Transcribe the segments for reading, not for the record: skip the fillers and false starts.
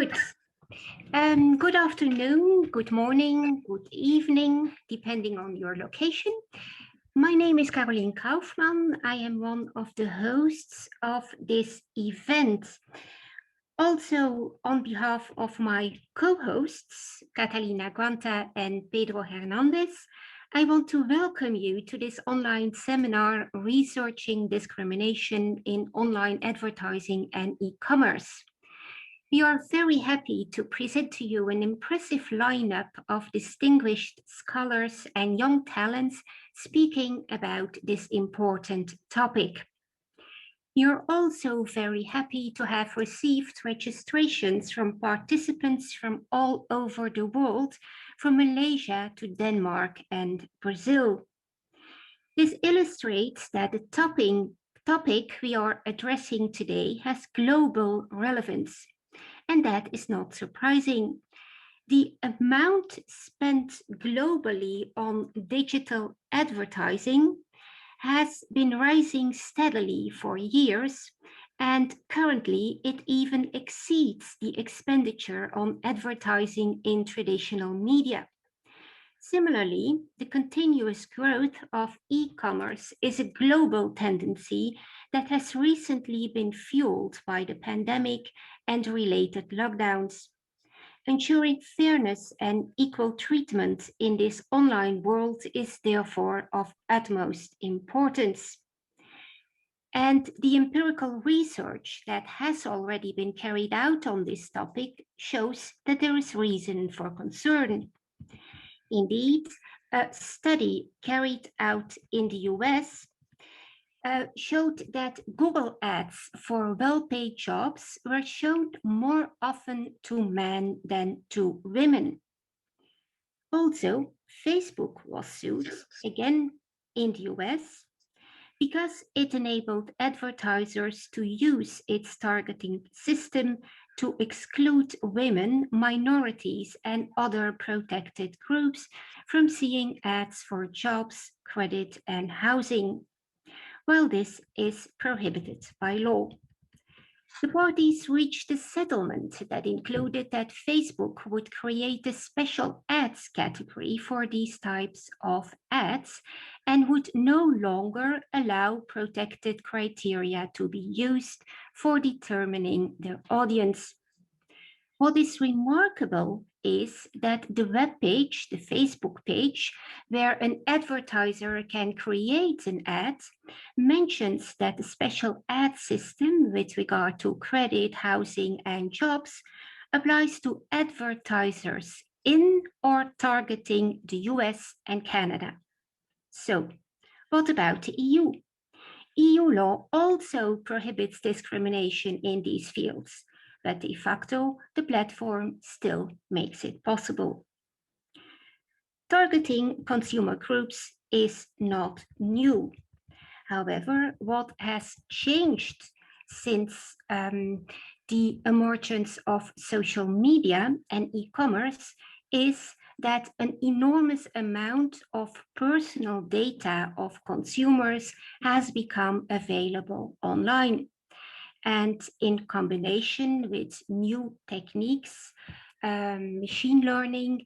Good. Good afternoon, good morning, good evening, depending on your location. My name is Caroline Kaufmann. I am one of the hosts of this event. Also, on behalf of my co-hosts, Catalina Guanta and Pedro Hernandez, I want to welcome you to this online seminar, Researching Discrimination in Online Advertising and E-Commerce. We are very happy to present to you an impressive lineup of distinguished scholars and young talents speaking about this important topic. You're also very happy to have received registrations from participants from all over the world, from Malaysia to Denmark and Brazil. This illustrates that the topic we are addressing today has global relevance. And that is not surprising. The amount spent globally on digital advertising has been rising steadily for years, and currently it even exceeds the expenditure on advertising in traditional media. Similarly, the continuous growth of e-commerce is a global tendency that has recently been fueled by the pandemic and related lockdowns. Ensuring fairness and equal treatment in this online world is therefore of utmost importance. And the empirical research that has already been carried out on this topic shows that there is reason for concern. Indeed, a study carried out in the US showed that Google ads for well-paid jobs were shown more often to men than to women. Also, Facebook was sued, again in the US, because it enabled advertisers to use its targeting system to exclude women, minorities, and other protected groups from seeing ads for jobs, credit, and housing. Well, this is prohibited by law. The parties reached a settlement that included that Facebook would create a special ads category for these types of ads and would no longer allow protected criteria to be used for determining their audience. What is remarkable is that the web page, the Facebook page, where an advertiser can create an ad, mentions that the special ad system with regard to credit, housing, and jobs applies to advertisers in or targeting the US and Canada. So, what about the EU? EU law also prohibits discrimination in these fields, but de facto, the platform still makes it possible. Targeting consumer groups is not new. However, what has changed since the emergence of social media and e-commerce is that an enormous amount of personal data of consumers has become available online. And in combination with new techniques, machine learning,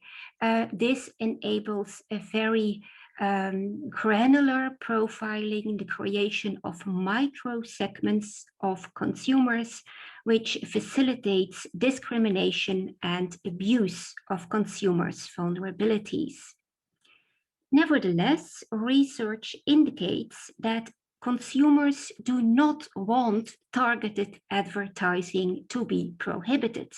this enables a very granular profiling, the creation of micro segments of consumers, which facilitates discrimination and abuse of consumers' vulnerabilities. Nevertheless, research indicates that consumers do not want targeted advertising to be prohibited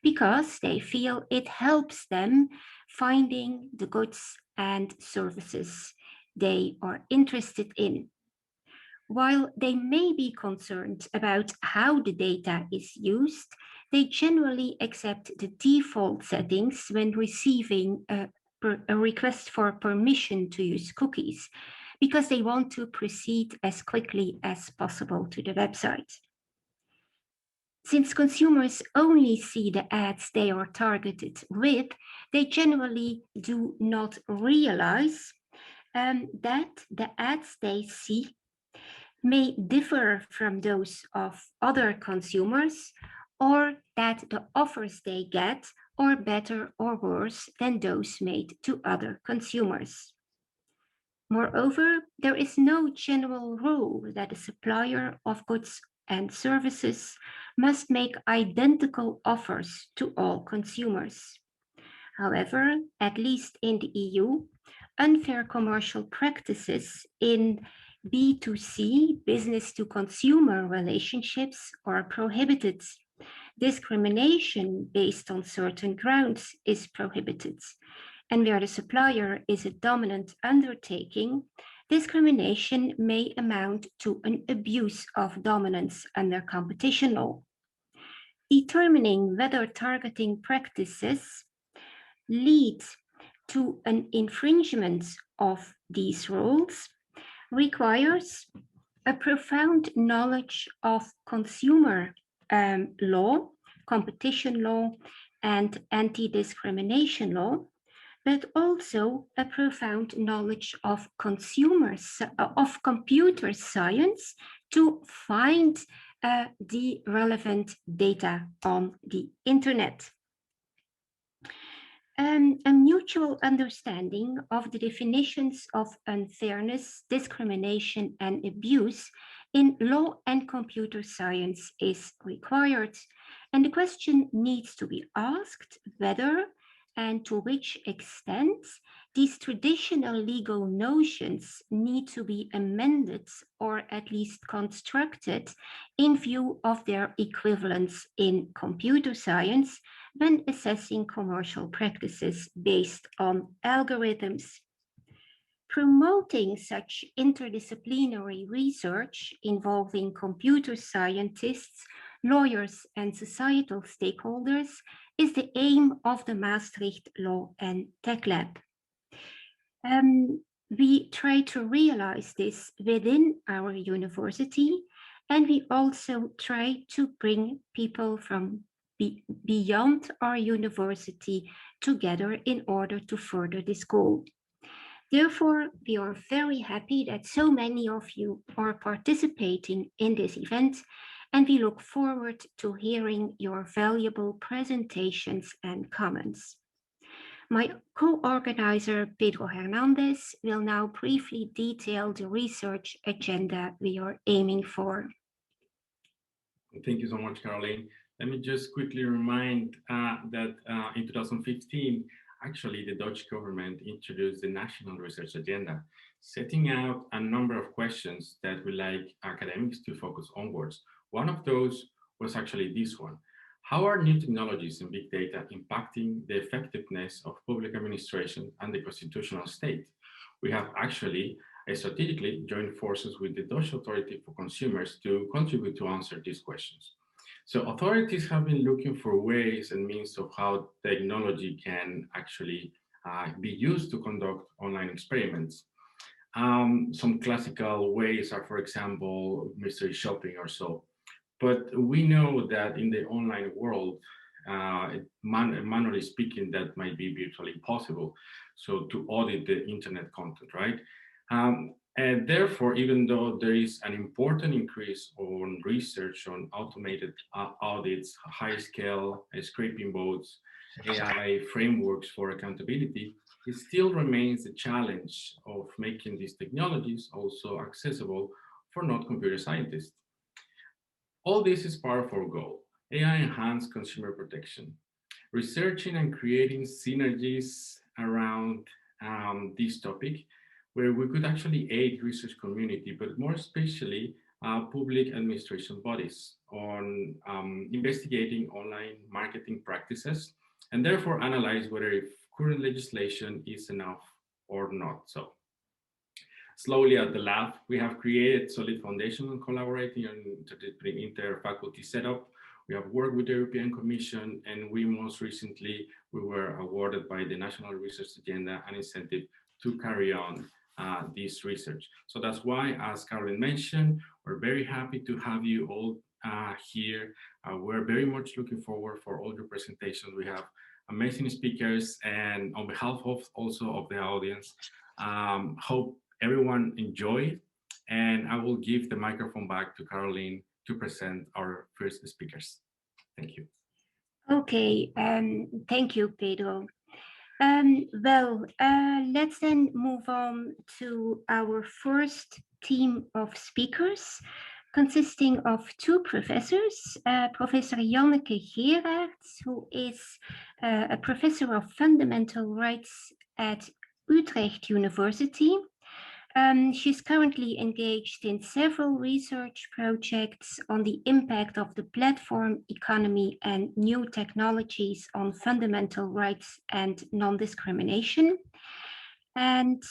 because they feel it helps them finding the goods and services they are interested in. While they may be concerned about how the data is used, they generally accept the default settings when receiving a request for permission to use cookies, because they want to proceed as quickly as possible to the website. Since consumers only see the ads they are targeted with, they generally do not realize that the ads they see may differ from those of other consumers, or that the offers they get are better or worse than those made to other consumers. Moreover, there is no general rule that a supplier of goods and services must make identical offers to all consumers. However, at least in the EU, unfair commercial practices in B2C, business to consumer relationships, are prohibited. Discrimination based on certain grounds is prohibited. And where the supplier is a dominant undertaking, discrimination may amount to an abuse of dominance under competition law. Determining whether targeting practices lead to an infringement of these rules requires a profound knowledge of consumer law, competition law, and anti-discrimination law, but also a profound knowledge of computer science to find the relevant data on the internet. A mutual understanding of the definitions of unfairness, discrimination, and abuse in law and computer science is required. And the question needs to be asked whether and to which extent these traditional legal notions need to be amended or at least constructed in view of their equivalence in computer science when assessing commercial practices based on algorithms. Promoting such interdisciplinary research involving computer scientists, lawyers, and societal stakeholders is the aim of the Maastricht Law and Tech Lab. We try to realize this within our university, and we also try to bring people from beyond our university together in order to further this goal. Therefore, we are very happy that so many of you are participating in this event, and we look forward to hearing your valuable presentations and comments. My co-organizer, Pedro Hernandez, will now briefly detail the research agenda we are aiming for. Thank you so much, Caroline. Let me just quickly remind that in 2015, actually, the Dutch government introduced the National Research Agenda, setting out a number of questions that we like academics to focus onwards. One of those was actually this one. How are new technologies and big data impacting the effectiveness of public administration and the constitutional state? We have actually strategically joined forces with the Dutch Authority for Consumers to contribute to answer these questions. So authorities have been looking for ways and means of how technology can actually be used to conduct online experiments. Some classical ways are, for example, mystery shopping or so. But we know that in the online world, manually speaking, that might be virtually impossible. So to audit the internet content, right? And therefore, even though there is an important increase on research on automated audits, high-scale scraping bots, AI frameworks for accountability, it still remains a challenge of making these technologies also accessible for non-computer scientists. All this is part of our goal, AI-enhanced consumer protection. Researching and creating synergies around this topic where we could actually aid research community, but more especially public administration bodies on investigating online marketing practices and therefore analyze whether if current legislation is enough or not. So slowly at the lab, we have created solid foundation on collaborating on inter-faculty setup. We have worked with the European Commission, and we most recently, we were awarded by the National Research Agenda an incentive to carry on this research. So that's why, as Caroline mentioned, we're very happy to have you all here. We're very much looking forward for all your presentations. We have amazing speakers, and on behalf of also of the audience, hope everyone enjoy. And I will give the microphone back to Caroline to present our first speakers. Thank you. Okay, thank you, Pedro. Let's then move on to our first team of speakers, consisting of two professors, Professor Janneke Gerards, who is a professor of fundamental rights at Utrecht University. She's currently engaged in several research projects on the impact of the platform economy and new technologies on fundamental rights and non-discrimination. And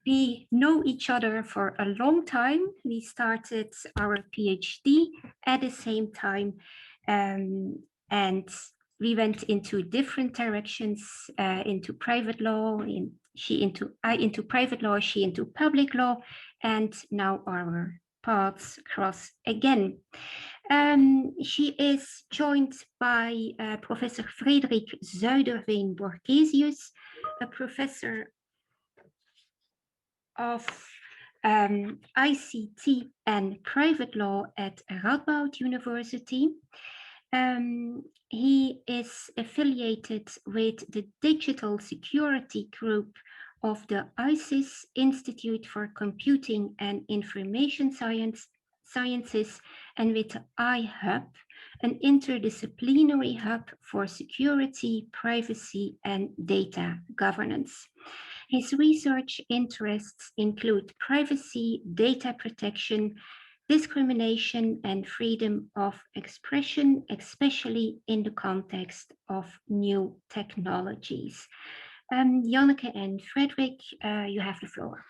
we know each other for a long time. We started our PhD at the same time, and we went into different directions, into private law, I into private law, she into public law, and now our paths cross again. She is joined by Professor Frederik Zuiderveen-Borgesius, a professor of ICT and private law at Radboud University. He is affiliated with the Digital Security Group of the ISIS Institute for Computing and Information Sciences and with iHub, an interdisciplinary hub for security, privacy, and data governance. His research interests include privacy, data protection, discrimination, and freedom of expression, especially in the context of new technologies. Janneke and Frederik, you have the floor.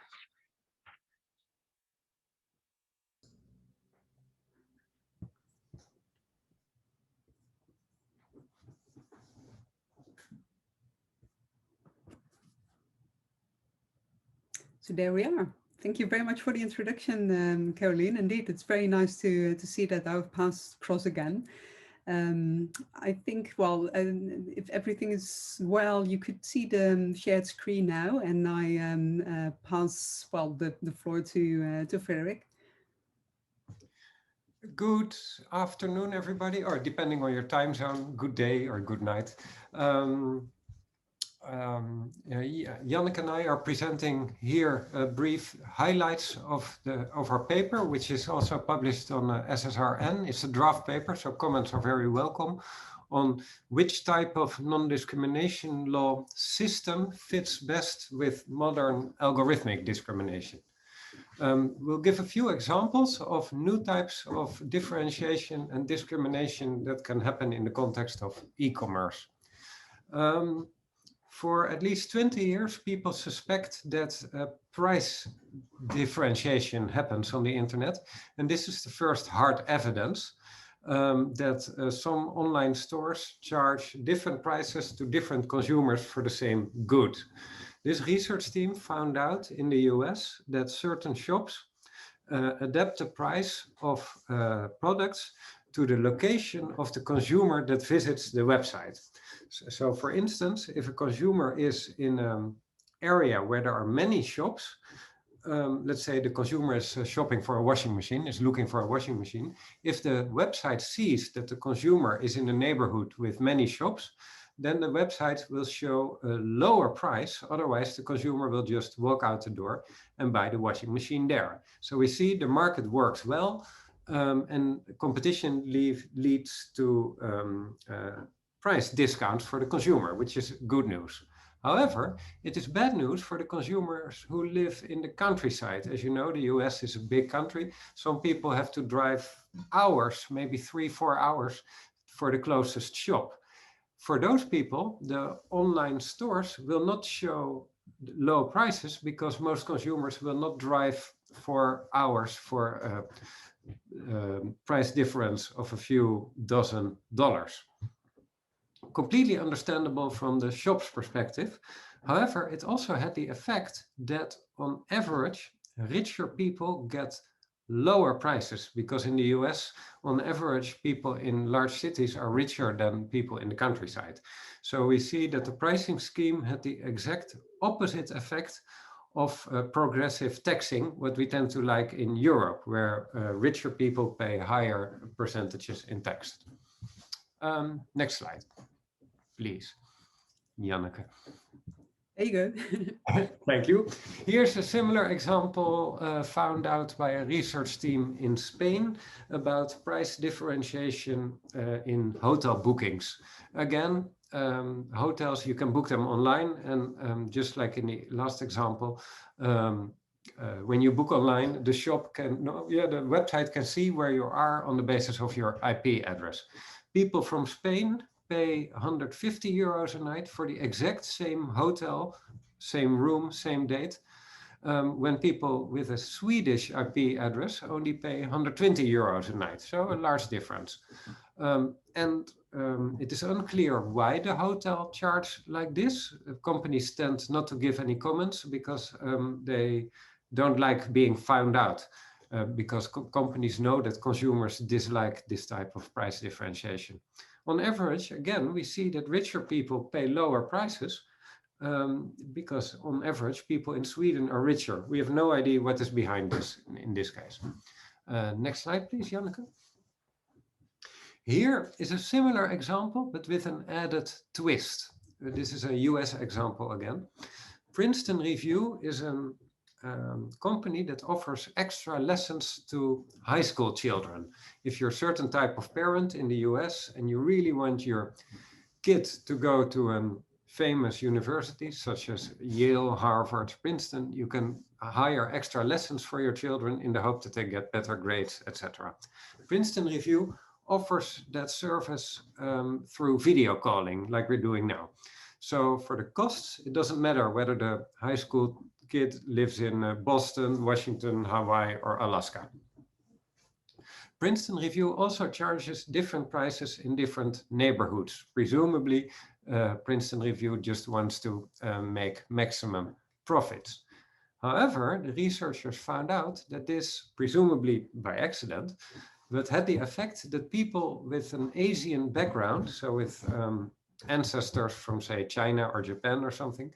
So there we are. Thank you very much for the introduction, Caroline. Indeed, it's very nice to see that our paths cross again. I think, well, if everything is well, you could see the shared screen now, and I pass, well, the floor to Frederik. Good afternoon, everybody, or depending on your time zone, good day or good night. Janneke and I are presenting here brief highlights of our paper, which is also published on SSRN. It's a draft paper, so comments are very welcome on which type of non-discrimination law system fits best with modern algorithmic discrimination. We'll give a few examples of new types of differentiation and discrimination that can happen in the context of e-commerce. For at least 20 years, people suspect that price differentiation happens on the internet. And this is the first hard evidence that some online stores charge different prices to different consumers for the same good. This research team found out in the US that certain shops adapt the price of products to the location of the consumer that visits the website. So for instance, if a consumer is in an area where there are many shops, let's say the consumer is shopping for a washing machine, is looking for a washing machine. If the website sees that the consumer is in a neighborhood with many shops, then the website will show a lower price. Otherwise, the consumer will just walk out the door and buy the washing machine there. So we see the market works well, and competition leads to price discounts for the consumer, which is good news. However, it is bad news for the consumers who live in the countryside. As you know, the US is a big country. Some people have to drive hours, maybe 3-4 hours for the closest shop. For those people, the online stores will not show low prices because most consumers will not drive for hours for a price difference of a few dozen dollars. Completely understandable from the shop's perspective. However, it also had the effect that on average, richer people get lower prices because in the US, on average, people in large cities are richer than people in the countryside. So we see that the pricing scheme had the exact opposite effect of progressive taxing, what we tend to like in Europe, where richer people pay higher percentages in tax. Next slide, please, Janneke. There you go. Thank you. Here's a similar example found out by a research team in Spain about price differentiation in hotel bookings. Again, hotels, you can book them online, and just like in the last example, when you book online, the the website can see where you are on the basis of your IP address. People from Spain pay 150 euros a night for the exact same hotel, same room, same date, when people with a Swedish IP address only pay 120 euros a night, so a large difference. It is unclear why the hotel charge like this. Companies tend not to give any comments because they don't like being found out, because companies know that consumers dislike this type of price differentiation. On average, again, we see that richer people pay lower prices because on average, people in Sweden are richer. We have no idea what is behind this in this case. Next slide, please, Janneke. Here is a similar example, but with an added twist. This is a US example again. Princeton Review is a company that offers extra lessons to high school children. If you're a certain type of parent in the US and you really want your kid to go to a famous university such as Yale, Harvard, Princeton, you can hire extra lessons for your children in the hope that they get better grades, etc. Princeton Review offers that service through video calling like we're doing now. So for the costs, it doesn't matter whether the high school kid lives in Boston, Washington, Hawaii, or Alaska. Princeton Review also charges different prices in different neighborhoods. Presumably, Princeton Review just wants to make maximum profits. However, the researchers found out that this, presumably by accident, but had the effect that people with an Asian background, so with ancestors from, say, China or Japan or something,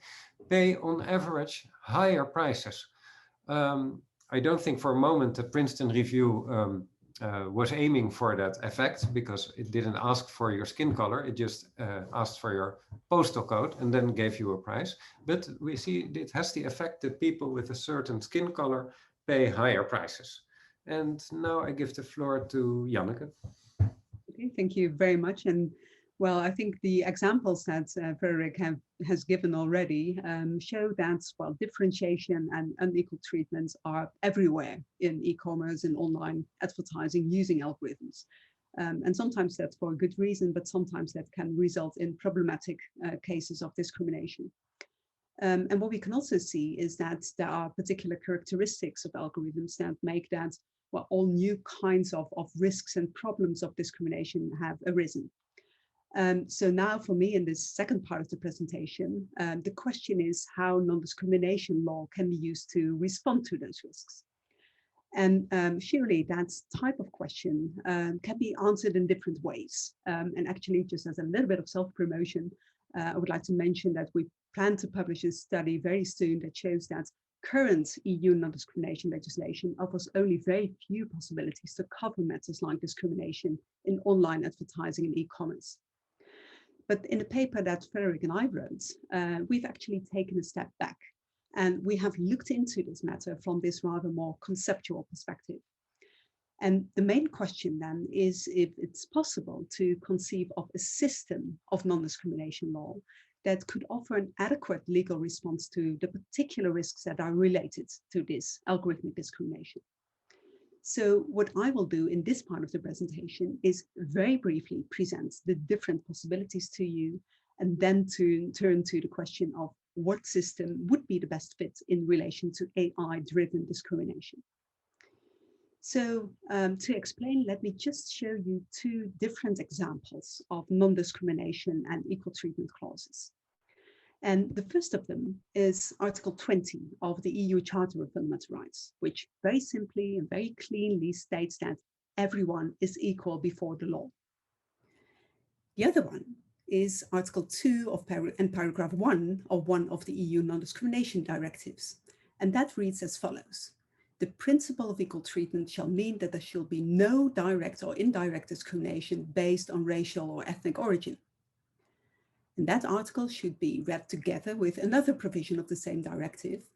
pay on average higher prices. I don't think for a moment that Princeton Review was aiming for that effect, because it didn't ask for your skin color, it just asked for your postal code and then gave you a price. But we see it has the effect that people with a certain skin color pay higher prices. And now I give the floor to Janneke. Okay, thank you very much. And well, I think the examples that Frederick has given already show that, well, differentiation and unequal treatments are everywhere in e-commerce and online advertising using algorithms. And sometimes that's for a good reason, but sometimes that can result in problematic cases of discrimination. And what we can also see is that there are particular characteristics of algorithms that make that, well, all new kinds of risks and problems of discrimination have arisen. So now for me in this second part of the presentation, the question is how non-discrimination law can be used to respond to those risks. And surely that type of question can be answered in different ways. And actually, just as a little bit of self-promotion, I would like to mention that we plan to publish a study very soon that shows that current EU non-discrimination legislation offers only very few possibilities to cover matters like discrimination in online advertising and e-commerce. But in the paper that Frederick and I wrote, we've actually taken a step back, and we have looked into this matter from this rather more conceptual perspective. And the main question then is if it's possible to conceive of a system of non-discrimination law that could offer an adequate legal response to the particular risks that are related to this algorithmic discrimination. So what I will do in this part of the presentation is very briefly present the different possibilities to you, and then to turn to the question of what system would be the best fit in relation to AI-driven discrimination. So to explain, let me just show you two different examples of non-discrimination and equal treatment clauses. And the first of them is Article 20 of the EU Charter of Fundamental Rights, which very simply and very cleanly states that everyone is equal before the law. The other one is Article 2 and Paragraph 1 of one of the EU non-discrimination directives. And that reads as follows. the principle of equal treatment shall mean that there shall be no direct or indirect discrimination based on racial or ethnic origin. And that article should be read together with another provision of the same directive,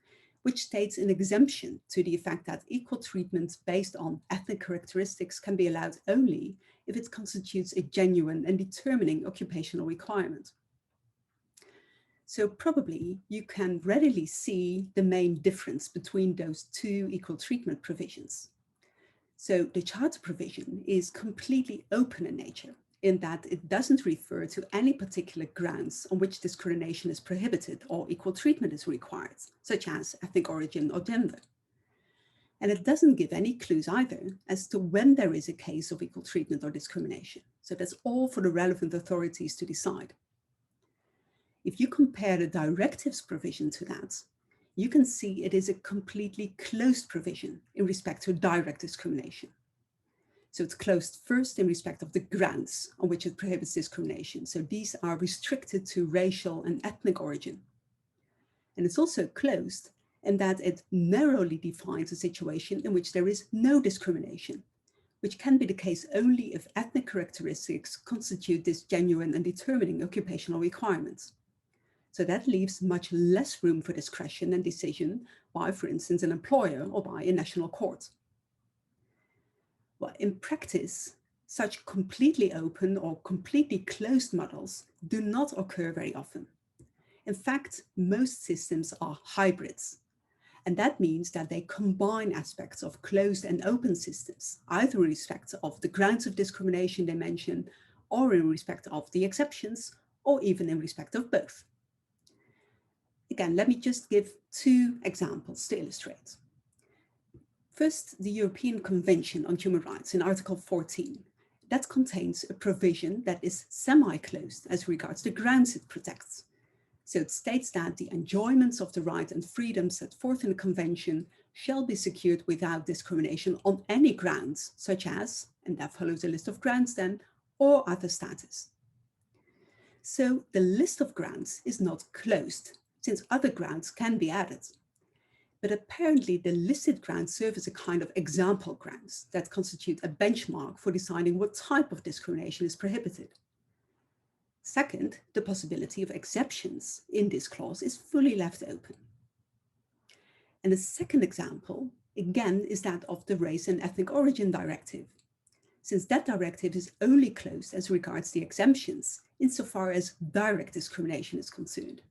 which states an exemption to the effect that equal treatment based on ethnic characteristics can be allowed only if it constitutes a genuine and determining occupational requirement. So probably you can readily see the main difference between those two equal treatment provisions. So the Charter provision is completely open in nature, in that it doesn't refer to any particular grounds on which discrimination is prohibited or equal treatment is required, such as ethnic origin or gender. And it doesn't give any clues either as to when there is a case of equal treatment or discrimination. So that's all for the relevant authorities to decide. If you compare the directive's provision to that, you can see it is a completely closed provision in respect to direct discrimination. So it's closed first in respect of the grounds on which it prohibits discrimination. So these are restricted to racial and ethnic origin. And it's also closed in that it narrowly defines a situation in which there is no discrimination, which can be the case only if ethnic characteristics constitute this genuine and determining occupational requirements. So that leaves much less room for discretion and decision by, for instance, an employer or by a national court. Well, in practice, such completely open or completely closed models do not occur very often. In fact, most systems are hybrids. And that means that they combine aspects of closed and open systems, either in respect of the grounds of discrimination they mention, or in respect of the exceptions, or even in respect of both. Again, let me just give two examples to illustrate. First, the European Convention on Human Rights in Article 14. That contains a provision that is semi-closed as regards the grounds it protects. So it states that the enjoyments of the right and freedom set forth in the Convention shall be secured without discrimination on any grounds, such as, and that follows a list of grounds then, or other status. So the list of grounds is not closed, since other grounds can be added. But apparently the listed grounds serve as a kind of example grounds that constitute a benchmark for deciding what type of discrimination is prohibited. Second, the possibility of exceptions in this clause is fully left open. And the second example, again, is that of the Race and Ethnic Origin Directive, since that directive is only closed as regards the exemptions insofar as direct discrimination is concerned.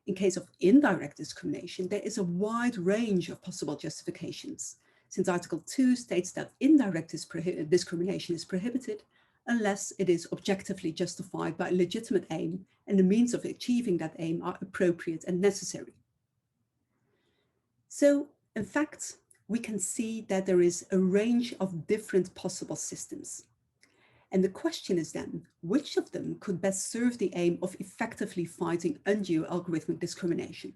In case of indirect discrimination, there is a wide range of possible justifications, since Article 2 states that indirect discrimination is prohibited unless it is objectively justified by a legitimate aim and the means of achieving that aim are appropriate and necessary. So, in fact, we can see that there is a range of different possible systems. And the question is then, which of them could best serve the aim of effectively fighting undue algorithmic discrimination?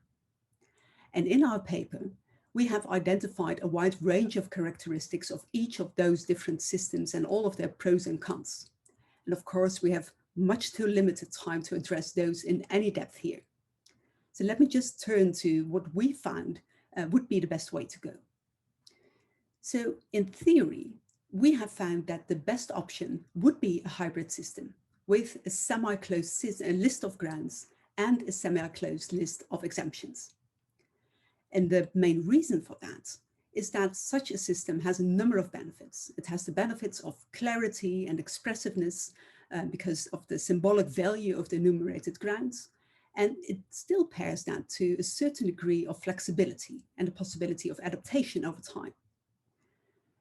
And in our paper, we have identified a wide range of characteristics of each of those different systems and all of their pros and cons. And of course, we have much too limited time to address those in any depth here. So let me just turn to what we found would be the best way to go. So in theory, we have found that the best option would be a hybrid system with a semi-closed list of grounds and a semi-closed list of exemptions. And the main reason for that is that such a system has a number of benefits. It has the benefits of clarity and expressiveness because of the symbolic value of the enumerated grounds. And it still pairs that to a certain degree of flexibility and the possibility of adaptation over time.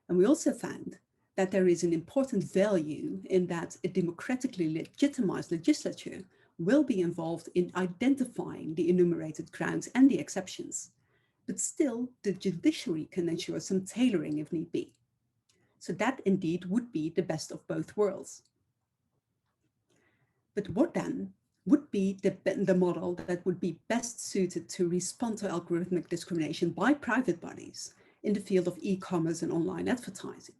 And we also found that there is an important value in that a democratically legitimized legislature will be involved in identifying the enumerated grounds and the exceptions. But still, the judiciary can ensure some tailoring if need be. So that indeed would be the best of both worlds. But what then would be the model that would be best suited to respond to algorithmic discrimination by private bodies in the field of e-commerce and online advertising?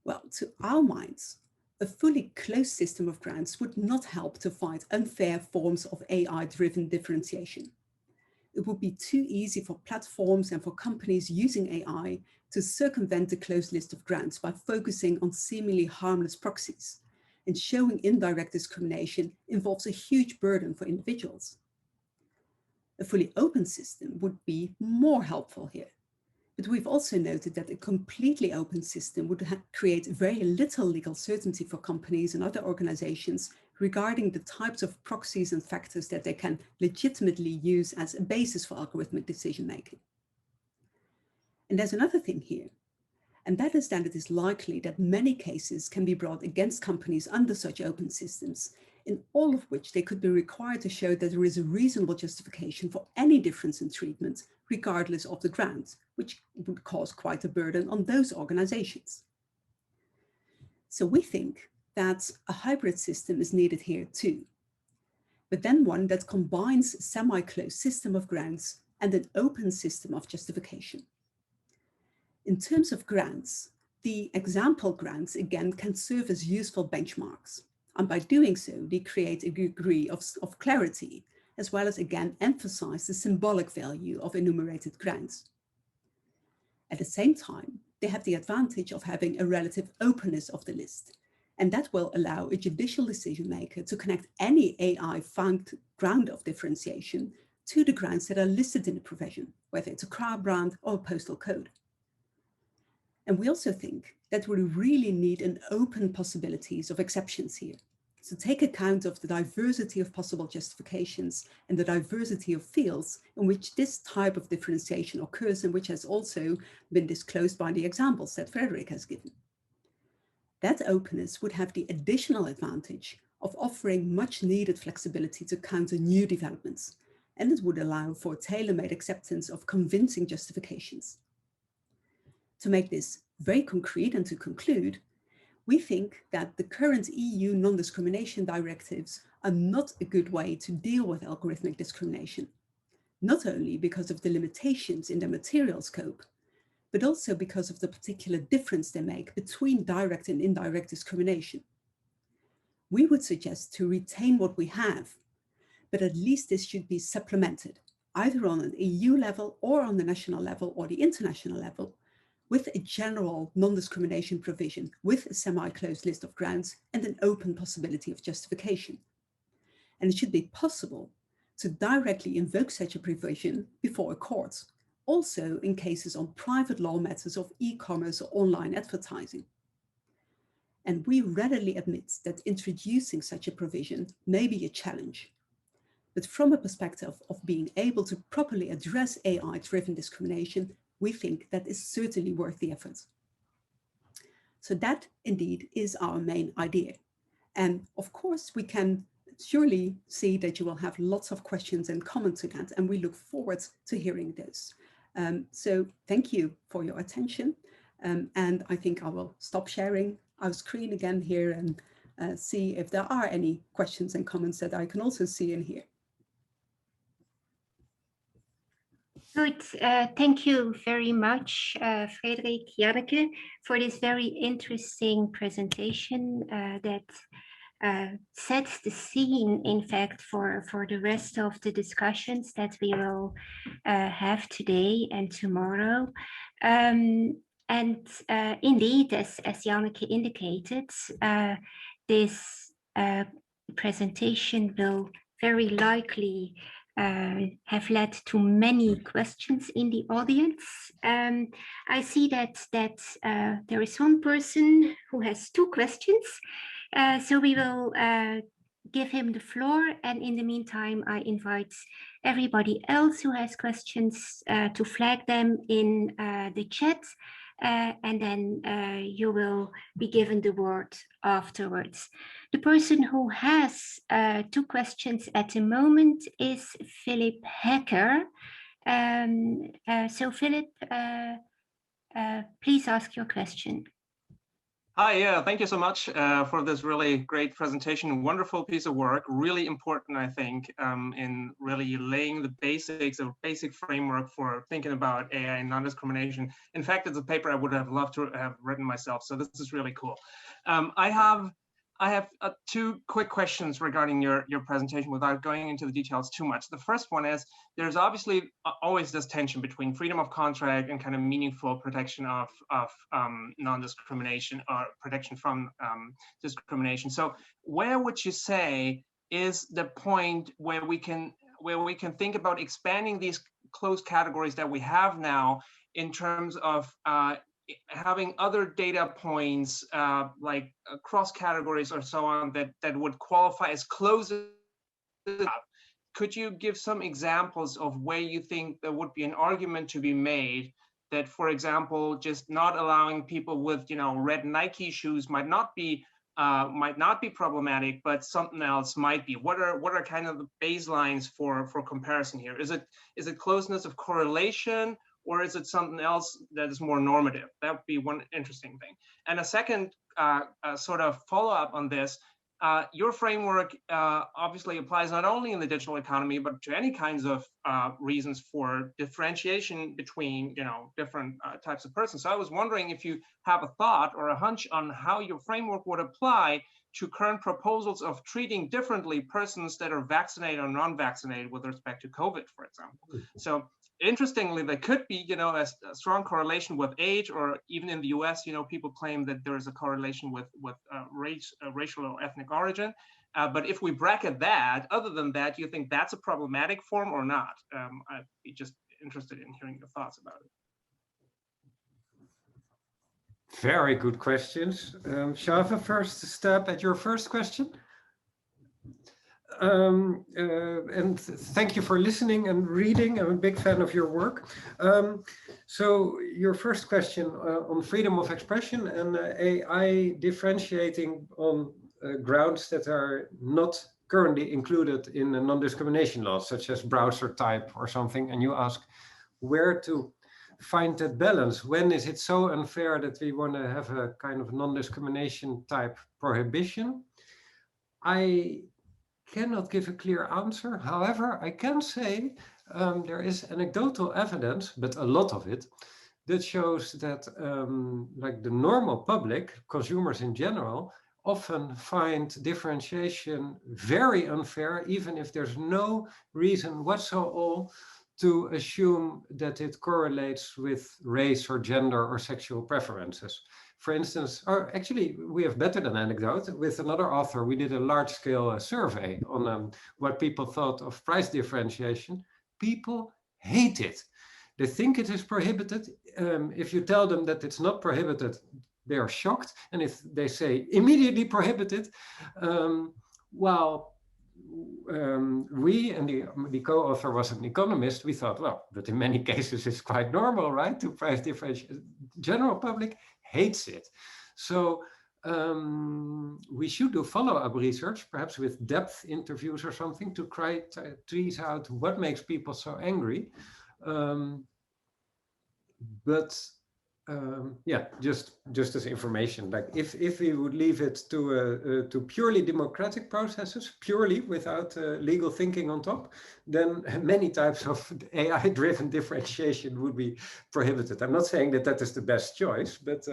Well, to our minds, a fully closed system of grounds would not help to fight unfair forms of AI-driven differentiation. it would be too easy for platforms and for companies using AI to circumvent the closed list of grants by focusing on seemingly harmless proxies. And showing indirect discrimination involves a huge burden for individuals. A fully open system would be more helpful here. But we've also noted that a completely open system would create very little legal certainty for companies and other organizations regarding the types of proxies and factors that they can legitimately use as a basis for algorithmic decision-making. And there's another thing here, and that is that it is likely that many cases can be brought against companies under such open systems, in all of which they could be required to show that there is a reasonable justification for any difference in treatment, regardless of the grant, which would cause quite a burden on those organizations. So we think that a hybrid system is needed here too, but then one that combines a semi-closed system of grants and an open system of justification. In terms of grants, the example grants again can serve as useful benchmarks. And by doing so, they create a degree of clarity, as well as again emphasize the symbolic value of enumerated grants. At the same time, they have the advantage of having a relative openness of the list, and that will allow a judicial decision maker to connect any AI-found ground of differentiation to the grants that are listed in the provision, whether it's a car brand or a postal code. And we also think that we really need an open possibilities of exceptions here. So take account of the diversity of possible justifications and the diversity of fields in which this type of differentiation occurs and which has also been disclosed by the examples that Frederick has given. That openness would have the additional advantage of offering much needed flexibility to counter new developments, and it would allow for tailor-made acceptance of convincing justifications. To make this very concrete and to conclude, we think that the current EU non-discrimination directives are not a good way to deal with algorithmic discrimination, not only because of the limitations in their material scope, but also because of the particular difference they make between direct and indirect discrimination. We would suggest to retain what we have, but at least this should be supplemented, either on an EU level or on the national level or the international level, with a general non-discrimination provision with a semi-closed list of grounds and an open possibility of justification. And it should be possible to directly invoke such a provision before a court, also in cases on private law matters of e-commerce or online advertising. And we readily admit that introducing such a provision may be a challenge. But from a perspective of being able to properly address AI-driven discrimination, we think that is certainly worth the effort. So that indeed is our main idea. And of course, we can surely see that you will have lots of questions and comments to that, and we look forward to hearing those. So thank you for your attention. And I think I will stop sharing our screen again here and see if there are any questions and comments that I can also see in here. Good. Thank you very much, Frederik, Janneke, for this very interesting presentation that sets the scene, in fact, for the rest of the discussions that we will have today and tomorrow. And indeed, as Janneke indicated, this presentation will very likely have led to many questions in the audience. I see that there is one person who has 2 questions, so we will give him the floor, and in the meantime I invite everybody else who has questions to flag them in the chat, and then you will be given the word afterwards. The person who has 2 questions at the moment is Philip Hacker. So Philip, please ask your question. Hi, yeah, thank you so much for this really great presentation. Wonderful piece of work, really important, I think, in really laying the basics of basic framework for thinking about AI and non-discrimination. In fact, it's a paper I would have loved to have written myself, so this is really cool. I have I have two quick questions regarding your presentation without going into the details too much. The first one is, there's obviously always this tension between freedom of contract and kind of meaningful protection of non-discrimination or protection from discrimination. So where would you say is the point where we can think about expanding these closed categories that we have now in terms of having other data points like cross categories or so on that would qualify as closed? Could you give some examples of where you think there would be an argument to be made that, for example, just not allowing people with, you know, red Nike shoes might not be problematic, but something else might be? What are kind of the baselines for comparison here? Is it closeness of correlation, or is it something else that is more normative? That would be one interesting thing. And a second sort of follow-up on this, your framework obviously applies not only in the digital economy, but to any kinds of reasons for differentiation between, you know, different types of persons. So I was wondering if you have a thought or a hunch on how your framework would apply to current proposals of treating differently persons that are vaccinated or non-vaccinated with respect to COVID, for example. So interestingly, there could be, you know, a strong correlation with age, or even in the US, you know, people claim that there is a correlation with racial or ethnic origin. But if we bracket that, other than that, do you think that's a problematic form or not? I'd be just interested in hearing your thoughts about it. Very good questions. Shall I have a first stab at your first question? And thank you for listening and reading. I'm a big fan of your work. So your first question on freedom of expression and AI differentiating on grounds that are not currently included in the non-discrimination laws, such as browser type or something, and you ask where to find that balance. When is it so unfair that we want to have a kind of non-discrimination type prohibition? I cannot give a clear answer. However, I can say there is anecdotal evidence, but a lot of it, that shows that like the normal public, consumers in general, often find differentiation very unfair, even if there's no reason whatsoever to assume that it correlates with race or gender or sexual preferences. For instance, or actually we have better than anecdote. With another author, we did a large-scale survey on what people thought of price differentiation. People hate it. They think it is prohibited. If you tell them that it's not prohibited, they are shocked. And if they say immediately prohibited, we, and the co-author was an economist, we thought, well, but in many cases it's quite normal, right, to price differentiate. General public hates it. So we should do follow-up research, perhaps with depth interviews or something, to try to tease out what makes people so angry. Yeah, just as information, like if we would leave it to purely democratic processes, purely without legal thinking on top, then many types of AI-driven differentiation would be prohibited. I'm not saying that that is the best choice, but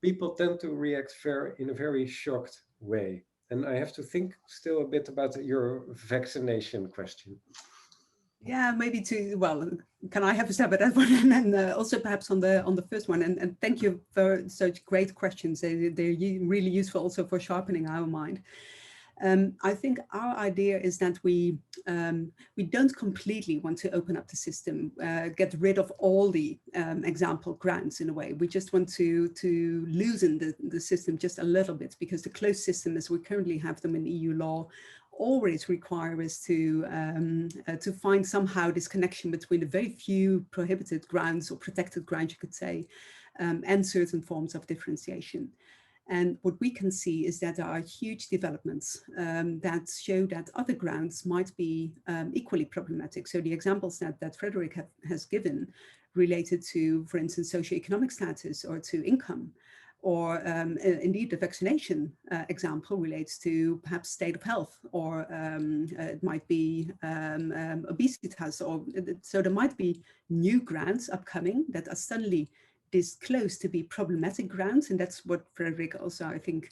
people tend to react in a very shocked way. And I have to think still a bit about your vaccination question. Yeah, maybe well, can I have a stab at that one? And then also perhaps on the first one, and thank you for such great questions. They're really useful also for sharpening our mind. I think our idea is that we don't completely want to open up the system, get rid of all the example grants in a way. We just want to loosen the system just a little bit, because the closed system as we currently have them in EU law always require us to find somehow this connection between the very few prohibited grounds, or protected grounds you could say, and certain forms of differentiation. And what we can see is that there are huge developments that show that other grounds might be equally problematic. So the examples that Frederick has given related to, for instance, socioeconomic status or to income, or indeed the vaccination example relates to perhaps state of health, or it might be obesity, or so there might be new grants upcoming that are suddenly disclosed to be problematic grounds, and that's what Frederick also, I think,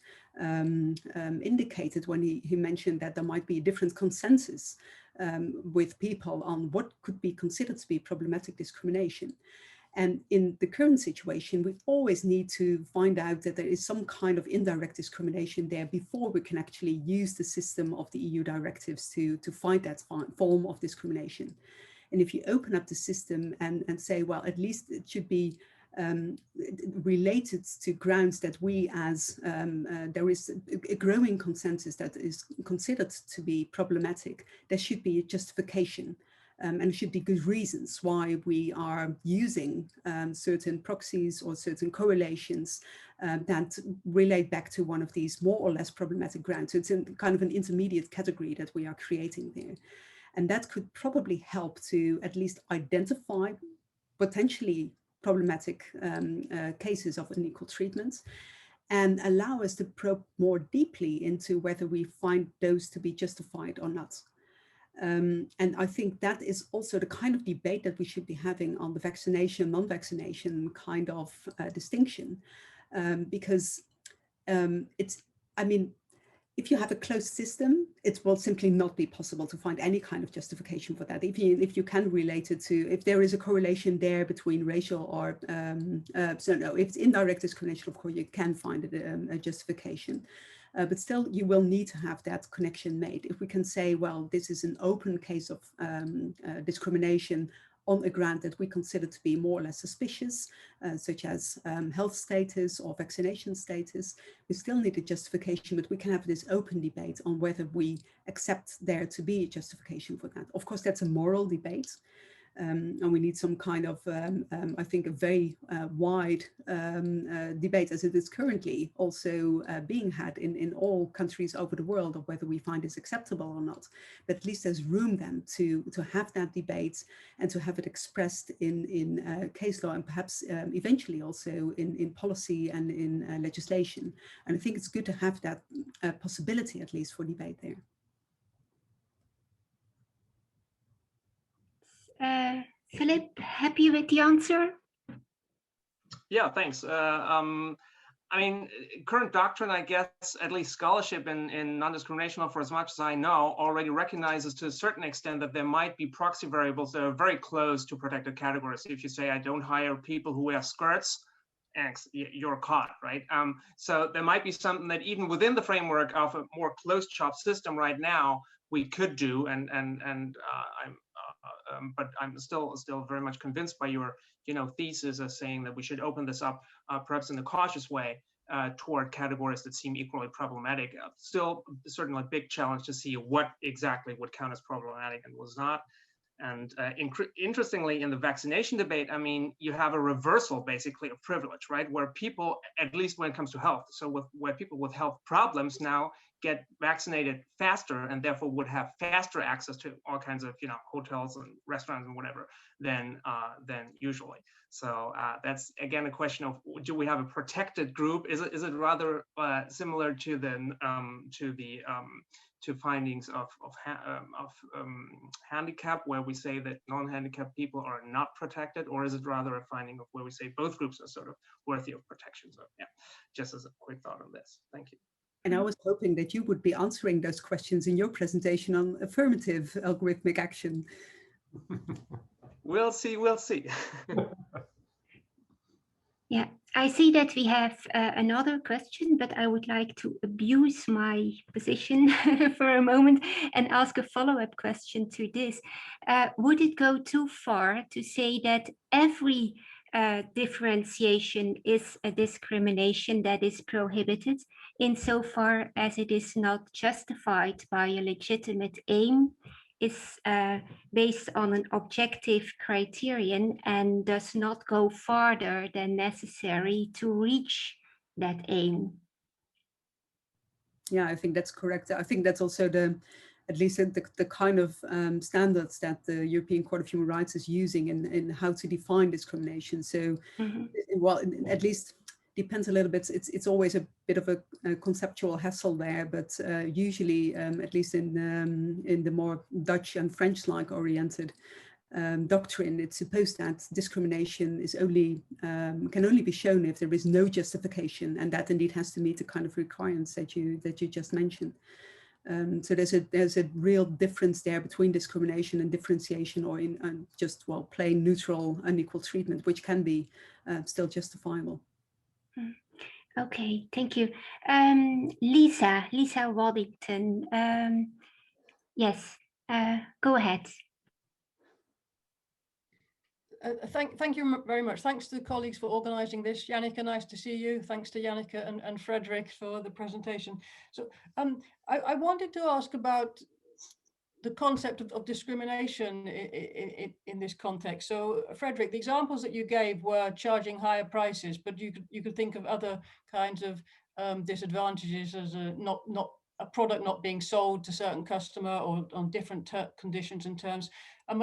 indicated when he mentioned that there might be a different consensus with people on what could be considered to be problematic discrimination. And in the current situation, we always need to find out that there is some kind of indirect discrimination there before we can actually use the system of the EU directives to find that form of discrimination. And if you open up the system and say, well, at least it should be related to grounds that we as, there is a growing consensus that is considered to be problematic, there should be a justification. And it should be good reasons why we are using certain proxies or certain correlations that relate back to one of these more or less problematic grounds. So it's in kind of an intermediate category that we are creating there. And that could probably help to at least identify potentially problematic cases of unequal treatment and allow us to probe more deeply into whether we find those to be justified or not. And I think that is also the kind of debate that we should be having on the vaccination, non-vaccination kind of distinction, because it's, I mean, if you have a closed system, it will simply not be possible to find any kind of justification for that. If you can relate it to, if there is a correlation there between racial or, so no, if it's indirect discrimination, of course, you can find a justification. But still, you will need to have that connection made. If we can say, well, this is an open case of discrimination on a ground that we consider to be more or less suspicious, such as health status or vaccination status, we still need a justification, but we can have this open debate on whether we accept there to be a justification for that. Of course, that's a moral debate. And we need some kind of, I think, a very wide debate, as it is currently also being had in all countries over the world, of whether we find this acceptable or not. But at least there's room then to have that debate and to have it expressed in case law and perhaps eventually also in policy and in legislation. And I think it's good to have that possibility, at least, for debate there. Philip, happy with the answer? Yeah, thanks. I mean, current doctrine, I guess, at least scholarship in non-discrimination, for as much as I know, already recognizes to a certain extent that there might be proxy variables that are very close to protected categories. If you say, I don't hire people who wear skirts, you're caught, right? So there might be something that even within the framework of a more closed shop system right now, we could do, but I'm still very much convinced by your, thesis as saying that we should open this up, perhaps in a cautious way, toward categories that seem equally problematic. Still, certainly a big challenge to see what exactly would count as problematic and was not. And interestingly, in the vaccination debate, I mean, you have a reversal basically of privilege, right? Where people, at least when it comes to health, so where people with health problems now get vaccinated faster and therefore would have faster access to all kinds of, hotels and restaurants and whatever than usually. So that's again a question of, do we have a protected group? Is it rather similar to to findings of handicap, where we say that non-handicapped people are not protected, or is it rather a finding of where we say both groups are sort of worthy of protection? So yeah, just as a quick thought on this. Thank you. And I was hoping that you would be answering those questions in your presentation on affirmative algorithmic action. We'll see, we'll see. Yeah, I see that we have another question, but I would like to abuse my position for a moment and ask a follow-up question to this. Would it go too far to say that every differentiation is a discrimination that is prohibited, insofar as it is not justified by a legitimate aim, is based on an objective criterion, and does not go farther than necessary to reach that aim? Yeah, I think that's correct. I think that's also at least the kind of standards that the European Court of Human Rights is using in how to define discrimination. So, well, at least depends a little bit. It's always a bit of a conceptual hassle there, but usually, at least in the more Dutch and French-like oriented doctrine, it's supposed that discrimination is only can only be shown if there is no justification, and that indeed has to meet the kind of requirements that you just mentioned. So there's a real difference there between discrimination and differentiation, or in just, well, plain neutral unequal treatment, which can be still justifiable. Okay, thank you. Lisa Waddington. Yes, go ahead. Thank you very much. Thanks to the colleagues for organising this. Yannicka, nice to see you. Thanks to Yannicka and Frederick for the presentation. So I wanted to ask about the concept of discrimination in this context. So Frederick, the examples that you gave were charging higher prices, but you could think of other kinds of disadvantages, as a product not being sold to certain customer, or on different conditions and terms. And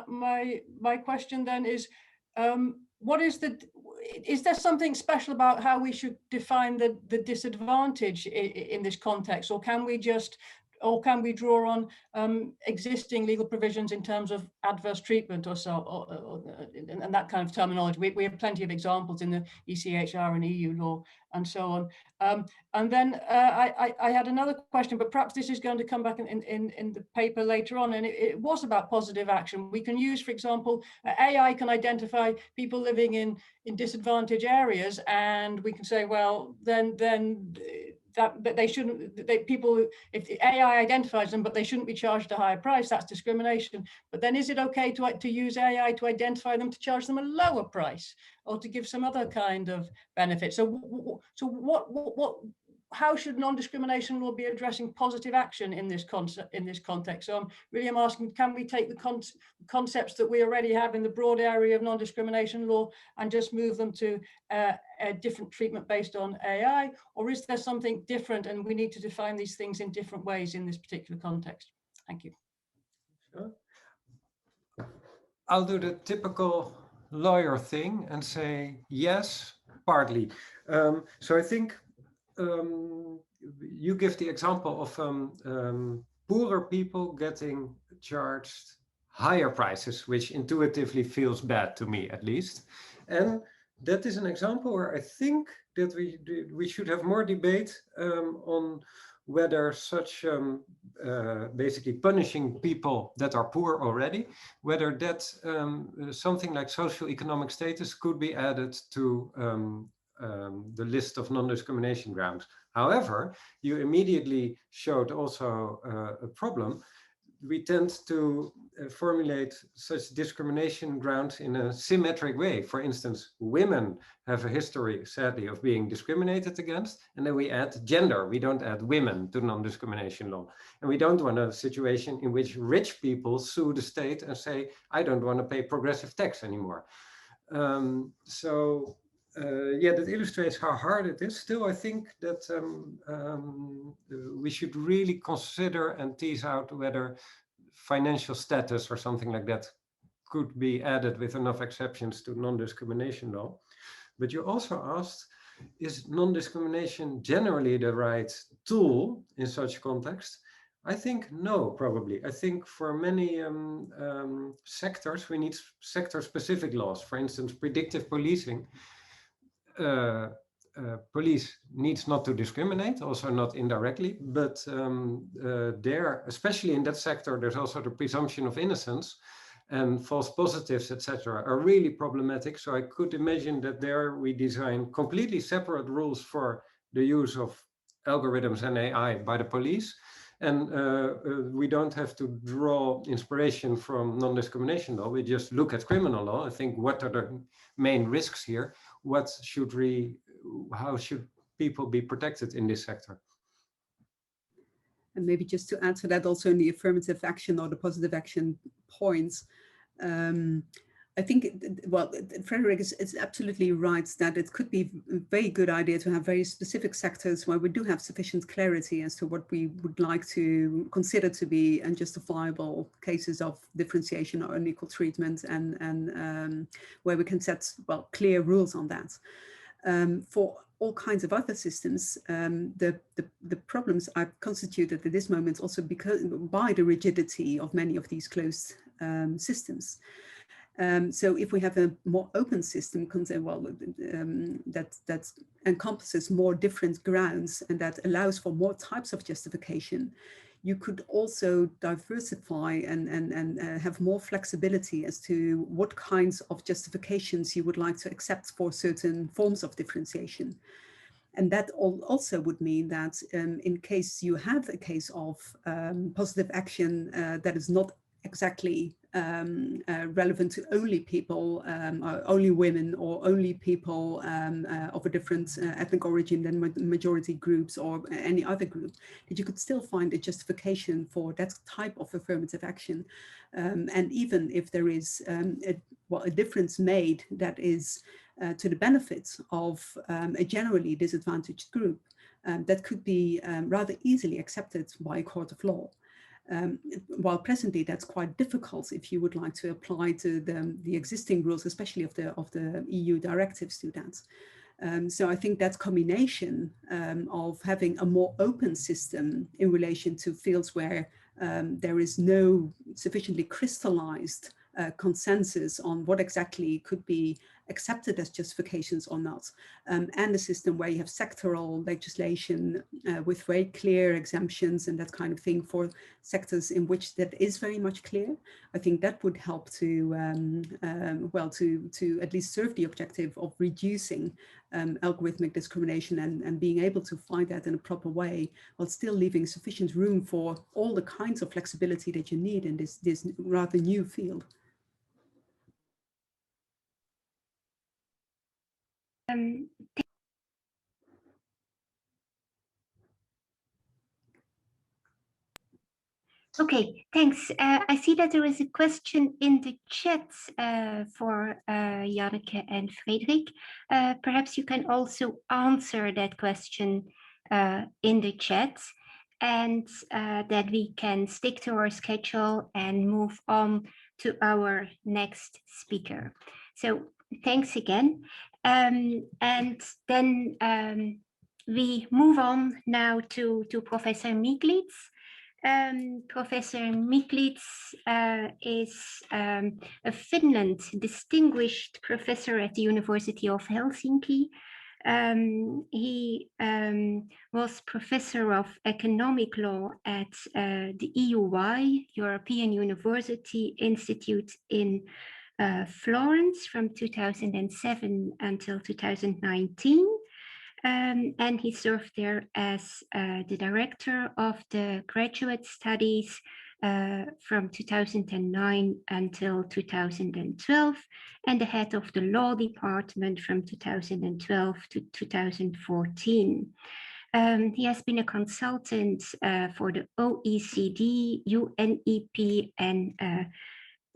my question then is, is there something special about how we should define the disadvantage in this context, or can we draw on existing legal provisions in terms of adverse treatment or so, and that kind of terminology? We have plenty of examples in the ECHR and EU law and so on. And then I had another question, but perhaps this is going to come back in the paper later on, and it was about positive action. We can use, for example, AI can identify people living in disadvantaged areas, and we can say, well, then that they shouldn't, if the AI identifies them, but they shouldn't be charged a higher price, that's discrimination. But then is it okay to use AI to identify them, to charge them a lower price, or to give some other kind of benefit? So how should non-discrimination law be addressing positive action in this context? So I'm asking, can we take the concepts that we already have in the broad area of non-discrimination law and just move them to a different treatment based on AI, or is there something different and we need to define these things in different ways in this particular context? Thank you. Sure. I'll do the typical lawyer thing and say yes, partly. So I think you give the example of poorer people getting charged higher prices, which intuitively feels bad to me, at least. And that is an example where I think that we should have more debate on whether such basically punishing people that are poor already, whether that something like socioeconomic status could be added to the list of non-discrimination grounds. However, you immediately showed also a problem. We tend to formulate such discrimination grounds in a symmetric way. For instance, women have a history, sadly, of being discriminated against, and then we add gender. We don't add women to non-discrimination law. And we don't want a situation in which rich people sue the state and say, I don't want to pay progressive tax anymore. Yeah, that illustrates how hard it is. Still, I think that we should really consider and tease out whether financial status or something like that could be added with enough exceptions to non-discrimination law. But you also asked, is non-discrimination generally the right tool in such context? I think no, probably. I think for many sectors, we need sector-specific laws. For instance, predictive policing. Police needs not to discriminate, also not indirectly, but there, especially in that sector, there's also the presumption of innocence, and false positives, etc., are really problematic. So I could imagine that there we design completely separate rules for the use of algorithms and AI by the police. And we don't have to draw inspiration from non-discrimination law. We just look at criminal law and think, what are the main risks here? How should people be protected in this sector? And maybe just to add to that, also in the affirmative action or the positive action points, I think, well, Frederick is absolutely right that it could be a very good idea to have very specific sectors where we do have sufficient clarity as to what we would like to consider to be unjustifiable cases of differentiation or unequal treatment, and where we can set, well, clear rules on that. For all kinds of other systems, the problems are constituted at this moment also because by the rigidity of many of these closed systems. So if we have a more open system, that encompasses more different grounds and that allows for more types of justification, you could also diversify and have more flexibility as to what kinds of justifications you would like to accept for certain forms of differentiation. And that also would mean that in case you have a case of positive action that is not exactly relevant to only people, or only women, or only people of a different ethnic origin than majority groups or any other group, that you could still find a justification for that type of affirmative action. And even if there is a difference made that is to the benefit of a generally disadvantaged group, that could be rather easily accepted by a court of law. While presently that's quite difficult if you would like to apply to the existing rules, especially of the EU directives to that. So I think that combination of having a more open system in relation to fields where there is no sufficiently crystallized consensus on what exactly could be accepted as justifications or not, and a system where you have sectoral legislation with very clear exemptions and that kind of thing for sectors in which that is very much clear. I think that would help to at least serve the objective of reducing algorithmic discrimination and being able to find that in a proper way, while still leaving sufficient room for all the kinds of flexibility that you need in this rather new field. Okay, thanks. I see that there is a question in the chat for Janneke and Frederik. Perhaps you can also answer that question in the chat, and that we can stick to our schedule and move on to our next speaker. So thanks again. And then we move on now to Professor Miglitz. Professor Miglitz is a Finland distinguished professor at the University of Helsinki. He was professor of economic law at the EUY, European University Institute in Florence from 2007 until 2019. And he served there as the director of the graduate studies from 2009 until 2012, and the head of the law department from 2012 to 2014. He has been a consultant for the OECD, UNEP, and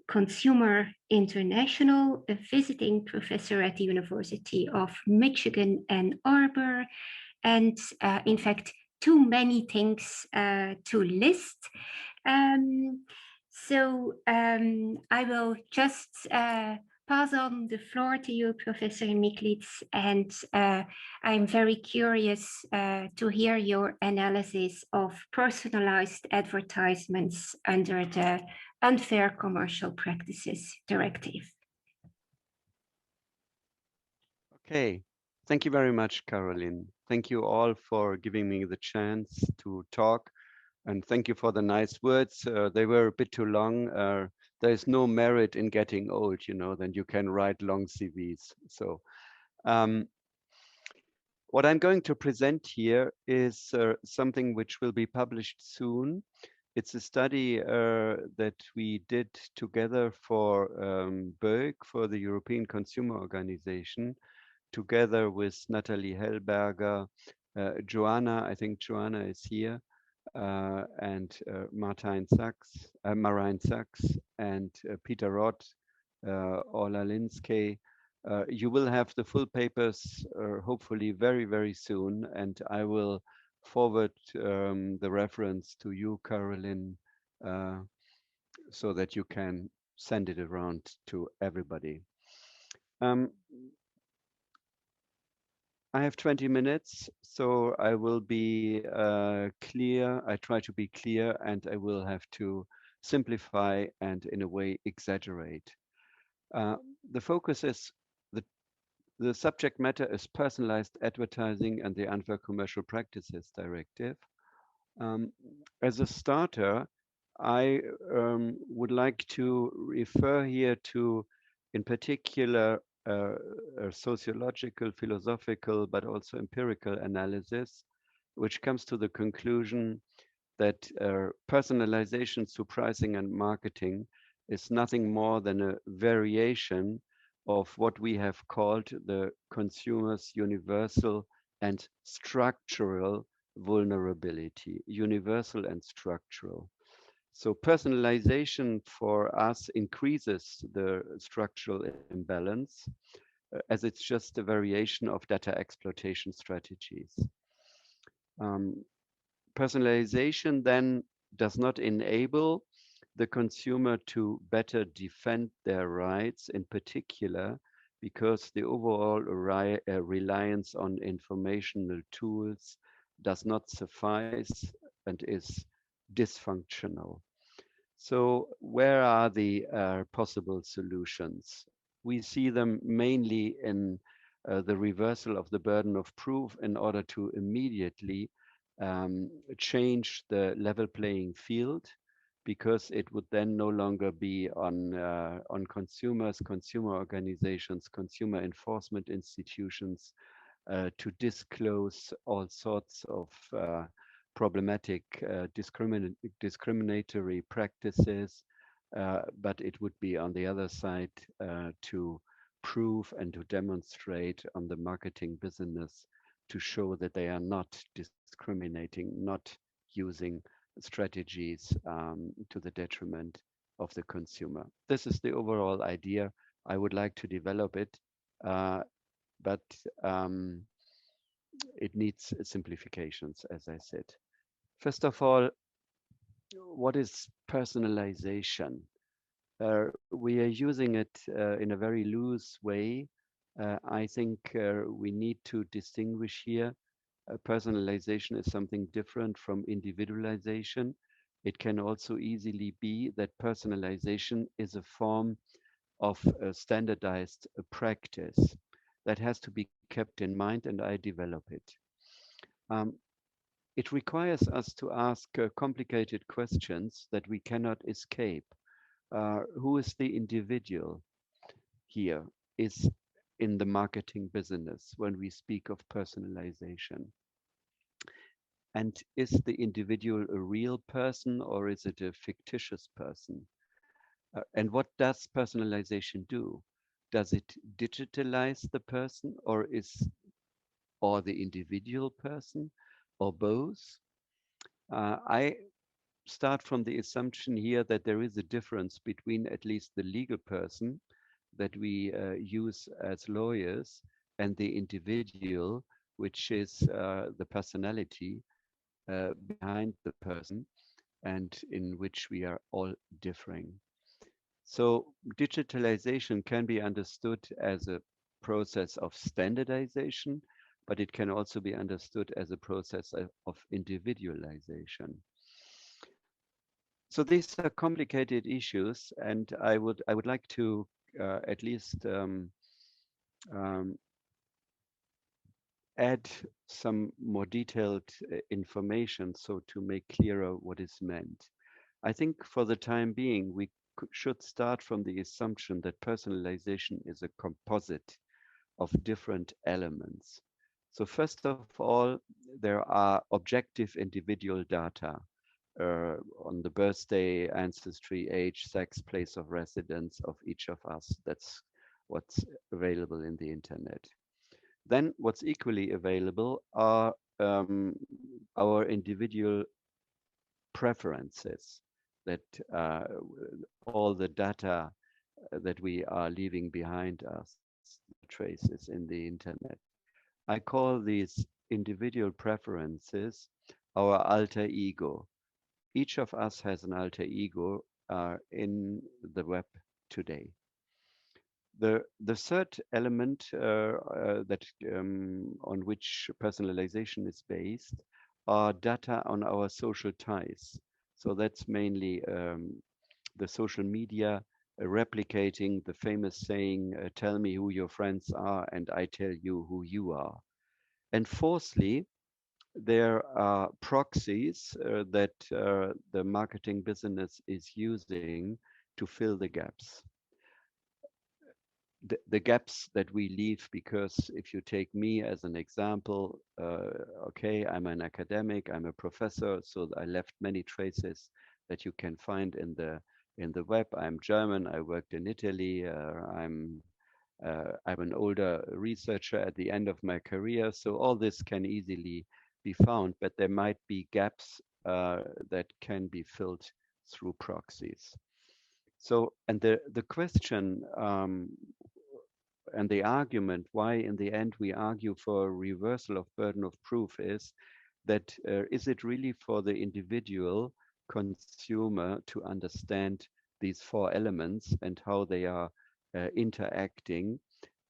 Consumer International, a visiting professor at the University of Michigan, Ann Arbor, and in fact, too many things to list. So I will just pass on the floor to you, Professor Miglitz, and I'm very curious to hear your analysis of personalized advertisements under the Unfair Commercial Practices Directive. Okay, thank you very much, Caroline. Thank you all for giving me the chance to talk, and thank you for the nice words. They were a bit too long. There is no merit in getting old, you know, then you can write long CVs. So what I'm going to present here is something which will be published soon. It's a study that we did together for BEUC, for the European Consumer Organization, together with Natalie Hellberger, Joanna, I think Joanna is here, and Marijn Sachs, and Peter Roth, Orla Linsky. You will have the full papers hopefully very, very soon, and I will forward the reference to you, Caroline, so that you can send it around to everybody. I have 20 minutes, so I will be clear. I try to be clear, and I will have to simplify, and in a way exaggerate. The focus is the subject matter is personalized advertising and the Unfair Commercial Practices Directive. As a starter, I would like to refer here to, in particular, a sociological, philosophical, but also empirical analysis, which comes to the conclusion that personalization through pricing and marketing is nothing more than a variation of what we have called the consumer's universal and structural vulnerability, universal and structural. So personalization for us increases the structural imbalance as it's just a variation of data exploitation strategies. Personalization then does not enable the consumer to better defend their rights, in particular, because the overall reliance on informational tools does not suffice and is dysfunctional. So where are the possible solutions? We see them mainly in the reversal of the burden of proof in order to immediately change the level playing field, because it would then no longer be on consumers, consumer organizations, consumer enforcement institutions to disclose all sorts of problematic discriminatory practices, but it would be on the other side to prove and to demonstrate on the marketing business to show that they are not discriminating, not using strategies to the detriment of the consumer. This is the overall idea. I would like to develop it, but it needs simplifications, as I said. First of all, what is personalization? We are using it in a very loose way. I think we need to distinguish here. Personalization is something different from individualization. It can also easily be that personalization is a form of a standardized practice that has to be kept in mind, and I develop it. It requires us to ask complicated questions that we cannot escape. Who is the individual here is in the marketing business when we speak of personalization? And is the individual a real person or is it a fictitious person? And what does personalization do? Does it digitalize the person or the individual person or both? I start from the assumption here that there is a difference between at least the legal person that we use as lawyers and the individual, which is the personality behind the person and in which we are all differing. So digitalization can be understood as a process of standardization, but it can also be understood as a process of individualization. So these are complicated issues, and I would like to at least add some more detailed information so to make clearer what is meant. I think for the time being, we should start from the assumption that personalization is a composite of different elements. So first of all, there are objective individual data on the birthday, ancestry, age, sex, place of residence of each of us. That's what's available in the internet. Then what's equally available are our individual preferences, that all the data that we are leaving behind us, traces in the internet. I call these individual preferences our alter ego. Each of us has an alter ego in the web today. The third element that on which personalization is based are data on our social ties. So that's mainly the social media replicating the famous saying, tell me who your friends are and I tell you who you are. And fourthly, there are proxies that the marketing business is using to fill the gaps. The gaps that we leave, because if you take me as an example, okay, I'm an academic, I'm a professor, so I left many traces that you can find in the web. I'm German, I worked in Italy, I'm an older researcher at the end of my career, so all this can easily be found, but there might be gaps that can be filled through proxies. So, and the question and the argument why in the end we argue for a reversal of burden of proof is that is it really for the individual consumer to understand these four elements and how they are interacting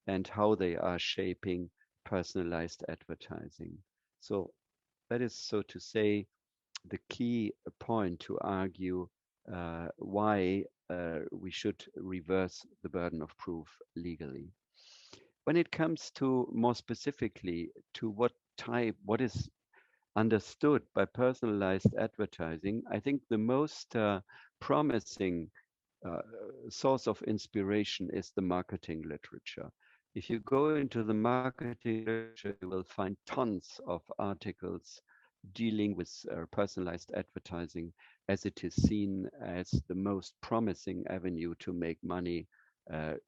and how they are shaping personalized advertising. So that is, so to say, the key point to argue why we should reverse the burden of proof legally. When it comes to more specifically to what is understood by personalized advertising, I think the most promising source of inspiration is the marketing literature. If you go into the marketing literature, you will find tons of articles dealing with personalized advertising as it is seen as the most promising avenue to make money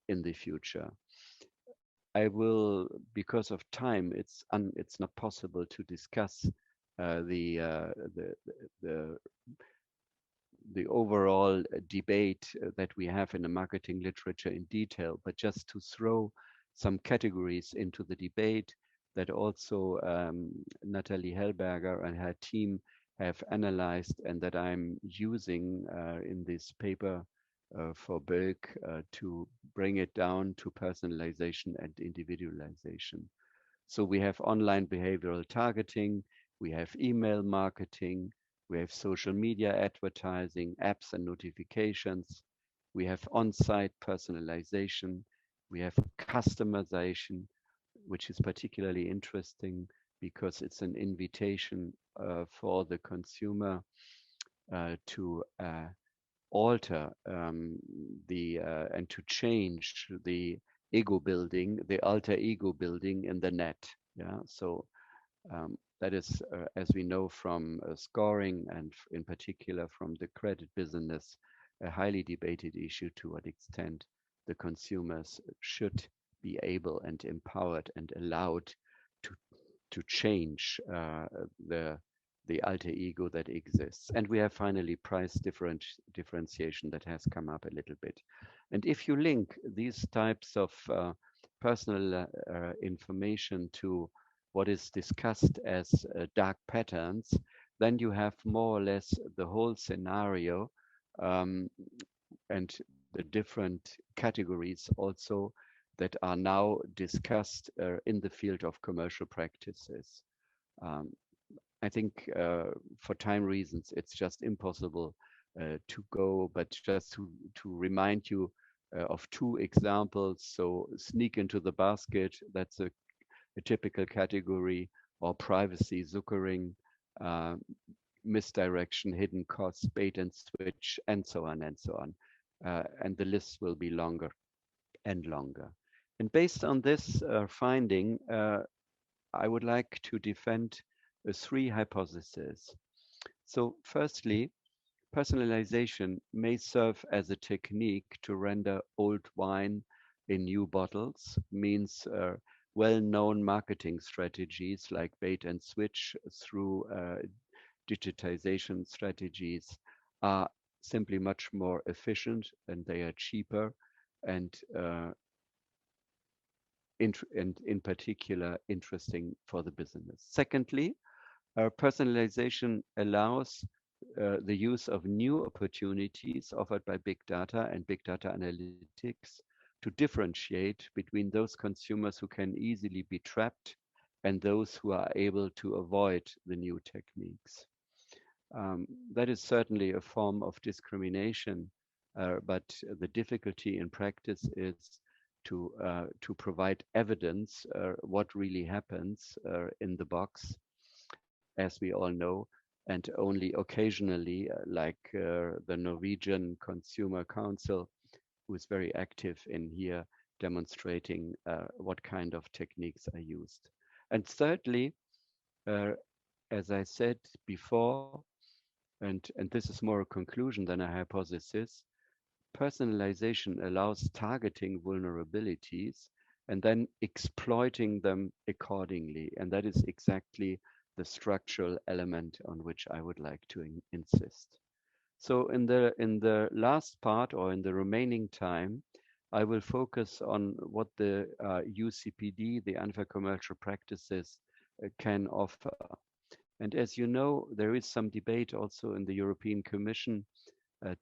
in the future. I will, because of time, it's not possible to discuss the overall debate that we have in the marketing literature in detail, but just to throw some categories into the debate that also Natalie Hellberger and her team have analyzed and that I'm using in this paper for Bölk to bring it down to personalization and individualization. So we have online behavioral targeting, we have email marketing, we have social media advertising, apps and notifications, we have on-site personalization, we have customization, which is particularly interesting because it's an invitation for the consumer to alter and to change the ego building, the alter ego building in the net. Yeah, so that is, as we know from scoring and in particular from the credit business, a highly debated issue to what extent the consumers should be able and empowered and allowed to change the alter ego that exists. And we have finally price differentiation that has come up a little bit. And if you link these types of personal information to what is discussed as dark patterns, then you have more or less the whole scenario and the different categories also that are now discussed in the field of commercial practices. I think for time reasons, it's just impossible to go, but just to remind you of two examples. So sneak into the basket, that's a typical category, or privacy zuckering, misdirection, hidden costs, bait and switch, and so on and so on. And the list will be longer and longer. And based on this finding, I would like to defend three hypotheses. So firstly, personalization may serve as a technique to render old wine in new bottles, means well-known marketing strategies like bait and switch through digitization strategies are simply much more efficient and they are cheaper and in particular interesting for the business. Secondly, personalization allows the use of new opportunities offered by big data and big data analytics to differentiate between those consumers who can easily be trapped and those who are able to avoid the new techniques. That is certainly a form of discrimination but the difficulty in practice is to provide evidence what really happens in the box, as we all know, and only occasionally, like the Norwegian Consumer Council, who is very active in here, demonstrating what kind of techniques are used. And thirdly, as I said before, and this is more a conclusion than a hypothesis, personalization allows targeting vulnerabilities and then exploiting them accordingly. And that is exactly the structural element on which I would like to insist. So in the last part, or in the remaining time, I will focus on what the UCPD, the Unfair Commercial Practices, can offer. And as you know, there is some debate also in the European Commission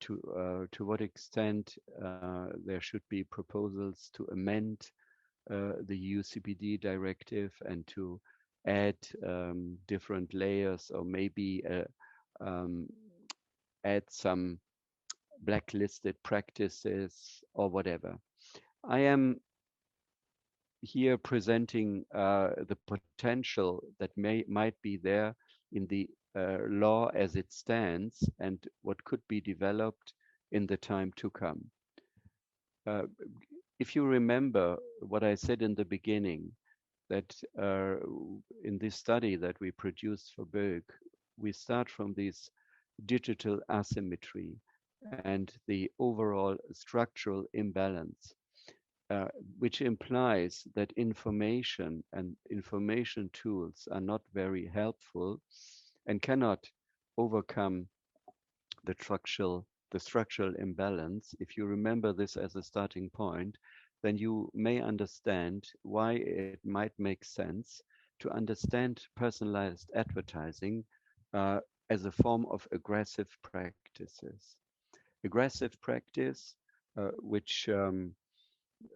to what extent there should be proposals to amend the UCPD directive and to add different layers, or maybe add some blacklisted practices or whatever. I am here presenting the potential that might be there in the law as it stands and what could be developed in the time to come. If you remember what I said in the beginning, that in this study that we produced for Berg, we start from this digital asymmetry and the overall structural imbalance, which implies that information and information tools are not very helpful and cannot overcome the structural imbalance. If you remember this as a starting point, then you may understand why it might make sense to understand personalized advertising as a form of aggressive practices. Aggressive practice, which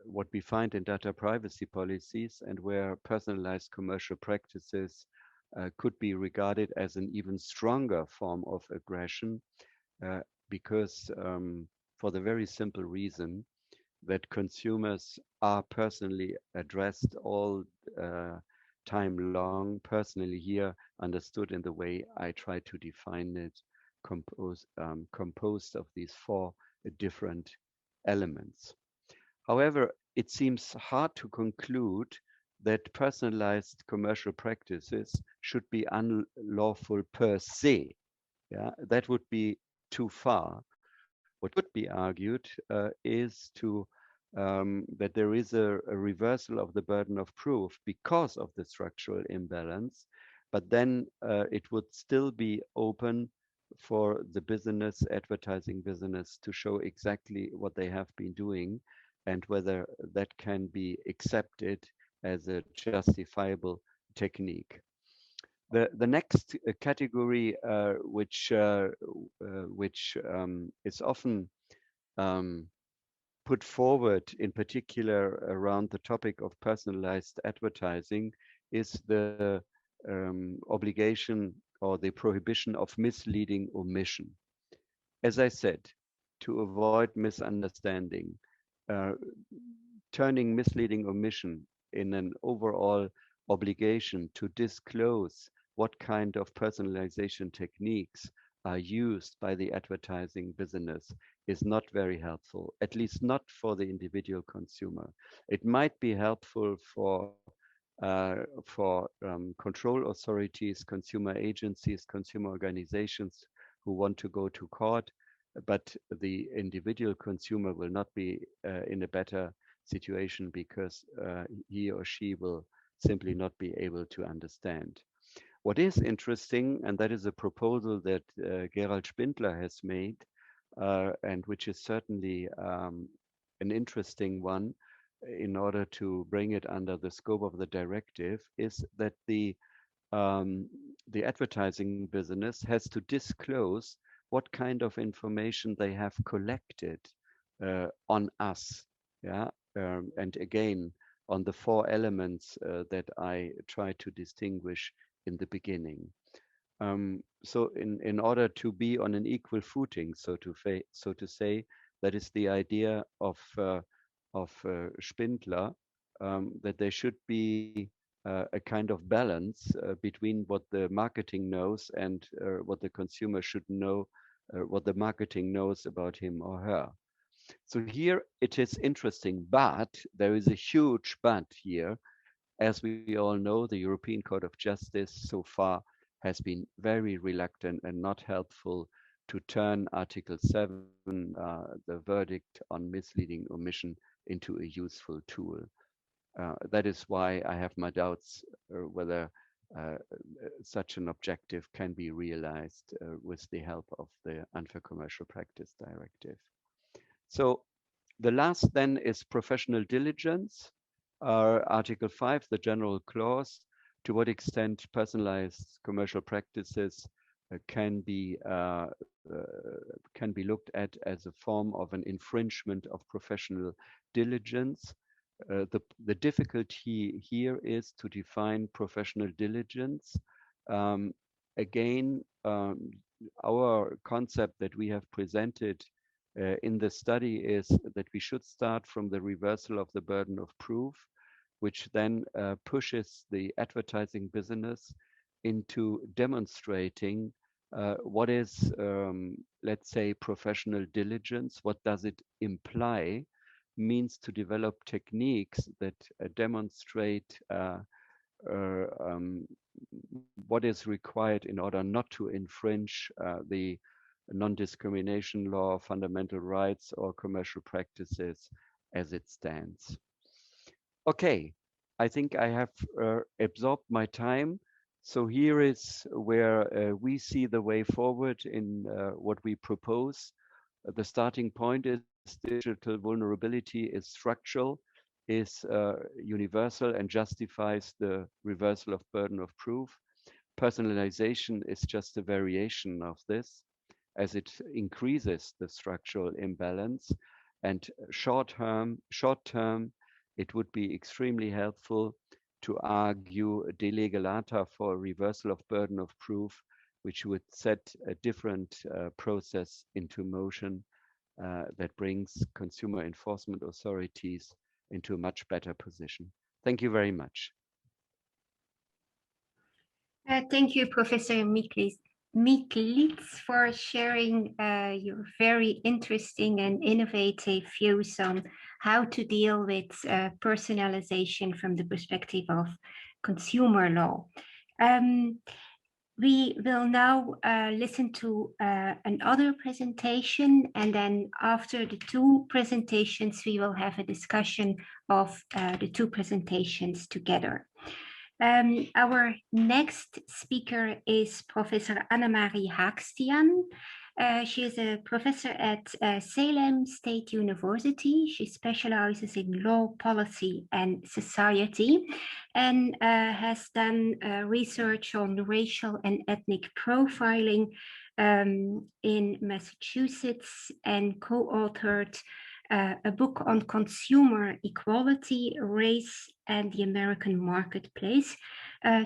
what we find in data privacy policies, and where personalized commercial practices could be regarded as an even stronger form of aggression, because for the very simple reason that consumers are personally addressed all time long, personally here understood in the way I try to define it, composed of these four different elements. However, it seems hard to conclude that personalized commercial practices should be unlawful per se. Yeah, that would be too far. What could be argued is that there is a reversal of the burden of proof because of the structural imbalance, but then it would still be open for the business, advertising business, to show exactly what they have been doing and whether that can be accepted as a justifiable technique. The next category, which is often put forward, in particular around the topic of personalized advertising, is the obligation or the prohibition of misleading omission. As I said, to avoid misunderstanding, turning misleading omission in an overall obligation to disclose what kind of personalization techniques are used by the advertising business is not very helpful, at least not for the individual consumer. It might be helpful for control authorities, consumer agencies, consumer organizations who want to go to court, but the individual consumer will not be in a better situation because he or she will simply not be able to understand. What is interesting, and that is a proposal that Gerald Spindler has made, and which is certainly an interesting one in order to bring it under the scope of the directive, is that the advertising business has to disclose what kind of information they have collected on us. Yeah, and again, on the four elements that I try to distinguish in the beginning. So in order to be on an equal footing, so to say, That is the idea of Spindler, that there should be a kind of balance between what the marketing knows and what the consumer should know, what the marketing knows about him or her. So here it is interesting, but there is a huge but here. As we all know, the European Court of Justice so far has been very reluctant and not helpful to turn Article 7, the verdict on misleading omission, into a useful tool. That is why I have my doubts whether such an objective can be realized with the help of the Unfair Commercial Practice Directive. So the last then is professional diligence. Article 5, the general clause, to what extent personalized commercial practices can be looked at as a form of an infringement of professional diligence. The difficulty here is to define professional diligence. Again, our concept that we have presented in the study is that we should start from the reversal of the burden of proof, which then pushes the advertising business into demonstrating what is, let's say, professional diligence. What does it imply? Means to develop techniques that demonstrate what is required in order not to infringe the non-discrimination law, fundamental rights, or commercial practices as it stands. Okay, I think I have absorbed my time. So here is where we see the way forward in what we propose. The starting point is digital vulnerability is structural, is universal, and justifies the reversal of burden of proof. Personalization is just a variation of this, as it increases the structural imbalance. And short term, it would be extremely helpful to argue de lege lata for reversal of burden of proof, which would set a different process into motion that brings consumer enforcement authorities into a much better position. Thank you very much. Thank you, Professor Miglitz, for sharing your very interesting and innovative views on how to deal with personalization from the perspective of consumer law. We will now listen to another presentation, and then after the two presentations, we will have a discussion of the two presentations together. Our next speaker is Professor Annemarie Hakstian. She is a professor at Salem State University. She specializes in law, policy, and society, and has done research on racial and ethnic profiling in Massachusetts, and co-authored a book on consumer equality, race, and the American marketplace,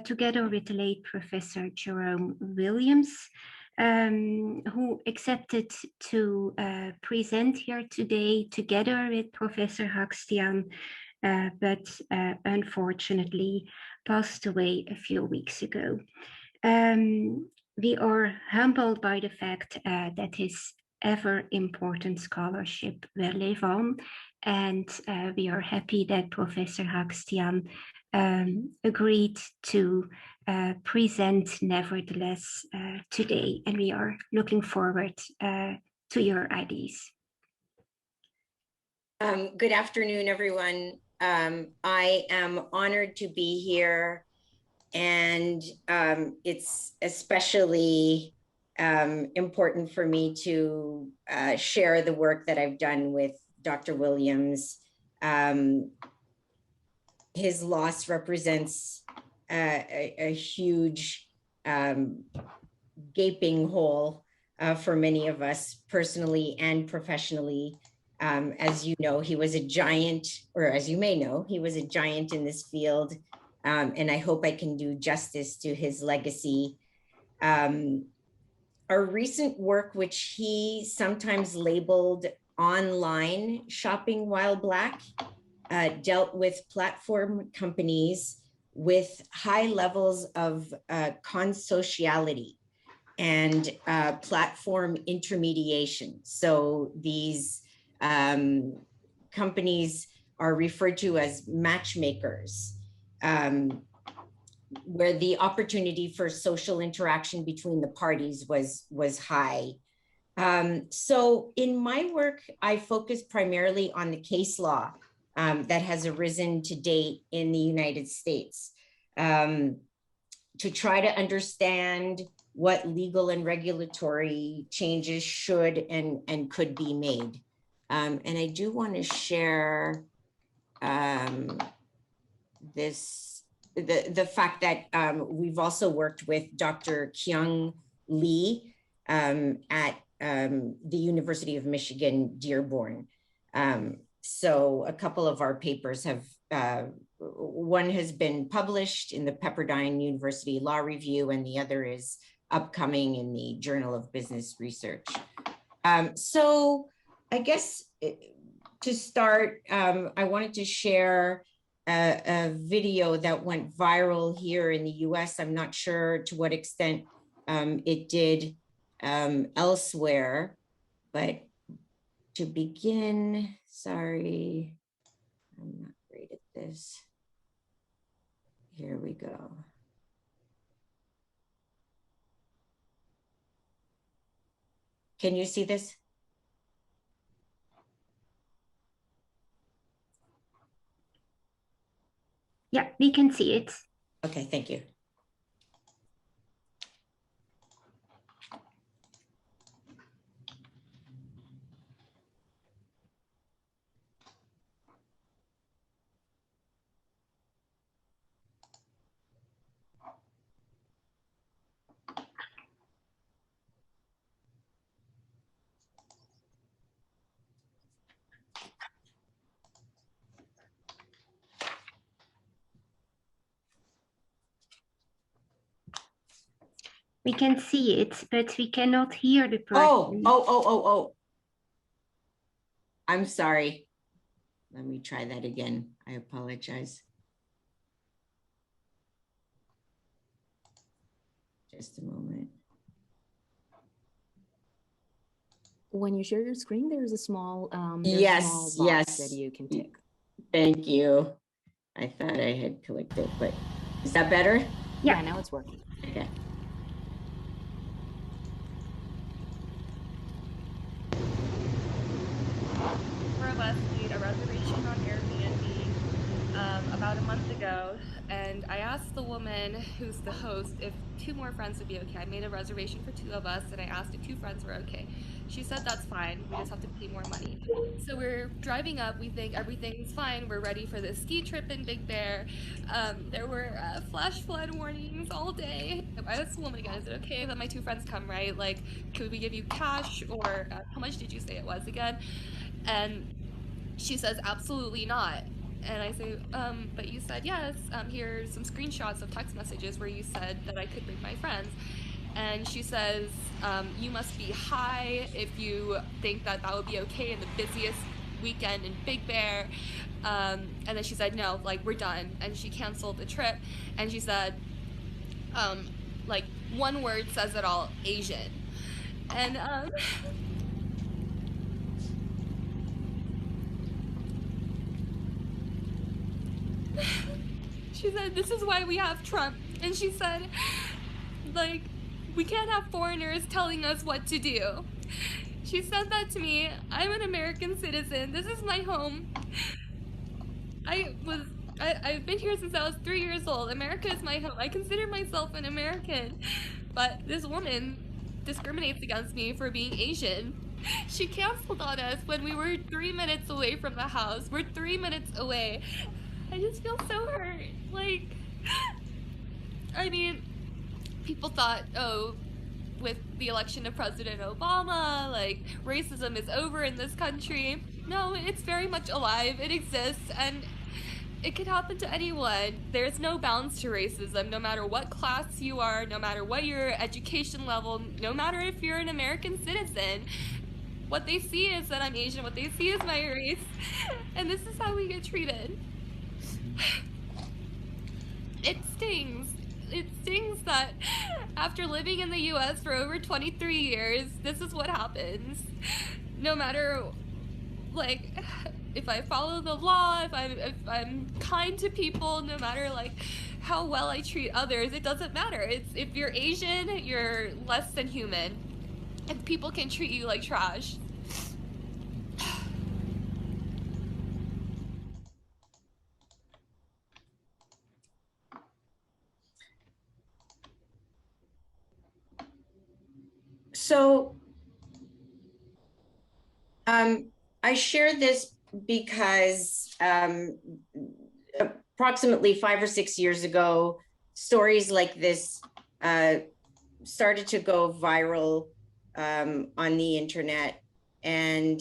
together with the late Professor Jerome Williams, who accepted to present here today together with Professor Hakstian, but unfortunately passed away a few weeks ago. We are humbled by the fact that his ever important scholarship will live on, and we are happy that Professor Hakstian agreed to present nevertheless today, and we are looking forward to your ideas. Good afternoon, everyone. I am honored to be here, and it's especially important for me to share the work that I've done with Dr. Williams. His loss represents a huge gaping hole for many of us personally and professionally. As you know, he was a giant, or as you may know, he was a giant in this field, and I hope I can do justice to his legacy. Our recent work, which he sometimes labeled online shopping while Black, dealt with platform companies with high levels of consociality and platform intermediation. So these companies are referred to as matchmakers, where the opportunity for social interaction between the parties was high. So in my work, I focus primarily on the case law that has arisen to date in the United States, to try to understand what legal and regulatory changes should and could be made. And I do want to share the fact that we've also worked with Dr. Kyung Lee at the University of Michigan, Dearborn. So a couple of our papers have, one has been published in the Pepperdine University Law Review, and the other is upcoming in the Journal of Business Research. So I guess to start, I wanted to share a video that went viral here in the US. I'm not sure to what extent it did elsewhere, but to begin, sorry, I'm not great at this. Here we go. Can you see this? Yeah, we can see it. Okay, thank you. We can see it, but we cannot hear the person. Oh. I'm sorry. Let me try that again. I apologize. Just a moment. When you share your screen, there's a small, yes, small box yes. that you can tick. Thank you. I thought I had clicked it, but is that better? Yeah, now it's working. Okay. Of us made a reservation on Airbnb about a month ago, and I asked the woman who's the host if 2 more friends would be okay. I made a reservation for 2 of us, and I asked if 2 friends were okay. She said that's fine, we just have to pay more money. So we're driving up, we think everything's fine, we're ready for this ski trip in Big Bear. There were flash flood warnings all day. I asked the woman again, is it okay that my 2 friends come, right? Like, could we give you cash, or how much did you say it was again? And she says, absolutely not. And I say, but you said yes. Here's some screenshots of text messages where you said that I could bring my friends. And she says, you must be high if you think that that would be okay in the busiest weekend in Big Bear. And then she said, no, like, we're done. And she canceled the trip. And she said, like, one word says it all, Asian. And she said, this is why we have Trump. And she said, like, we can't have foreigners telling us what to do. She said that to me. I'm an American citizen. This is my home. I've been here since I was 3 years old. America is my home. I consider myself an American. But this woman discriminates against me for being Asian. She canceled on us when we were 3 minutes away from the house. We're 3 minutes away. I just feel so hurt. Like, I mean, people thought, oh, with the election of President Obama, like, racism is over in this country. No, it's very much alive. It exists, and it could happen to anyone. There's no bounds to racism, no matter what class you are, no matter what your education level, no matter if you're an American citizen. what they see is that I'm Asian, what they see is my race, and this is how we get treated. It stings. It stings that after living in the US for over 23 years, this is what happens. No matter, like, if I follow the law, if I'm kind to people, no matter like how well I treat others, it doesn't matter. It's if you're Asian, you're less than human, and people can treat you like trash. So I share this because approximately 5 or 6 years ago, stories like this started to go viral on the internet, and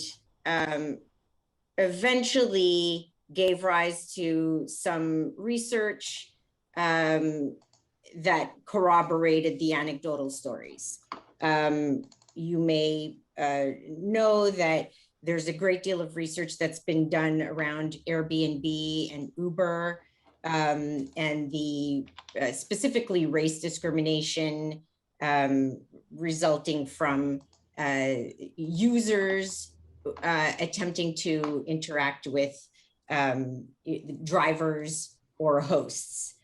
eventually gave rise to some research that corroborated the anecdotal stories. You may know that there's a great deal of research that's been done around Airbnb and Uber, and the specifically race discrimination resulting from users attempting to interact with drivers or hosts.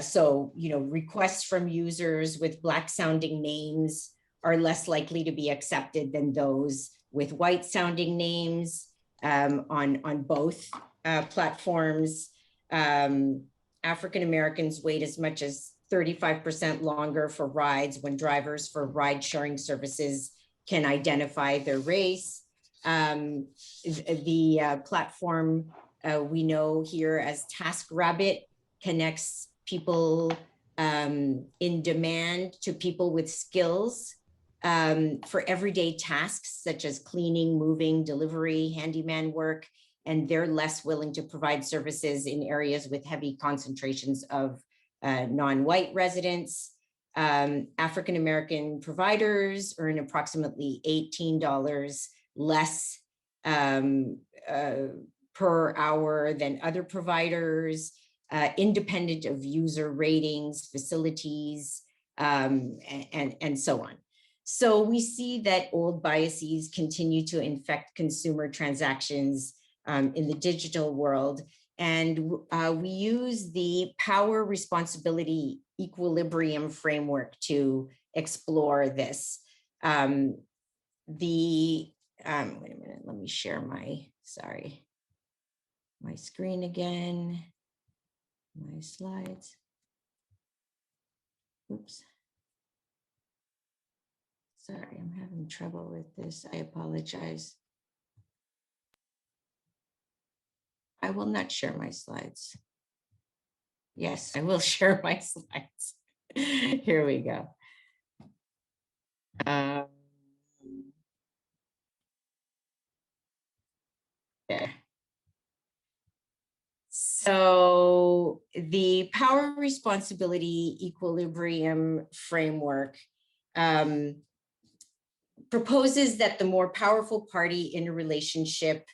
So, requests from users with Black sounding names are less likely to be accepted than those with white sounding names on both platforms. African Americans wait as much as 35% longer for rides when drivers for ride sharing services can identify their race. The platform we know here as TaskRabbit connects people in demand to people with skills for everyday tasks such as cleaning, moving, delivery, handyman work, and they're less willing to provide services in areas with heavy concentrations of non-white residents. African-American providers earn approximately $18 less per hour than other providers, independent of user ratings, facilities, and so on. So we see that old biases continue to infect consumer transactions in the digital world. And we use the power responsibility equilibrium framework to explore this. Wait a minute, let me share my screen again, my slides. Oops. Sorry, I'm having trouble with this. I apologize. I will not share my slides. Yes, I will share my slides. Here we go. There. So the power responsibility equilibrium framework proposes that the more powerful party in a relationship,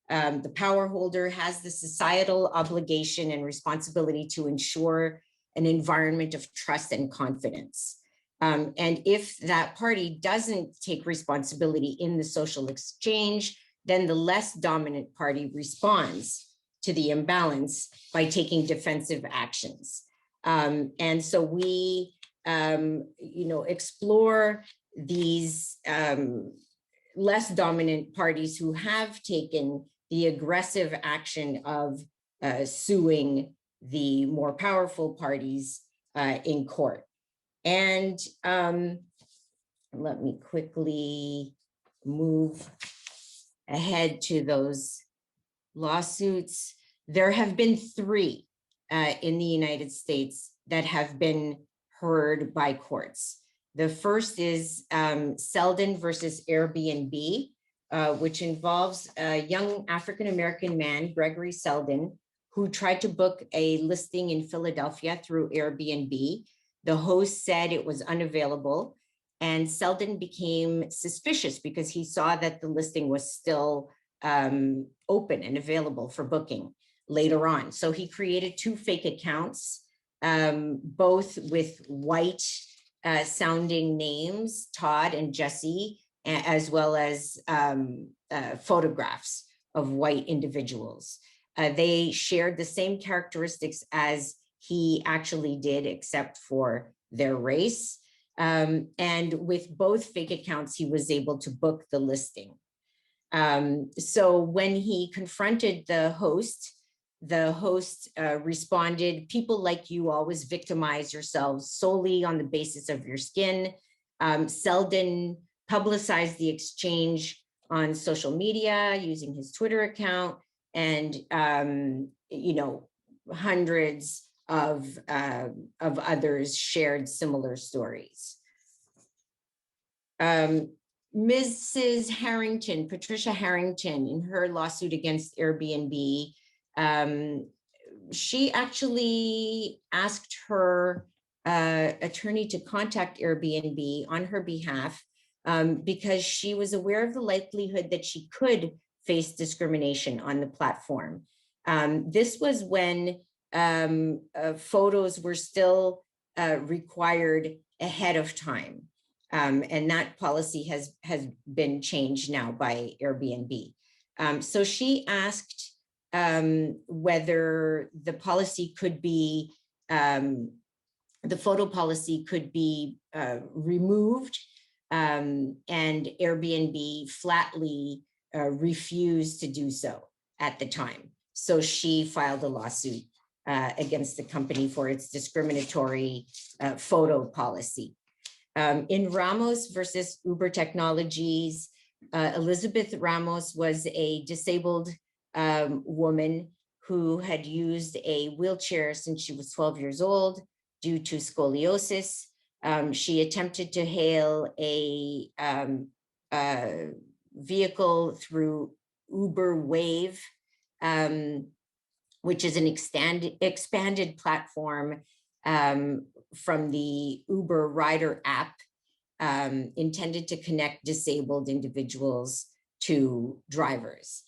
the power holder has the societal obligation and responsibility to ensure an environment of trust and confidence. And if that party doesn't take responsibility in the social exchange, then the less dominant party responds to the imbalance by taking defensive actions. And so we, explore these less dominant parties who have taken the aggressive action of suing the more powerful parties in court. And let me quickly move ahead to those lawsuits. There have been 3 in the United States that have been heard by courts. The first is Selden versus Airbnb, which involves a young African-American man, Gregory Selden, who tried to book a listing in Philadelphia through Airbnb. The host said it was unavailable. And Selden became suspicious because he saw that the listing was still open and available for booking later on. So he created 2 fake accounts, both with white sounding names, Todd and Jesse, as well as photographs of white individuals. They shared the same characteristics as he actually did, except for their race. And with both fake accounts, he was able to book the listing. So when he confronted the host responded, "People like you always victimize yourselves solely on the basis of your skin." Selden publicized the exchange on social media using his Twitter account, and hundreds of others shared similar stories. Mrs. Harrington, Patricia Harrington, in her lawsuit against Airbnb, she actually asked her attorney to contact Airbnb on her behalf because she was aware of the likelihood that she could face discrimination on the platform. This was when photos were still required ahead of time. And that policy has been changed now by Airbnb. So she asked whether the policy could be, the photo policy could be removed, and Airbnb flatly refused to do so at the time. So she filed a lawsuit against the company for its discriminatory photo policy. In Ramos versus Uber Technologies, Elizabeth Ramos was a disabled woman who had used a wheelchair since she was 12 years old due to scoliosis. She attempted to hail a vehicle through Uber Wave, which is an expanded platform from the Uber Rider app, intended to connect disabled individuals to drivers.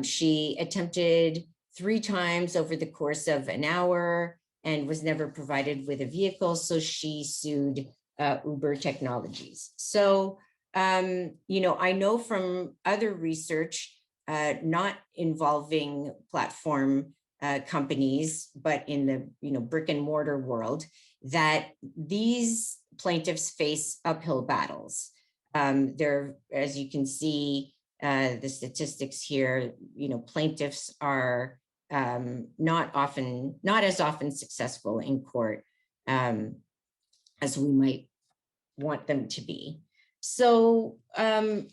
She attempted 3 times over the course of an hour and was never provided with a vehicle, so she sued Uber Technologies. So, I know from other research, not involving platform companies, but in the brick and mortar world, that these plaintiffs face uphill battles. There, as you can see, the statistics here, plaintiffs are not as often successful in court as we might want them to be. So, the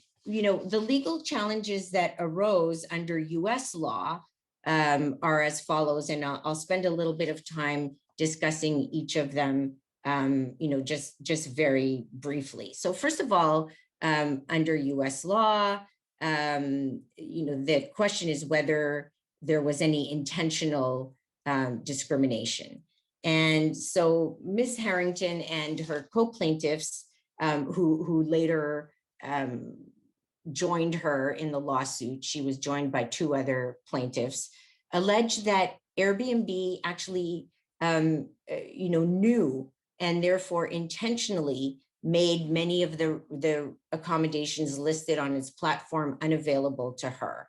legal challenges that arose under US law are as follows, and I'll spend a little bit of time discussing each of them, just very briefly. So first of all, under US law, the question is whether there was any intentional discrimination. And so Ms. Harrington and her co-plaintiffs, who later joined her in the lawsuit, she was joined by 2 other plaintiffs, alleged that Airbnb actually knew and therefore intentionally made many of the accommodations listed on its platform unavailable to her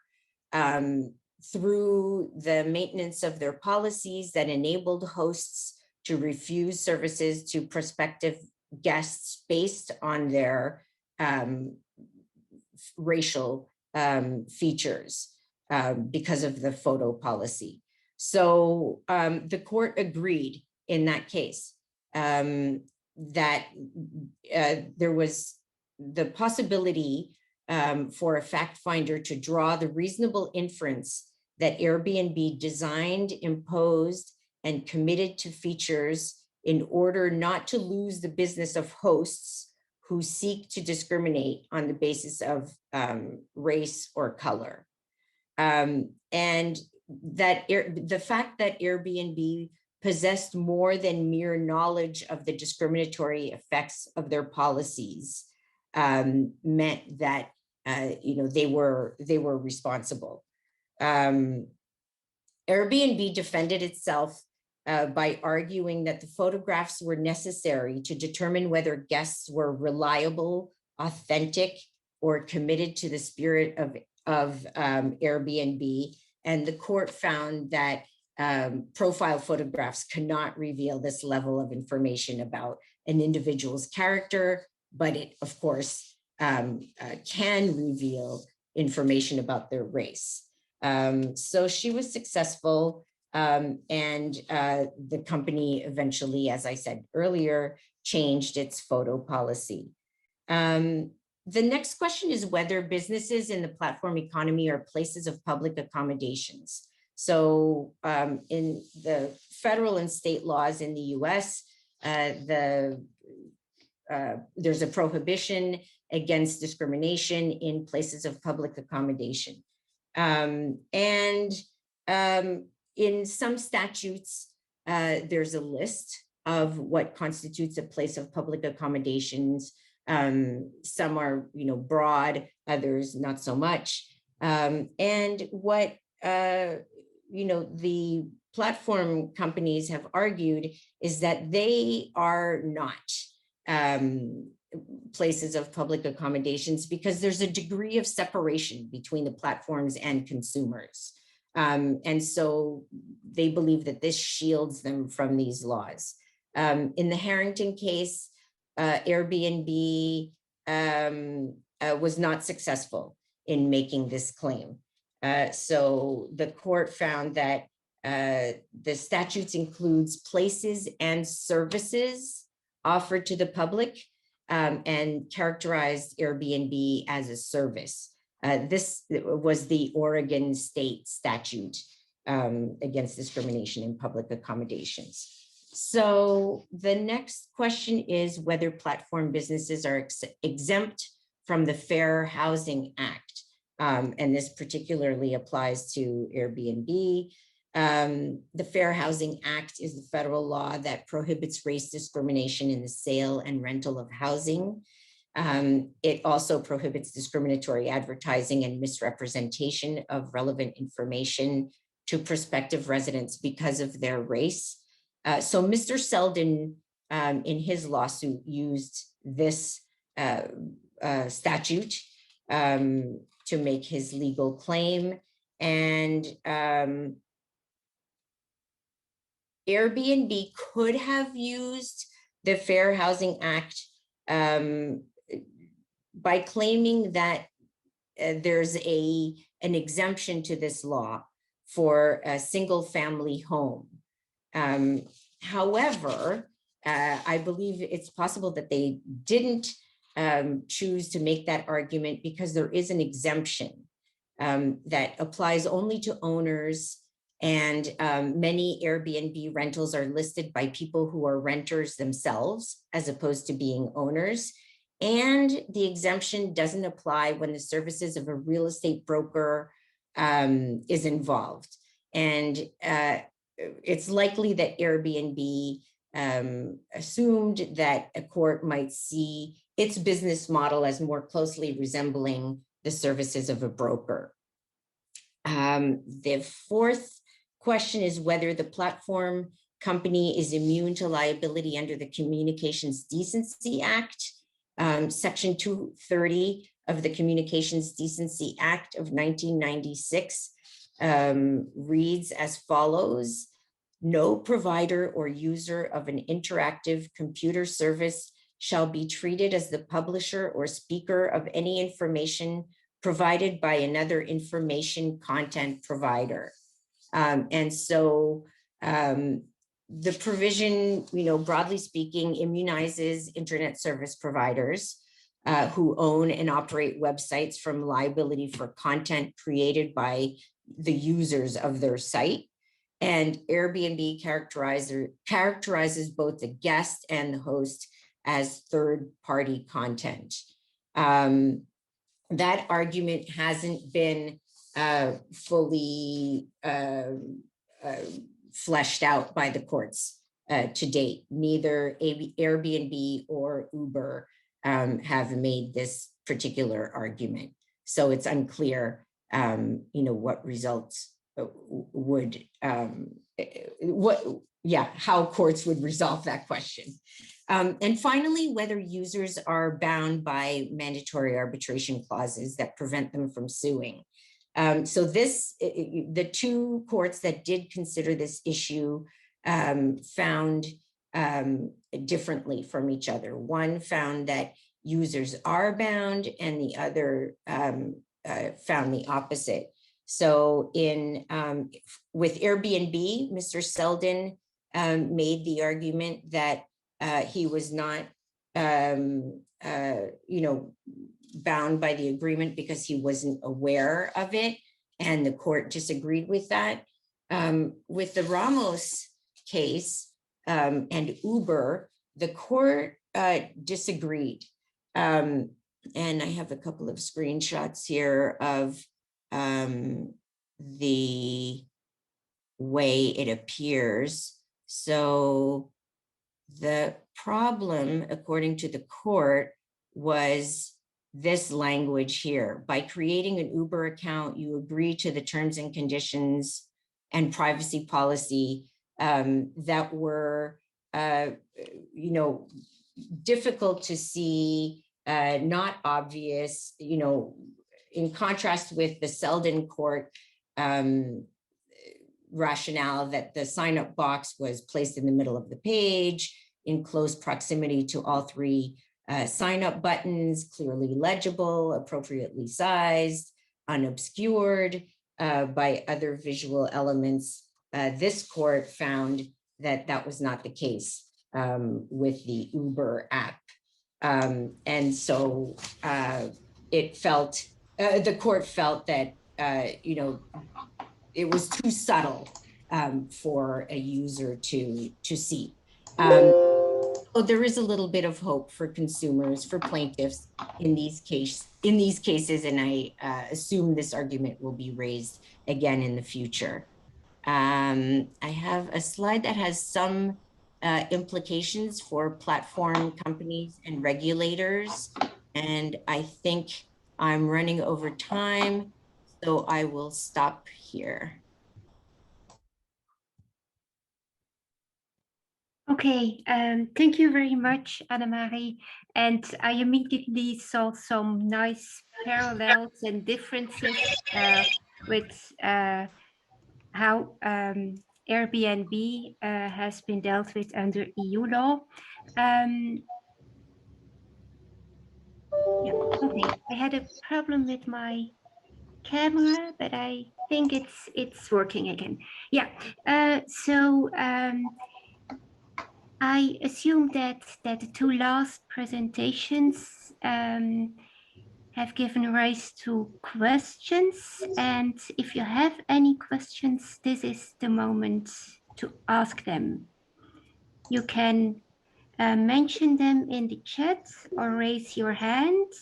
through the maintenance of their policies that enabled hosts to refuse services to prospective guests based on their racial features because of the photo policy. So the court agreed in that case that there was the possibility for a fact finder to draw the reasonable inference that Airbnb designed, imposed, and committed to features in order not to lose the business of hosts who seek to discriminate on the basis of race or color. And that the fact that Airbnb possessed more than mere knowledge of the discriminatory effects of their policies meant that they were responsible. Airbnb defended itself by arguing that the photographs were necessary to determine whether guests were reliable, authentic, or committed to the spirit of Airbnb. And the court found that profile photographs cannot reveal this level of information about an individual's character, but it, of course, can reveal information about their race. So she was successful, and the company eventually, as I said earlier, changed its photo policy. The next question is whether businesses in the platform economy are places of public accommodations. So in the federal and state laws in the US, there's a prohibition against discrimination in places of public accommodation. In some statutes, there's a list of what constitutes a place of public accommodations. Some are, broad, others not so much. And what, the platform companies have argued is that they are not places of public accommodations because there's a degree of separation between the platforms and consumers. And so they believe that this shields them from these laws. In the Harrington case, Airbnb was not successful in making this claim. So the court found that the statutes includes places and services offered to the public, and characterized Airbnb as a service. This was the Oregon state statute against discrimination in public accommodations. So the next question is whether platform businesses are exempt from the Fair Housing Act. And this particularly applies to Airbnb. The Fair Housing Act is the federal law that prohibits race discrimination in the sale and rental of housing. It also prohibits discriminatory advertising and misrepresentation of relevant information to prospective residents because of their race. So Mr. Selden, in his lawsuit, used this statute to make his legal claim. And Airbnb could have used the Fair Housing Act by claiming that there's an exemption to this law for a single family home. However, I believe it's possible that they didn't choose to make that argument because there is an exemption that applies only to owners, and many Airbnb rentals are listed by people who are renters themselves as opposed to being owners. And the exemption doesn't apply when the services of a real estate broker is involved. And it's likely that Airbnb assumed that a court might see its business model as more closely resembling the services of a broker. The fourth question is whether the platform company is immune to liability under the Communications Decency Act. Section 230 of the Communications Decency Act of 1996 reads as follows: no provider or user of an interactive computer service shall be treated as the publisher or speaker of any information provided by another information content provider. And so the provision, broadly speaking, immunizes internet service providers who own and operate websites from liability for content created by the users of their site. And Airbnb characterizes both the guest and the host as third-party content. That argument hasn't been fully fleshed out by the courts to date. Neither Airbnb or Uber have made this particular argument. So it's unclear, what results would, how courts would resolve that question. And finally, whether users are bound by mandatory arbitration clauses that prevent them from suing. So the two courts that did consider this issue found differently from each other. One found that users are bound, and the other found the opposite. So with Airbnb, Mr. Selden made the argument that he was not, bound by the agreement because he wasn't aware of it, and the court disagreed with that. With the Ramos case and Uber, the court disagreed. And I have a couple of screenshots here of the way it appears. So the problem, according to the court, was this language here. By creating an Uber account, you agree to the terms and conditions and privacy policy that were, difficult to see, not obvious, in contrast with the Selden court rationale that the sign-up box was placed in the middle of the page in close proximity to all three sign-up buttons, clearly legible, appropriately sized, unobscured by other visual elements. This court found that that was not the case with the Uber app. And so the court felt that, it was too subtle for a user to see. So there is a little bit of hope for consumers, for plaintiffs in these cases, and I assume this argument will be raised again in the future. I have a slide that has some implications for platform companies and regulators, and I think I'm running over time, so I will stop here. Okay, thank you very much, Annemarie. And I immediately saw some nice parallels and differences with how Airbnb has been dealt with under EU law. Yeah, okay, I had a problem with my camera, but I think it's working again. Yeah, so I assume that the two last presentations have given rise to questions, and if you have any questions, this is the moment to ask them. You can mention them in the chat or raise your hand.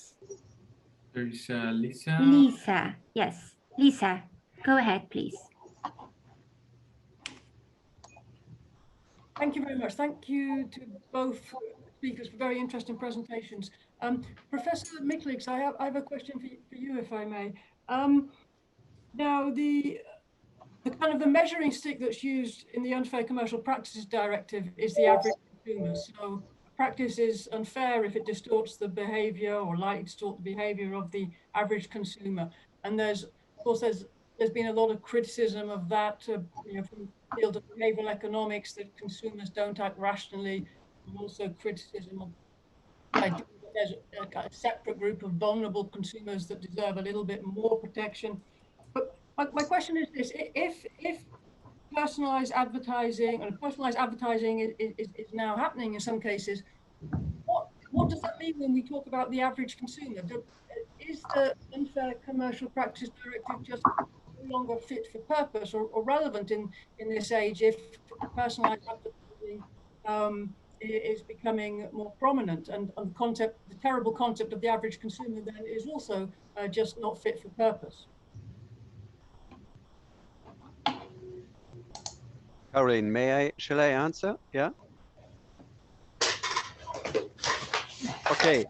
There is Lisa. Lisa, yes. Lisa, go ahead, please. Thank you very much. Thank you to both speakers for very interesting presentations. Professor Miglitz, I have a question for you, if I may. Now, the kind of the measuring stick that's used in the Unfair Commercial Practices Directive is the average consumer. So a practice is unfair if it distorts the behavior or likely to distort the behavior of the average consumer. And there's been a lot of criticism of that, from the field of behavioral economics, that consumers don't act rationally, and also criticism of the idea that there's a separate group of vulnerable consumers that deserve a little bit more protection. But my question is this: if personalized advertising is now happening in some cases, what does that mean when we talk about the average consumer? Is the Unfair Commercial Practice Directive just no longer fit for purpose or relevant in this age if personalized advertising is becoming more prominent, and the terrible concept of the average consumer then is also just not fit for purpose? Caroline, shall I answer? Yeah. Okay.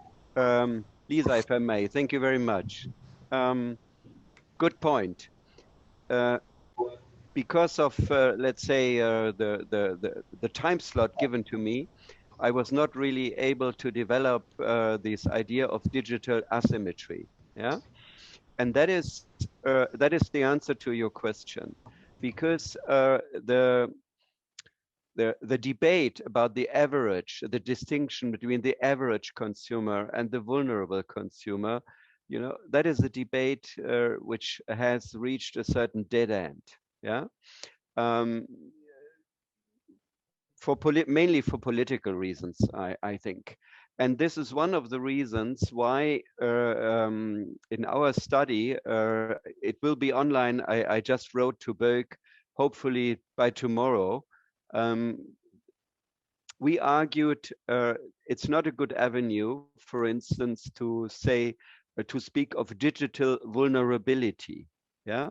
Lisa, if I may, thank you very much. Good point. Because of, let's say, the time slot given to me, I was not really able to develop this idea of digital asymmetry. Yeah, and that is the answer to your question, because the debate about the average, the distinction between the average consumer and the vulnerable consumer, you know, that is a debate which has reached a certain dead end. Yeah. Mainly for political reasons, I think. And this is one of the reasons why in our study, it will be online. I just wrote to Berg, hopefully by tomorrow. We argued it's not a good avenue, for instance, to say, to speak of digital vulnerability. Yeah,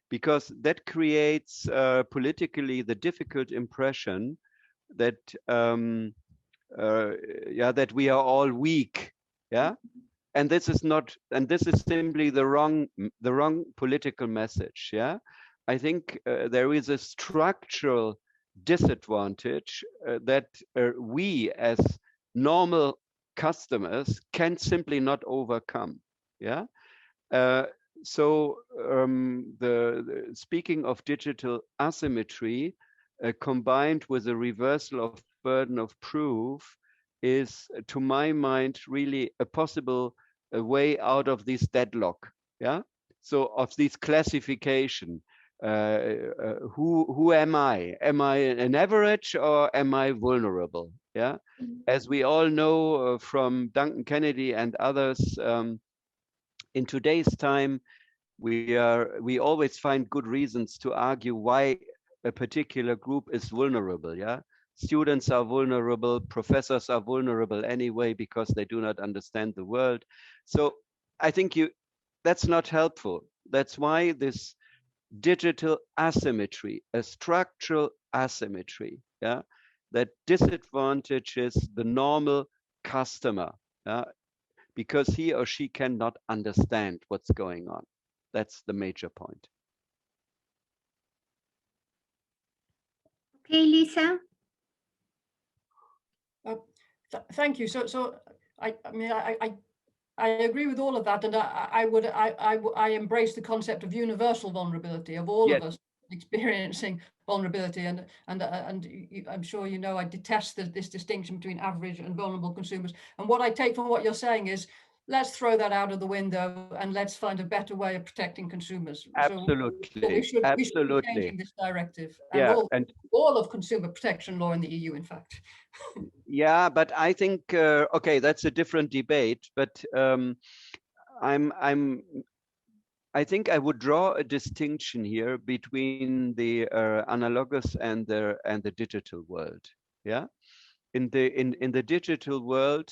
because that creates politically the difficult impression that that we are all weak. Yeah, and this is not, and this is simply the wrong political message. Yeah, I think there is a structural disadvantage that we as normal customers can simply not overcome. Yeah. So the speaking of digital asymmetry combined with a reversal of burden of proof is, to my mind, really a possible way out of this deadlock. Yeah. So of this classification, who am I? Am I an average or am I vulnerable? Yeah. As we all know from Duncan Kennedy and others, in today's time, we always find good reasons to argue why a particular group is vulnerable. Yeah, students are vulnerable, professors are vulnerable anyway because they do not understand the world. So I think that's not helpful. That's why this digital asymmetry, a structural asymmetry, yeah, that disadvantages the normal customer, because he or she cannot understand what's going on. That's the major point. Okay, Lisa. Thank you. So I mean, I agree with all of that, and I embrace the concept of universal vulnerability of all of us experiencing vulnerability, and I'm sure you know I detest this distinction between average and vulnerable consumers. And what I take from what you're saying is, let's throw that out of the window and let's find a better way of protecting consumers. Absolutely. So we should be changing this directive and all of consumer protection law in the EU, in fact. Yeah, but I think okay, that's a different debate. But I think I would draw a distinction here between the analogous and the digital world. Yeah, in the digital world,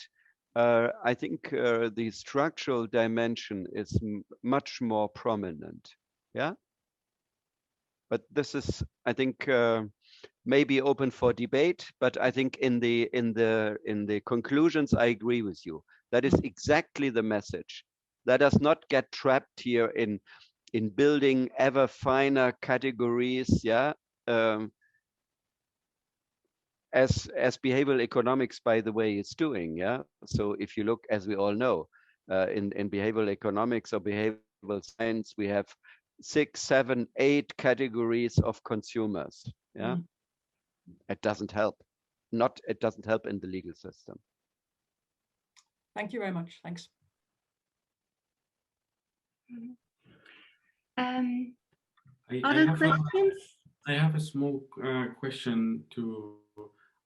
I think the structural dimension is much more prominent. Yeah, but this is, I think, maybe open for debate. But I think in the conclusions, I agree with you. That is exactly the message. Let us not get trapped here in building ever finer categories. Yeah. As behavioral economics, by the way, is doing. Yeah. So if you look, as we all know, in behavioral economics or behavioral science, we have 6, 7, 8 categories of consumers. Yeah. It doesn't help. It doesn't help in the legal system. Thank you very much. Thanks. Other questions? I have a small question to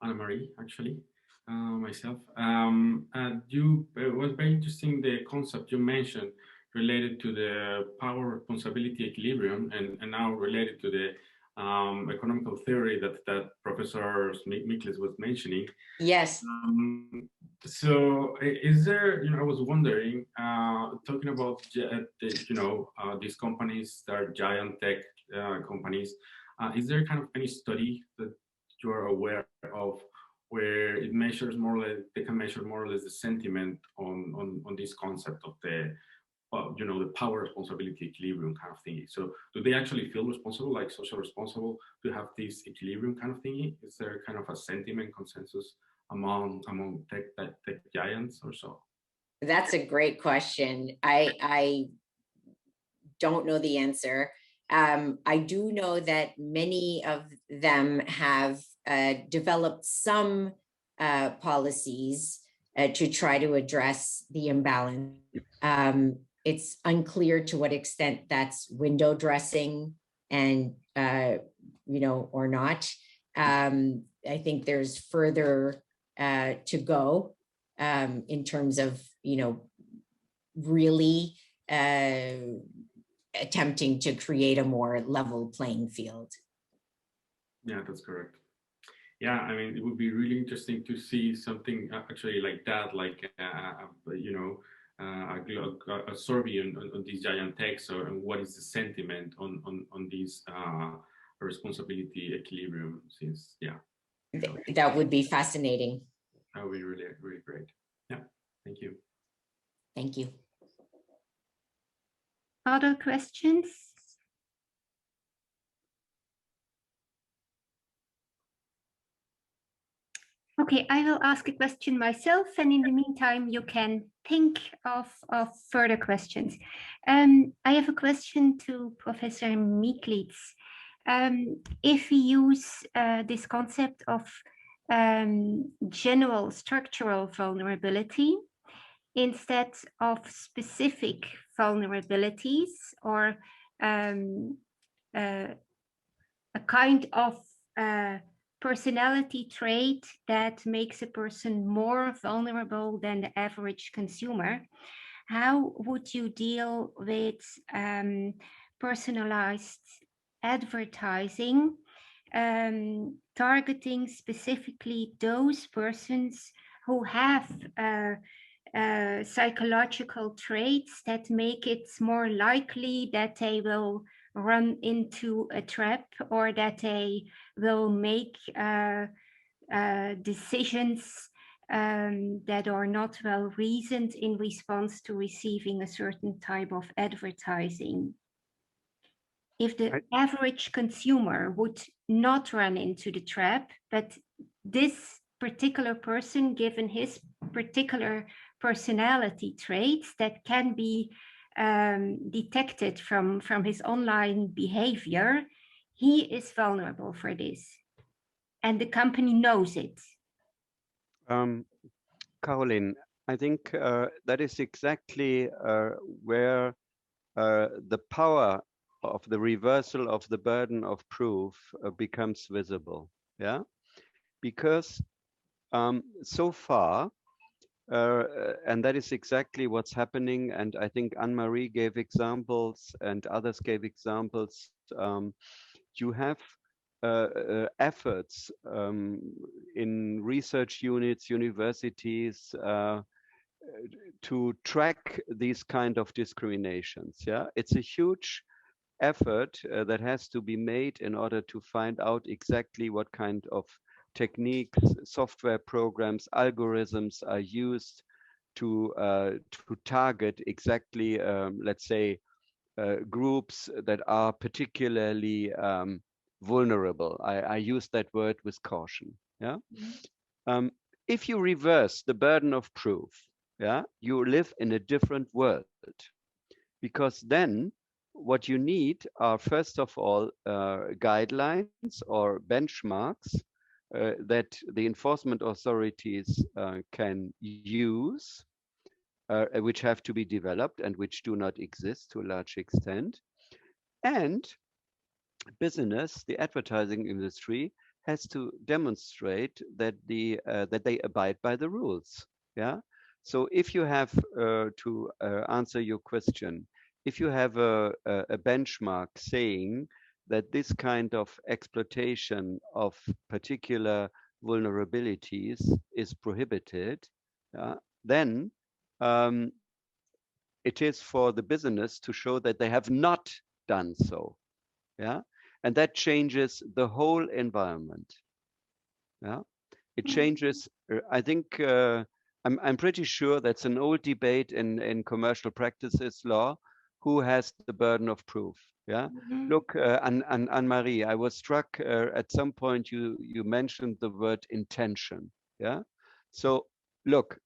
Anna-Marie, actually, myself. It was very interesting, the concept you mentioned related to the power responsibility equilibrium, and now related to the economical theory that Professor Miglitz was mentioning. Yes. So is there, I was wondering, talking about, these companies that are giant tech companies, Is there kind of any study that you're aware of where it measures more or less, they can measure more or less the sentiment on this concept of the, you know, the power responsibility equilibrium kind of thingy? So do they actually feel responsible, like social responsible, to have this equilibrium kind of thingy? Is there kind of a sentiment consensus among tech giants or so? That's a great question. I don't know the answer. I do know that many of them have developed some policies to try to address the imbalance. It's unclear to what extent that's window dressing and, you know, or not. I think there's further to go in terms of, you know, really attempting to create a more level playing field. Yeah, that's correct. Yeah, I mean, it would be really interesting to see something actually like that, like, you know, a survey on these giant techs, and what is the sentiment on this responsibility equilibrium, since, yeah. That would be fascinating. That would be really, really great. Yeah, thank you. Thank you. Other questions? Okay, I will ask a question myself, and in the meantime, you can think of further questions. I have a question to Professor Miglitz. If we use this concept of general structural vulnerability instead of specific vulnerabilities, or a kind of personality trait that makes a person more vulnerable than the average consumer, how would you deal with personalized advertising, targeting specifically those persons who have psychological traits that make it more likely that they will run into a trap, or that they will make decisions that are not well reasoned in response to receiving a certain type of advertising? If the average consumer would not run into the trap, but this particular person, given his particular personality traits that can be detected from his online behavior, he is vulnerable for this, and the company knows it. Caroline, I think that is exactly where the power of the reversal of the burden of proof becomes visible. Yeah, because so far, and that is exactly what's happening. And I think Anne-Marie gave examples and others gave examples. You have efforts in research units, universities, to track these kind of discriminations. Yeah, it's a huge effort that has to be made in order to find out exactly what kind of techniques, software programs, algorithms are used to target exactly, let's say, groups that are particularly vulnerable. I use that word with caution. Yeah. Mm-hmm. If you reverse the burden of proof, yeah, you live in a different world, because then what you need are, first of all, guidelines or benchmarks that the enforcement authorities can use, which have to be developed and which do not exist to a large extent. And business, the advertising industry, has to demonstrate that that they abide by the rules. Yeah. So if you have to answer your question, if you have a benchmark saying that this kind of exploitation of particular vulnerabilities is prohibited, then it is for the business to show that they have not done so. Yeah. And that changes the whole environment. Yeah, it changes. I think I'm pretty sure that's an old debate in commercial practices law. Who has the burden of proof? Yeah. Look, Anne-Marie, I was struck at some point you mentioned the word intention. Yeah. So look,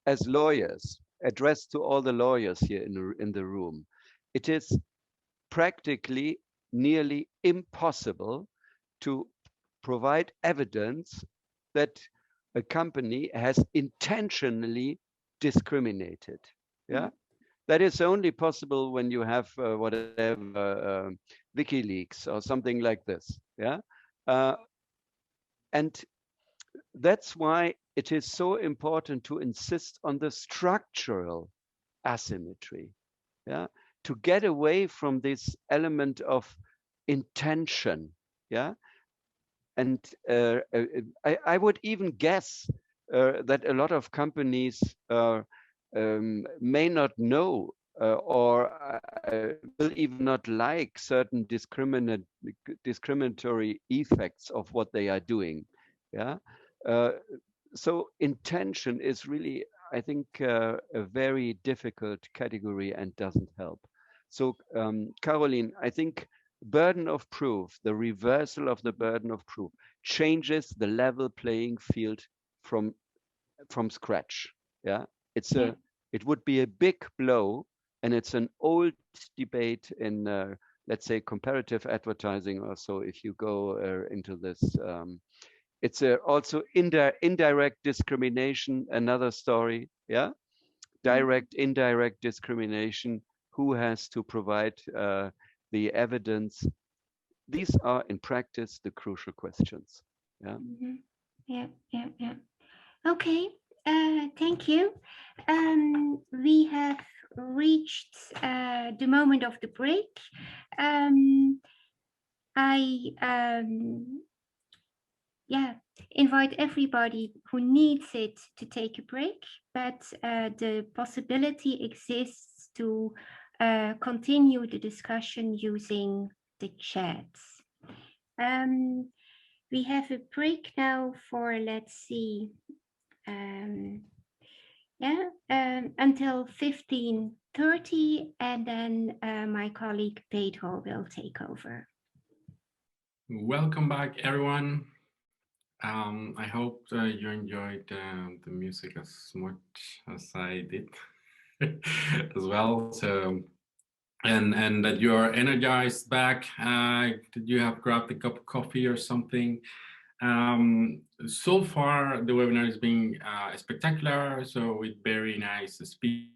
as lawyers, addressed to all the lawyers here in the room, it is practically nearly impossible to provide evidence that a company has intentionally discriminated. Yeah, that is only possible when you have whatever WikiLeaks or something like this. Yeah, and that's why it is so important to insist on the structural asymmetry. Yeah, to get away from this element of intention. Yeah. And I would even guess that a lot of companies may not know or will even not like certain discriminatory effects of what they are doing. Yeah. So intention is really, I think, a very difficult category and doesn't help. So Caroline, I think burden of proof, the reversal of the burden of proof, changes the level playing field from scratch. Yeah, it would be a big blow, and it's an old debate in let's say comparative advertising or so. If you go into this, it's also indirect discrimination, another story. Yeah, direct, indirect discrimination. Who has to provide the evidence? These are in practice the crucial questions. Yeah. Yeah. Okay. Thank you. We have reached the moment of the break. I invite everybody who needs it to take a break, but the possibility exists to continue the discussion using the chats. We have a break now for, let's see, until 15:30, and then my colleague Pedro will take over. Welcome back, everyone. I hope you enjoyed the music as much as I did as well. So, and that you are energized back. That you have grabbed a cup of coffee or something. So far, the webinar has been spectacular. So with very nice speakers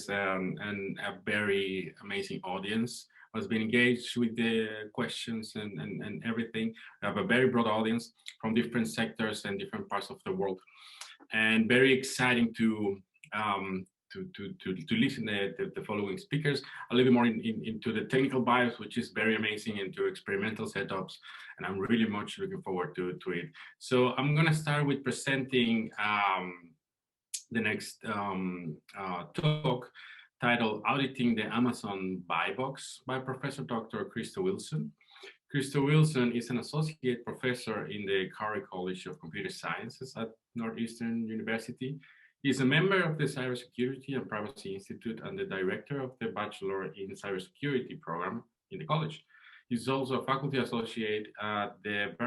and a very amazing audience has been engaged with the questions and everything. We have a very broad audience from different sectors and different parts of the world, and very exciting to listen to the following speakers a little bit more into the technical bias, which is very amazing, into experimental setups, and I'm really much looking forward to it. So I'm going to start with presenting the next talk, titled Auditing the Amazon Buy Box by Professor Dr. Krista Wilson. Krista Wilson is an associate professor in the Carey College of Computer Sciences at Northeastern University. He's a member of the Cybersecurity and Privacy Institute and the director of the Bachelor in Cybersecurity program in the college. He's also a faculty associate at the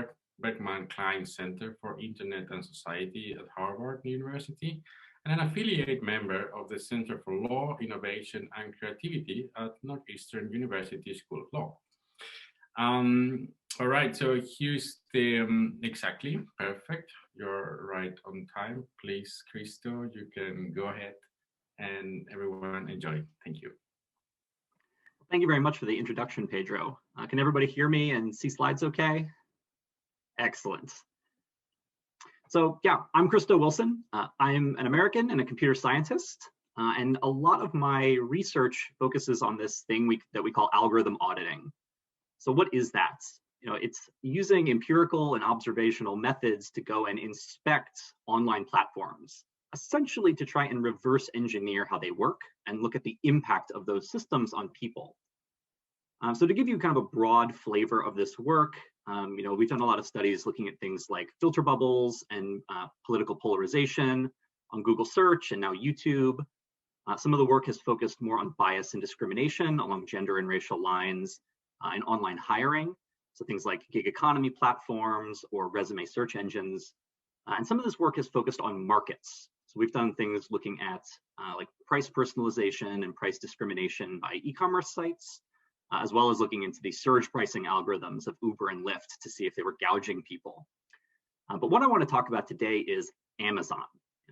Berkman Klein Center for Internet and Society at Harvard University, and an affiliate member of the Center for Law, Innovation, and Creativity at Northeastern University School of Law. All right, so here's the, exactly, perfect. You're right on time. Please, Cristo, you can go ahead and everyone enjoy. Thank you. Thank you very much for the introduction, Pedro. Can everybody hear me and see slides okay? Excellent. So yeah, I'm Krista Wilson. I'm an American and a computer scientist. And a lot of my research focuses on this thing that we call algorithm auditing. So what is that? You know, it's using empirical and observational methods to go and inspect online platforms, essentially to try and reverse engineer how they work and look at the impact of those systems on people. So to give you kind of a broad flavor of this work, we've done a lot of studies looking at things like filter bubbles and political polarization on Google search and now YouTube. Some of the work has focused more on bias and discrimination along gender and racial lines in online hiring. So things like gig economy platforms or resume search engines. And some of this work is focused on markets. So we've done things looking at like price personalization and price discrimination by e-commerce sites, as well as looking into the surge pricing algorithms of Uber and Lyft to see if they were gouging people. But what I want to talk about today is Amazon.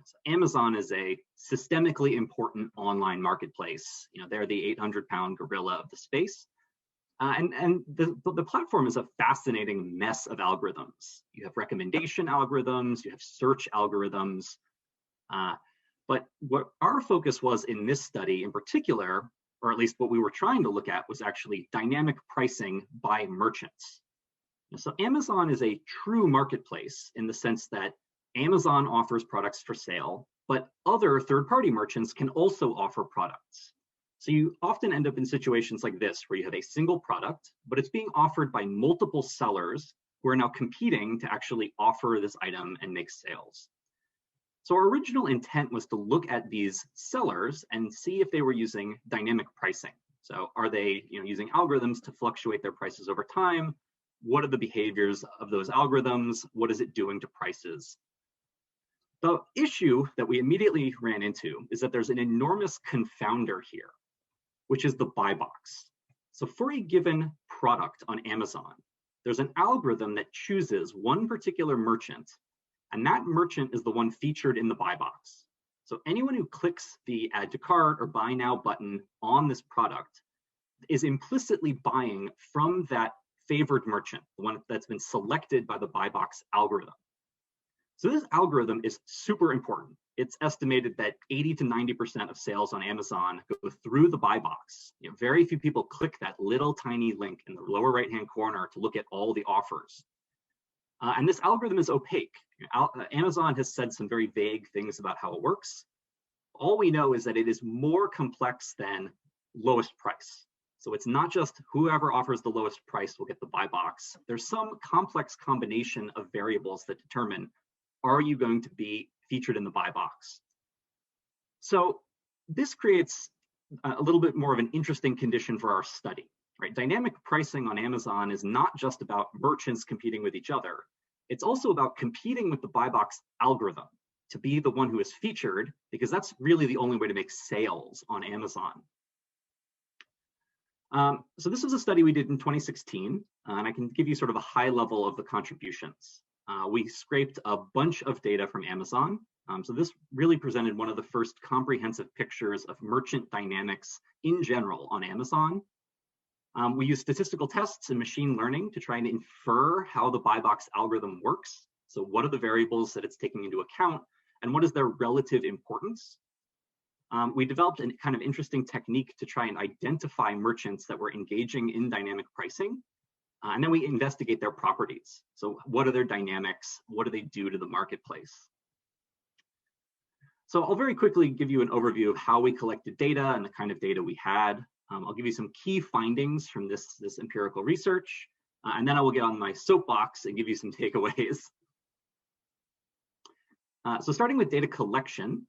So Amazon is a systemically important online marketplace. They're the 800-pound gorilla of the space. And the platform is a fascinating mess of algorithms. You have recommendation algorithms, you have search algorithms. But what our focus was in this study in particular, or at least what we were trying to look at, was actually dynamic pricing by merchants. So Amazon is a true marketplace in the sense that Amazon offers products for sale, but other third-party merchants can also offer products. So you often end up in situations like this where you have a single product, but it's being offered by multiple sellers who are now competing to actually offer this item and make sales. So our original intent was to look at these sellers and see if they were using dynamic pricing. So are they using algorithms to fluctuate their prices over time? What are the behaviors of those algorithms? What is it doing to prices? The issue that we immediately ran into is that there's an enormous confounder here, which is the buy box. So for a given product on Amazon, there's an algorithm that chooses one particular merchant, and that merchant is the one featured in the buy box. So anyone who clicks the add to cart or buy now button on this product is implicitly buying from that favored merchant, the one that's been selected by the buy box algorithm. So this algorithm is super important. It's estimated that 80 to 90% of sales on Amazon go through the buy box. Very few people click that little tiny link in the lower right-hand corner to look at all the offers. And this algorithm is opaque. Amazon has said some very vague things about how it works. All we know is that it is more complex than lowest price. So it's not just whoever offers the lowest price will get the buy box. There's some complex combination of variables that determine, are you going to be featured in the buy box? So this creates a little bit more of an interesting condition for our study, right? Dynamic pricing on Amazon is not just about merchants competing with each other. It's also about competing with the buy box algorithm to be the one who is featured, because that's really the only way to make sales on Amazon. So this was a study we did in 2016, and I can give you sort of a high level of the contributions. We scraped a bunch of data from Amazon. So this really presented one of the first comprehensive pictures of merchant dynamics in general on Amazon. We used statistical tests and machine learning to try and infer how the buy box algorithm works. So what are the variables that it's taking into account, and what is their relative importance? We developed a kind of interesting technique to try and identify merchants that were engaging in dynamic pricing. And then we investigate their properties. So what are their dynamics? What do they do to the marketplace? So I'll very quickly give you an overview of how we collected data and the kind of data we had. I'll give you some key findings from this empirical research, and then I will get on my soapbox and give you some takeaways. So starting with data collection,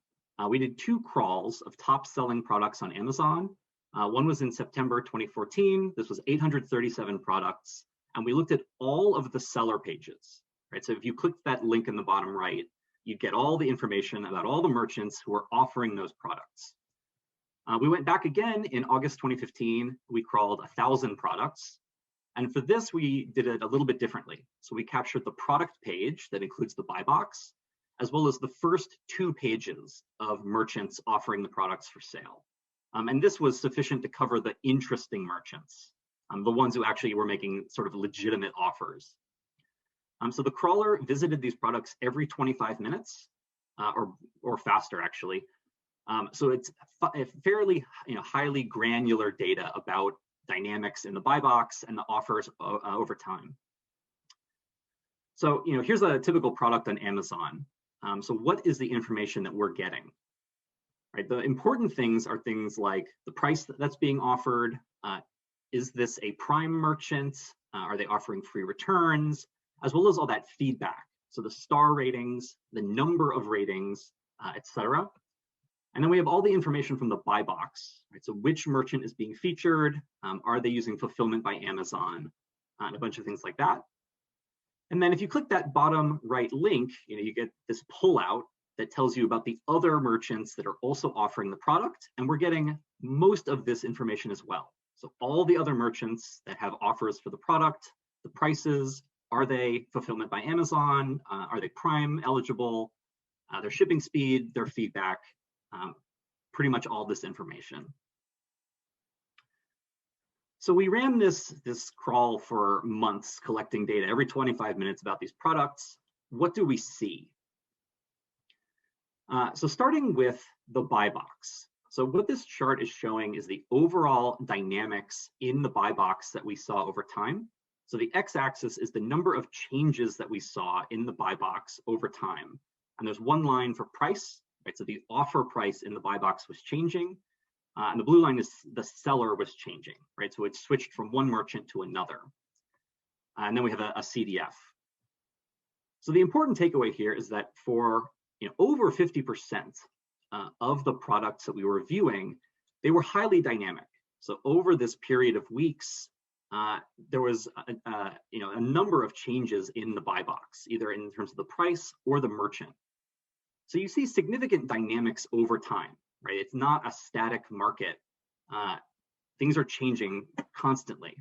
we did 2 crawls of top selling products on Amazon. One was in September 2014. This was 837 products, and we looked at all of the seller pages, right? So if you click that link in the bottom right, you get all the information about all the merchants who are offering those products. We went back again in August 2015. We crawled 1,000 products, and for this we did it a little bit differently. So we captured the product page that includes the buy box, as well as the first 2 pages of merchants offering the products for sale. And this was sufficient to cover the interesting merchants, the ones who actually were making sort of legitimate offers. So the crawler visited these products every 25 minutes, or faster actually. So it's fairly highly granular data about dynamics in the buy box and the offers over time. So here's a typical product on Amazon. So what is the information that we're getting? Right, the important things are things like the price that's being offered. Is this a prime merchant? Are they offering free returns? As well as all that feedback. So the star ratings, the number of ratings, etc. And then we have all the information from the buy box, right? So which merchant is being featured? Are they using fulfillment by Amazon? And a bunch of things like that. And then if you click that bottom right link, you get this pullout that tells you about the other merchants that are also offering the product. And we're getting most of this information as well. So all the other merchants that have offers for the product, the prices, are they fulfillment by Amazon? Are they Prime eligible? Their shipping speed, their feedback, pretty much all this information. So we ran this crawl for months, collecting data every 25 minutes about these products. What do we see? So starting with the buy box. So what this chart is showing is the overall dynamics in the buy box that we saw over time. So the x-axis is the number of changes that we saw in the buy box over time. And there's one line for price, right? So the offer price in the buy box was changing. And the blue line is the seller was changing, right? So it switched from one merchant to another. And then we have a CDF. So the important takeaway here is that for over 50% of the products that we were reviewing, they were highly dynamic. So over this period of weeks, there was a number of changes in the buy box, either in terms of the price or the merchant. So you see significant dynamics over time, right? It's not a static market. Things are changing constantly.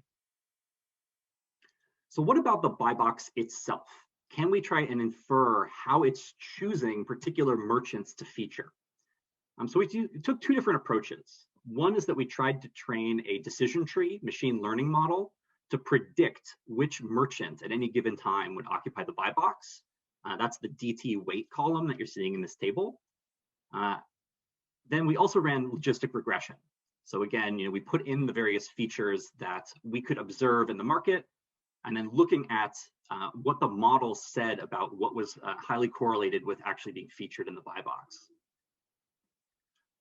So what about the buy box itself? Can we try and infer how it's choosing particular merchants to feature? So we took two different approaches. One is that we tried to train a decision tree machine learning model to predict which merchant at any given time would occupy the buy box. That's the DT weight column that you're seeing in this table. Then we also ran logistic regression. So again, we put in the various features that we could observe in the market, and then looking at what the model said about what was highly correlated with actually being featured in the buy box.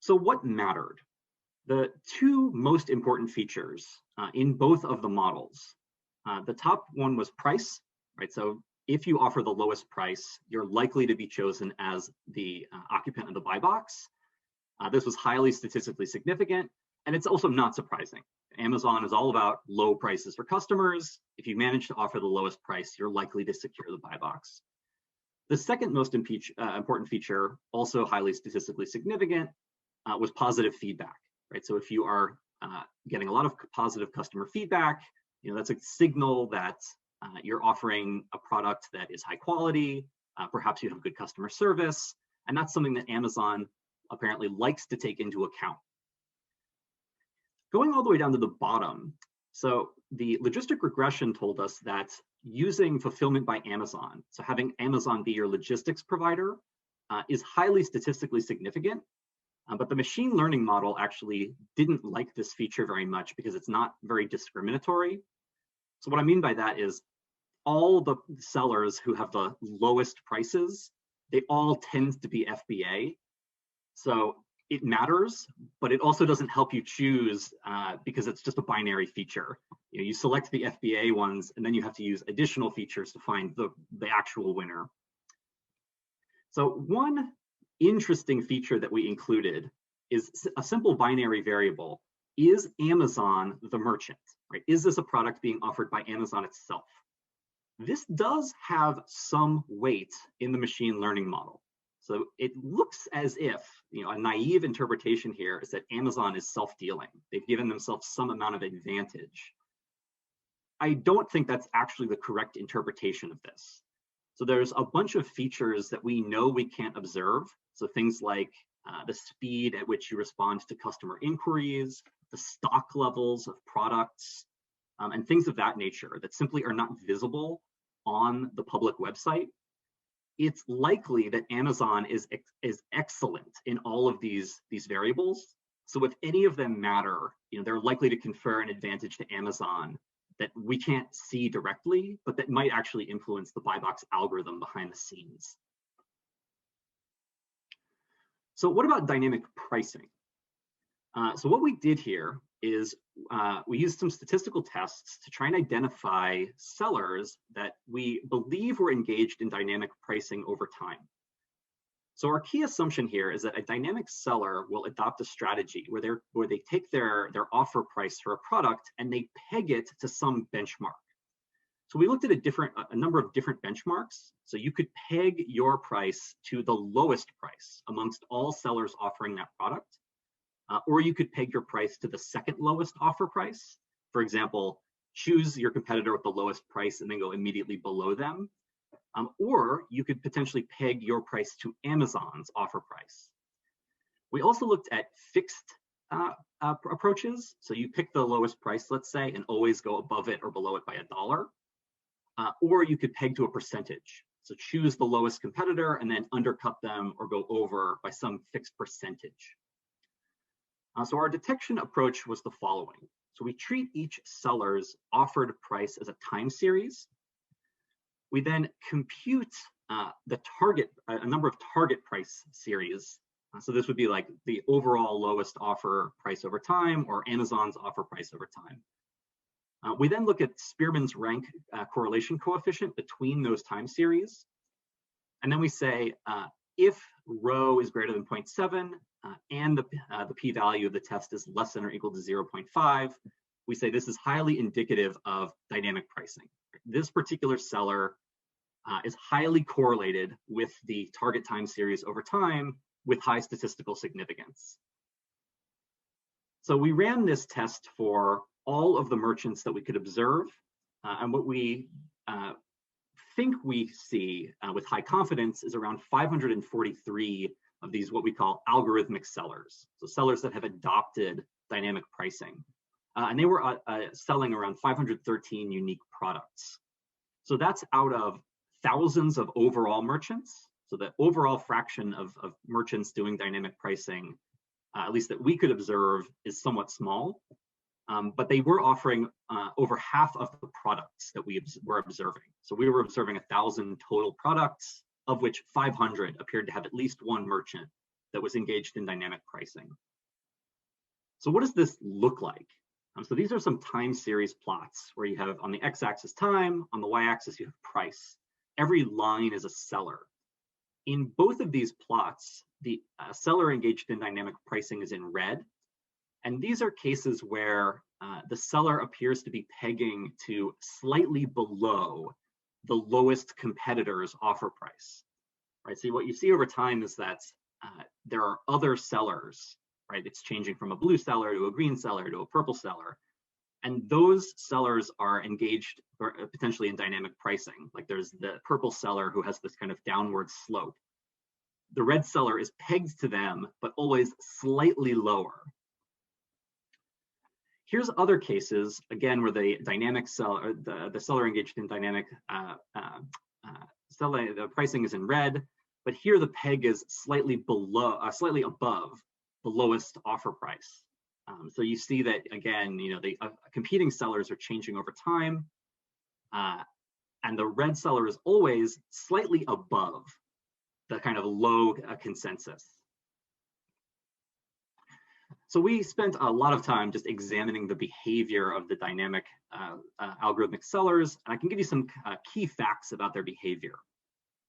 So what mattered? The two most important features in both of the models. The top one was price, right? So if you offer the lowest price, you're likely to be chosen as the occupant of the buy box. This was highly statistically significant, and it's also not surprising. Amazon is all about low prices for customers. If you manage to offer the lowest price, you're likely to secure the buy box. The second most important feature, also highly statistically significant, was positive feedback, right? So if you are getting a lot of positive customer feedback, that's a signal that you're offering a product that is high quality, perhaps you have good customer service, and that's something that Amazon apparently likes to take into account. Going all the way down to the bottom, so the logistic regression told us that using fulfillment by Amazon, so having Amazon be your logistics provider, is highly statistically significant, but the machine learning model actually didn't like this feature very much because it's not very discriminatory. So what I mean by that is all the sellers who have the lowest prices, they all tend to be FBA. So it matters, but it also doesn't help you choose because it's just a binary feature. You select the FBA ones, and then you have to use additional features to find the actual winner. So one interesting feature that we included is a simple binary variable. Is Amazon the merchant, right? Is this a product being offered by Amazon itself? This does have some weight in the machine learning model. So it looks as if, a naive interpretation here is that Amazon is self-dealing. They've given themselves some amount of advantage. I don't think that's actually the correct interpretation of this. So there's a bunch of features that we know we can't observe. So things like the speed at which you respond to customer inquiries, the stock levels of products, and things of that nature that simply are not visible on the public website. It's likely that Amazon is excellent in all of these variables. So if any of them matter, they're likely to confer an advantage to Amazon that we can't see directly, but that might actually influence the buy box algorithm behind the scenes. So what about dynamic pricing? So what we did here is we used some statistical tests to try and identify sellers that we believe were engaged in dynamic pricing over time. So our key assumption here is that a dynamic seller will adopt a strategy where they take their offer price for a product and they peg it to some benchmark. So we looked at a number of different benchmarks. So you could peg your price to the lowest price amongst all sellers offering that product, or you could peg your price to the second lowest offer price. For example, choose your competitor with the lowest price and then go immediately below them. Or you could potentially peg your price to Amazon's offer price. We also looked at fixed approaches. So you pick the lowest price, let's say, and always go above it or below it by $1. Or you could peg to a percentage. So choose the lowest competitor and then undercut them or go over by some fixed percentage. So our detection approach was the following. So we treat each seller's offered price as a time series. We then compute a number of target price series. So this would be like the overall lowest offer price over time or Amazon's offer price over time. We then look at Spearman's rank correlation coefficient between those time series. And then we say, if rho is greater than 0.7 and the p-value of the test is less than or equal to 0.5, we say this is highly indicative of dynamic pricing. This particular seller is highly correlated with the target time series over time with high statistical significance. So we ran this test for all of the merchants that we could observe, and what we think we see with high confidence is around 543 of these what we call algorithmic sellers, so sellers that have adopted dynamic pricing. And they were selling around 513 unique products. So that's out of thousands of overall merchants. So the overall fraction of merchants doing dynamic pricing, at least that we could observe, is somewhat small. But they were offering over half of the products that we were observing. So we were observing 1,000 total products, of which 500 appeared to have at least one merchant that was engaged in dynamic pricing. So what does this look like? So these are some time series plots where you have on the x-axis time, on the y-axis you have price. Every line is a seller. In both of these plots, the seller engaged in dynamic pricing is in red. And these are cases where the seller appears to be pegging to slightly below the lowest competitor's offer price, right? So what you see over time is that there are other sellers, right? It's changing from a blue seller to a green seller to a purple seller. And those sellers are engaged potentially in dynamic pricing. Like there's the purple seller who has this kind of downward slope. The red seller is pegged to them, but always slightly lower. Here's other cases, again, where the dynamic seller, the seller engaged in dynamic the pricing is in red, but here the peg is slightly below, slightly above the lowest offer price. So you see that again, the competing sellers are changing over time, and the red seller is always slightly above the kind of low consensus. So we spent a lot of time just examining the behavior of the dynamic algorithmic sellers, and I can give you some key facts about their behavior.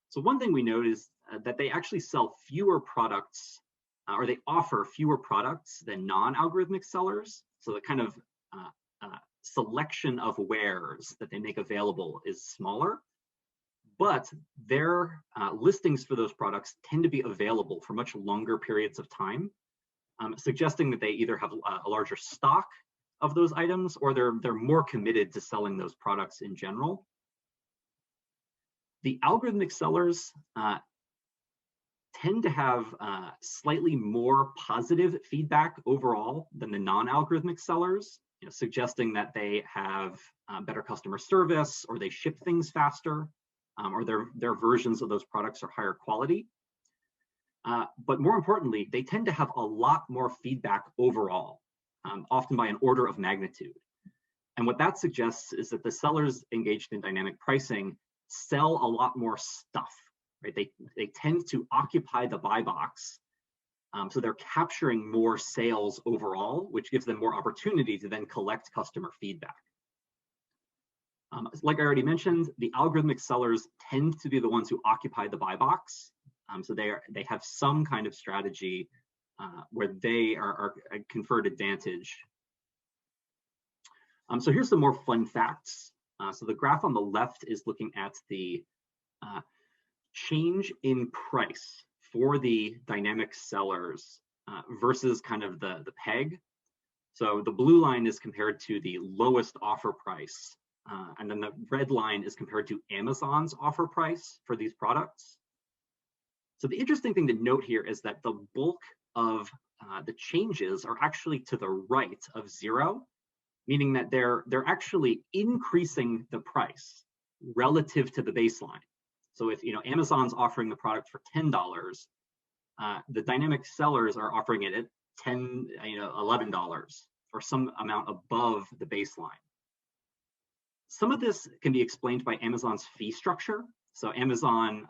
So one thing we noticed that they actually sell fewer products, or they offer fewer products than non-algorithmic sellers. So the kind of selection of wares that they make available is smaller, but their listings for those products tend to be available for much longer periods of time, suggesting that they either have a larger stock of those items or they're more committed to selling those products in general. The algorithmic sellers tend to have slightly more positive feedback overall than the non-algorithmic sellers, suggesting that they have better customer service, or they ship things faster, or their versions of those products are higher quality. But more importantly, they tend to have a lot more feedback overall, often by an order of magnitude. And what that suggests is that the sellers engaged in dynamic pricing sell a lot more stuff, right? They tend to occupy the buy box So they're capturing more sales overall, which gives them more opportunity to then collect customer feedback. Like I already mentioned, the algorithmic sellers tend to be the ones who occupy the buy box. So they have some kind of strategy where they are conferred advantage. So here's some more fun facts. So the graph on the left is looking at the change in price for the dynamic sellers versus kind of the peg. So the blue line is compared to the lowest offer price, and then the red line is compared to Amazon's offer price for these products. So the interesting thing to note here is that the bulk of the changes are actually to the right of 0, meaning that they're actually increasing the price relative to the baseline. So if Amazon's offering the product for $10, the dynamic sellers are offering it at $11 or some amount above the baseline. Some of this can be explained by Amazon's fee structure. So Amazon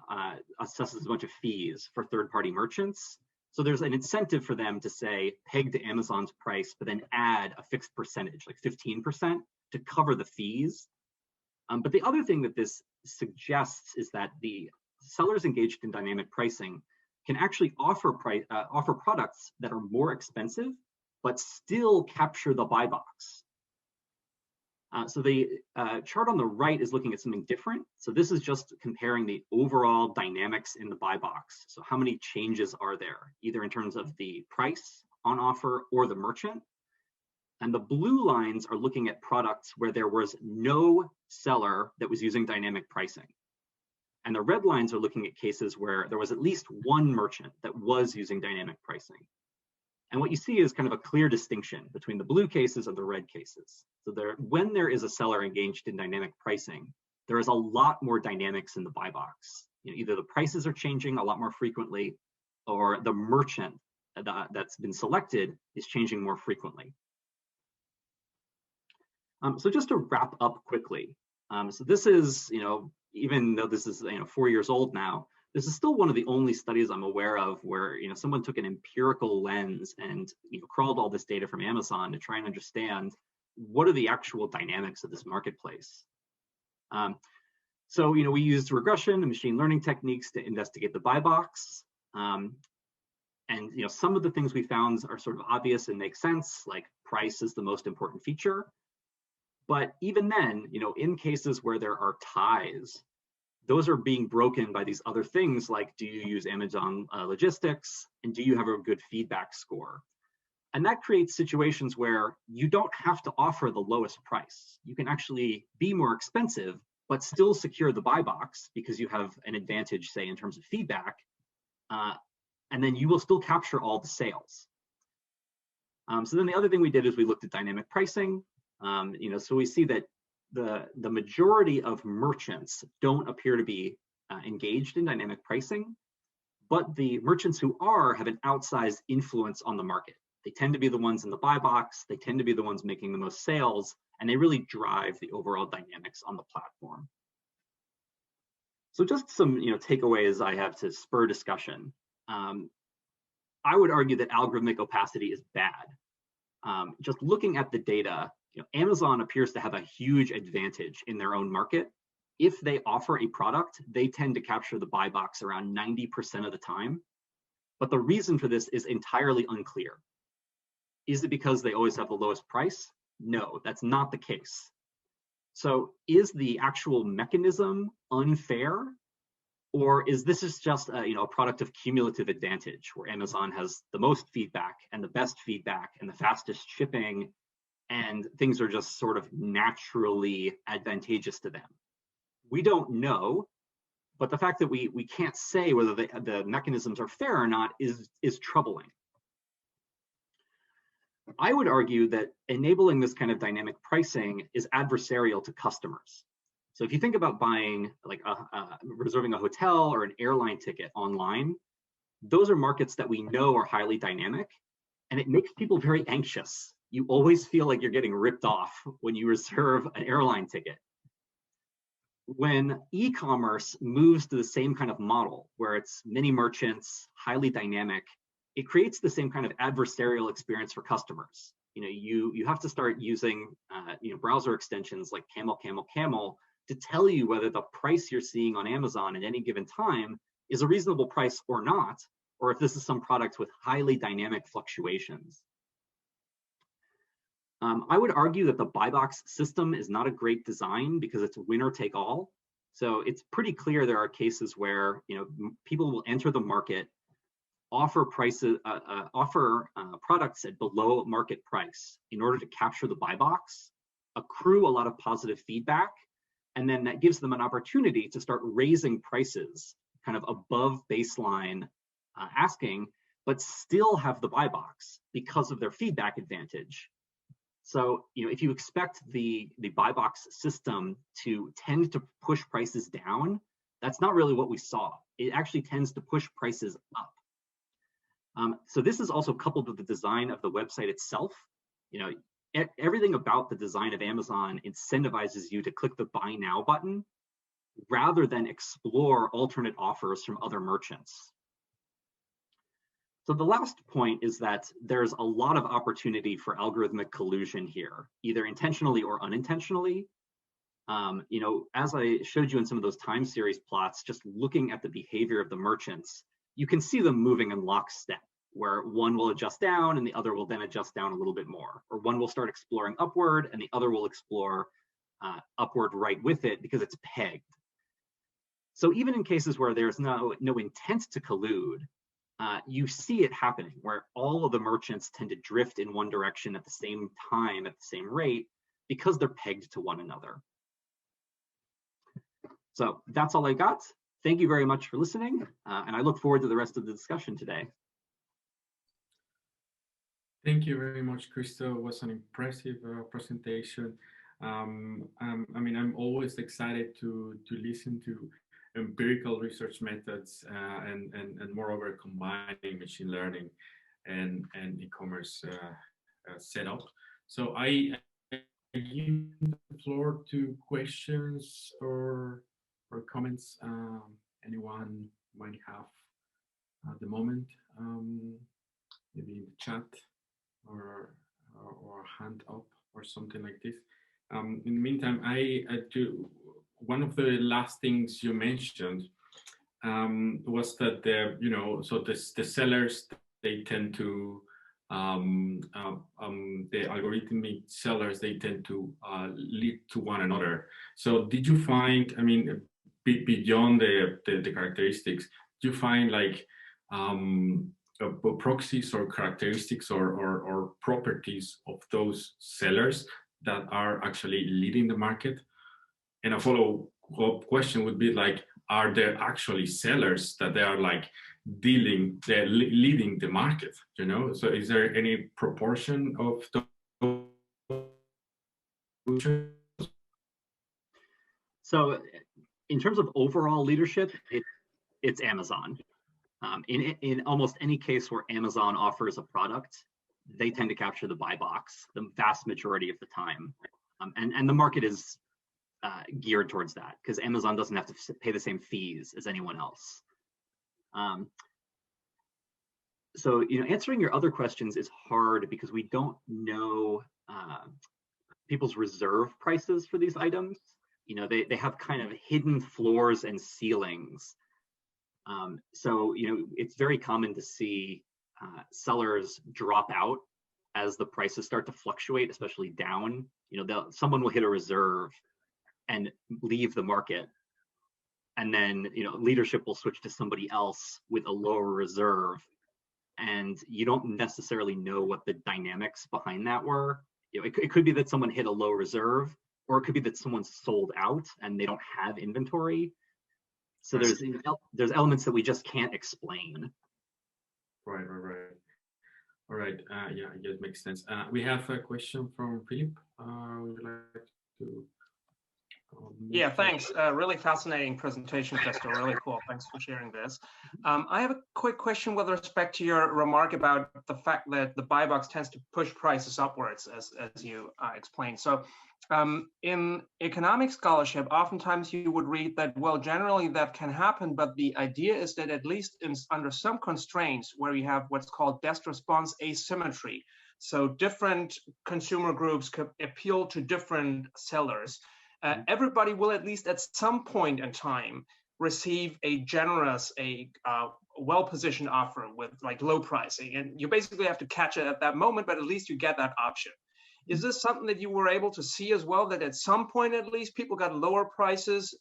assesses a bunch of fees for third-party merchants. So there's an incentive for them to say, peg to Amazon's price, but then add a fixed percentage, like 15%, to cover the fees. But the other thing that this suggests is that the sellers engaged in dynamic pricing can actually offer products that are more expensive, but still capture the buy box. So the chart on the right is looking at something different. So this is just comparing the overall dynamics in the buy box. So how many changes are there, either in terms of the price on offer or the merchant? And the blue lines are looking at products where there was no seller that was using dynamic pricing. And the red lines are looking at cases where there was at least one merchant that was using dynamic pricing. And what you see is kind of a clear distinction between the blue cases and the red cases. So when there is a seller engaged in dynamic pricing, there is a lot more dynamics in the buy box. Either the prices are changing a lot more frequently, or the merchant that's been selected is changing more frequently. So just to wrap up quickly, so this is, even though this is 4 years old now, this is still one of the only studies I'm aware of where someone took an empirical lens and crawled all this data from Amazon to try and understand what are the actual dynamics of this marketplace. So we used regression and machine learning techniques to investigate the buy box. And some of the things we found are sort of obvious and make sense, like price is the most important feature. But even then, in cases where there are ties, those are being broken by these other things like, do you use Amazon logistics, and do you have a good feedback score? And that creates situations where you don't have to offer the lowest price. You can actually be more expensive, but still secure the buy box because you have an advantage, say, in terms of feedback, and then you will still capture all the sales. So then the other thing we did is we looked at dynamic pricing. So we see that the majority of merchants don't appear to be engaged in dynamic pricing, but the merchants who are have an outsized influence on the market. They tend to be the ones in the buy box, they tend to be the ones making the most sales, and they really drive the overall dynamics on the platform. So just some takeaways I have to spur discussion. I would argue that algorithmic opacity is bad. Just looking at the data, Amazon appears to have a huge advantage in their own market. If they offer a product, they tend to capture the buy box around 90% of the time. But the reason for this is entirely unclear. Is it because they always have the lowest price? No, that's not the case. So is the actual mechanism unfair? Or is this just a product of cumulative advantage where Amazon has the most feedback and the best feedback and the fastest shipping, and things are just sort of naturally advantageous to them? We don't know, but the fact that we can't say whether the mechanisms are fair or not is troubling. I would argue that enabling this kind of dynamic pricing is adversarial to customers. So if you think about buying, like reserving a hotel or an airline ticket online, those are markets that we know are highly dynamic, and it makes people very anxious. You always feel like you're getting ripped off when you reserve an airline ticket. When e-commerce moves to the same kind of model, where it's many merchants, highly dynamic, it creates the same kind of adversarial experience for customers. You have to start using browser extensions like Camel, Camel, Camel to tell you whether the price you're seeing on Amazon at any given time is a reasonable price or not, or if this is some product with highly dynamic fluctuations. I would argue that the buy box system is not a great design because it's winner take all. So it's pretty clear there are cases where people will enter the market, offer prices, products at below market price in order to capture the buy box, accrue a lot of positive feedback, and then that gives them an opportunity to start raising prices kind of above baseline asking, but still have the buy box because of their feedback advantage. So, if you expect the buy box system to tend to push prices down, that's not really what we saw. It actually tends to push prices up. So this is also coupled with the design of the website itself. Everything about the design of Amazon incentivizes you to click the buy now button rather than explore alternate offers from other merchants. So the last point is that there's a lot of opportunity for algorithmic collusion here, either intentionally or unintentionally. As I showed you in some of those time series plots, just looking at the behavior of the merchants, you can see them moving in lockstep, where one will adjust down and the other will then adjust down a little bit more, or one will start exploring upward and the other will explore upward right with it because it's pegged. So even in cases where there's no intent to collude, you see it happening, where all of the merchants tend to drift in one direction at the same time, at the same rate, because they're pegged to one another. So that's all I got. Thank you very much for listening, and I look forward to the rest of the discussion today. Thank you very much, Christo. It was an impressive presentation. I'm always excited to listen to empirical research methods and moreover combining machine learning and e-commerce setup. So I give the floor to questions or comments anyone might have at the moment, maybe in the chat or hand up or something like this. In the meantime, I do. One of the last things you mentioned was that the sellers, they tend to the algorithmic sellers, they tend to lead to one another. So did you find, beyond the characteristics, do you find like proxies or characteristics or properties of those sellers that are actually leading the market? And a follow-up question would be like, are there actually sellers that they are like they're leading the market, So is there any proportion of those? So in terms of overall leadership, it's Amazon. In almost any case where Amazon offers a product, they tend to capture the buy box the vast majority of the time. And the market is geared towards that because Amazon doesn't have to pay the same fees as anyone else. So answering your other questions is hard because we don't know people's reserve prices for these items. They have kind of hidden floors and ceilings. So it's very common to see sellers drop out as the prices start to fluctuate, especially down. Someone will hit a reserve and leave the market, and then leadership will switch to somebody else with a lower reserve, and you don't necessarily know what the dynamics behind that were. It could be that someone hit a low reserve, or it could be that someone sold out and they don't have inventory. So there's elements that we just can't explain. Right. All right. Yeah, I guess it makes sense. We have a question from Philip. Would you like to? Yeah, thanks. Really fascinating presentation, Christo. Really cool. Thanks for sharing this. I have a quick question with respect to your remark about the fact that the buy box tends to push prices upwards, as you explained. So in economic scholarship, oftentimes you would read that, well, generally that can happen, but the idea is that at least under some constraints where you have what's called best response asymmetry, so different consumer groups could appeal to different sellers, everybody will at least at some point in time receive a generous, well-positioned offer with like low pricing. And you basically have to catch it at that moment, but at least you get that option. Is this something that you were able to see as well, that at some point at least people got lower prices,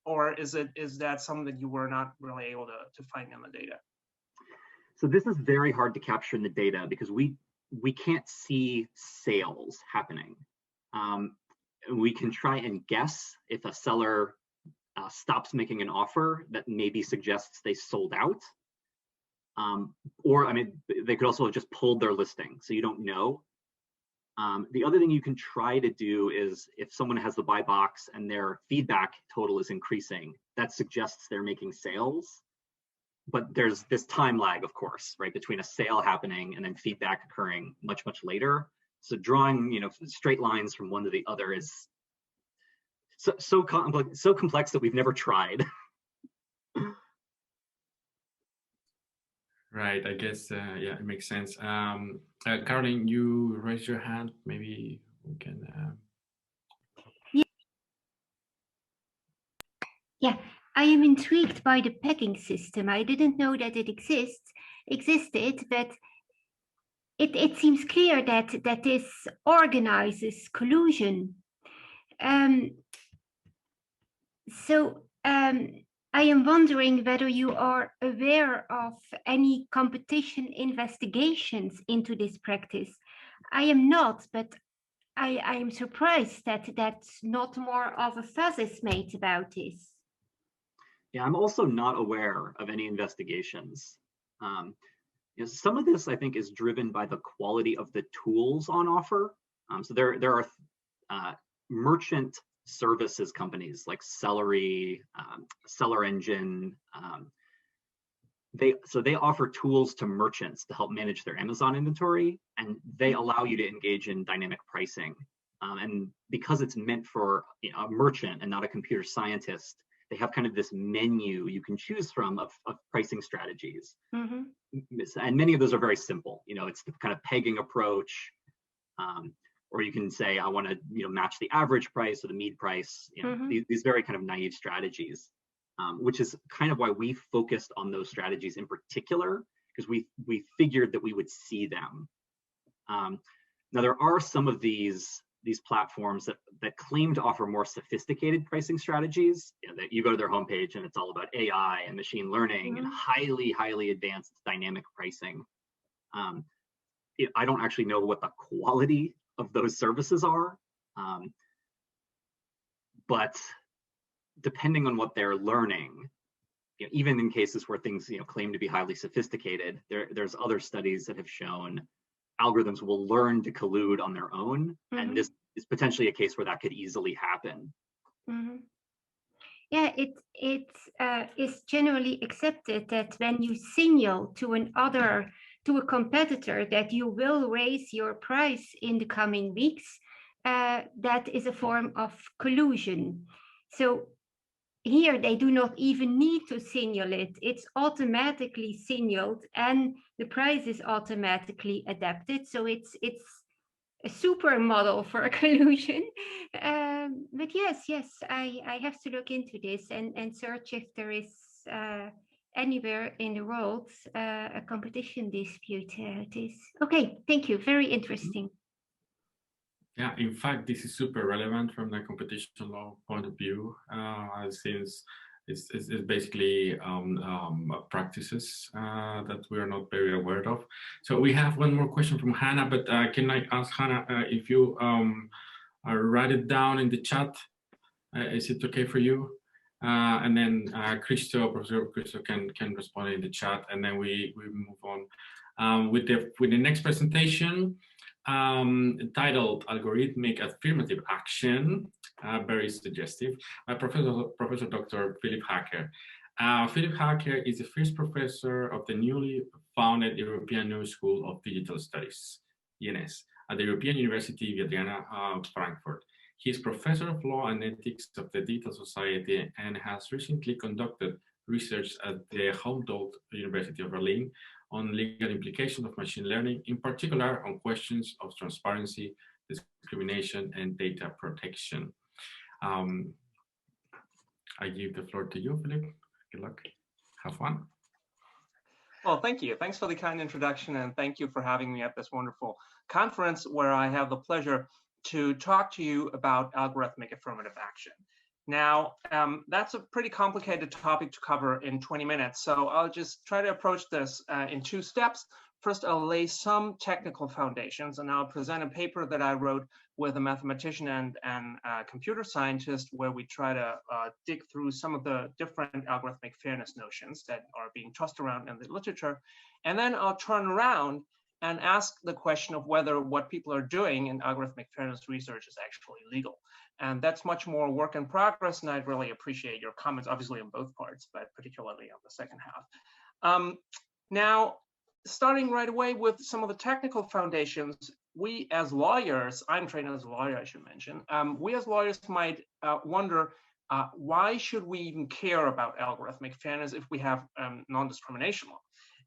or is that something that you were not really able to find in the data? So this is very hard to capture in the data because we can't see sales happening. We can try and guess if a seller stops making an offer that maybe suggests they sold out. Or, I mean, they could also have just pulled their listing, so you don't know. The other thing you can try to do is if someone has the buy box and their feedback total is increasing, that suggests they're making sales. But there's this time lag, of course, right, between a sale happening and then feedback occurring much, much later. So drawing, straight lines from one to the other is so complex that we've never tried. Right, I guess, yeah, it makes sense. Caroline, you raised your hand. Maybe we can. Yeah, I am intrigued by the pegging system. I didn't know that it existed, but it seems clear that this organizes collusion. I am wondering whether you are aware of any competition investigations into this practice. I am not, but I am surprised that not more of a fuss is made about this. Yeah, I'm also not aware of any investigations. Some of this, I think, is driven by the quality of the tools on offer. So there are merchant services companies like Celery, Seller Engine. They offer tools to merchants to help manage their Amazon inventory, and they allow you to engage in dynamic pricing. And because it's meant for a merchant and not a computer scientist, they have kind of this menu you can choose from of pricing strategies. Mm-hmm. And many of those are very simple. It's the kind of pegging approach. Or you can say, I want to match the average price or the median price, mm-hmm. these very kind of naive strategies, which is kind of why we focused on those strategies in particular, because we figured that we would see them. Now, there are some of these platforms that claim to offer more sophisticated pricing strategies, that you go to their homepage and it's all about AI and machine learning, mm-hmm. and highly, highly advanced dynamic pricing. I don't actually know what the quality of those services are, but depending on what they're learning, even in cases where things claim to be highly sophisticated, there's other studies that have shown algorithms will learn to collude on their own, mm-hmm. and this is potentially a case where that could easily happen. Mm-hmm. Yeah, it is generally accepted that when you signal to a competitor that you will raise your price in the coming weeks, that is a form of collusion. So here they do not even need to signal it. It's automatically signaled and the price is automatically adapted. So it's a super model for a collusion. But yes, I have to look into this and search if there is anywhere in the world a competition dispute. Okay, thank you, very interesting. Yeah, in fact, this is super relevant from the competition law point of view, since it's basically practices that we are not very aware of. So we have one more question from Hannah, but can I ask Hannah if you write it down in the chat? Is it okay for you? And then Professor Christo can respond in the chat, and then we move on with the next presentation, titled Algorithmic Affirmative Action, very suggestive, by Professor Dr. Philip Hacker. Philip Hacker is the first professor of the newly founded European New School of Digital Studies, ENS, at the European University Viadriana of Frankfurt. He is professor of law and ethics of the Digital Society and has recently conducted research at the Humboldt University of Berlin on legal implications of machine learning, in particular on questions of transparency, discrimination, and data protection. I give the floor to you, Philip. Good luck. Have fun. Well, thank you. Thanks for the kind introduction, and thank you for having me at this wonderful conference where I have the pleasure to talk to you about algorithmic affirmative action. Now, that's a pretty complicated topic to cover in 20 minutes, so I'll just try to approach this in 2 steps. First, I'll lay some technical foundations, and I'll present a paper that I wrote with a mathematician and computer scientist, where we try to dig through some of the different algorithmic fairness notions that are being tossed around in the literature. And then I'll turn around and ask the question of whether what people are doing in algorithmic fairness research is actually legal. And that's much more work in progress, and I'd really appreciate your comments, obviously on both parts, but particularly on the second half. Now, starting right away with some of the technical foundations, we as lawyers, I'm trained as a lawyer, I should mention, we as lawyers might wonder, why should we even care about algorithmic fairness if we have non-discrimination law?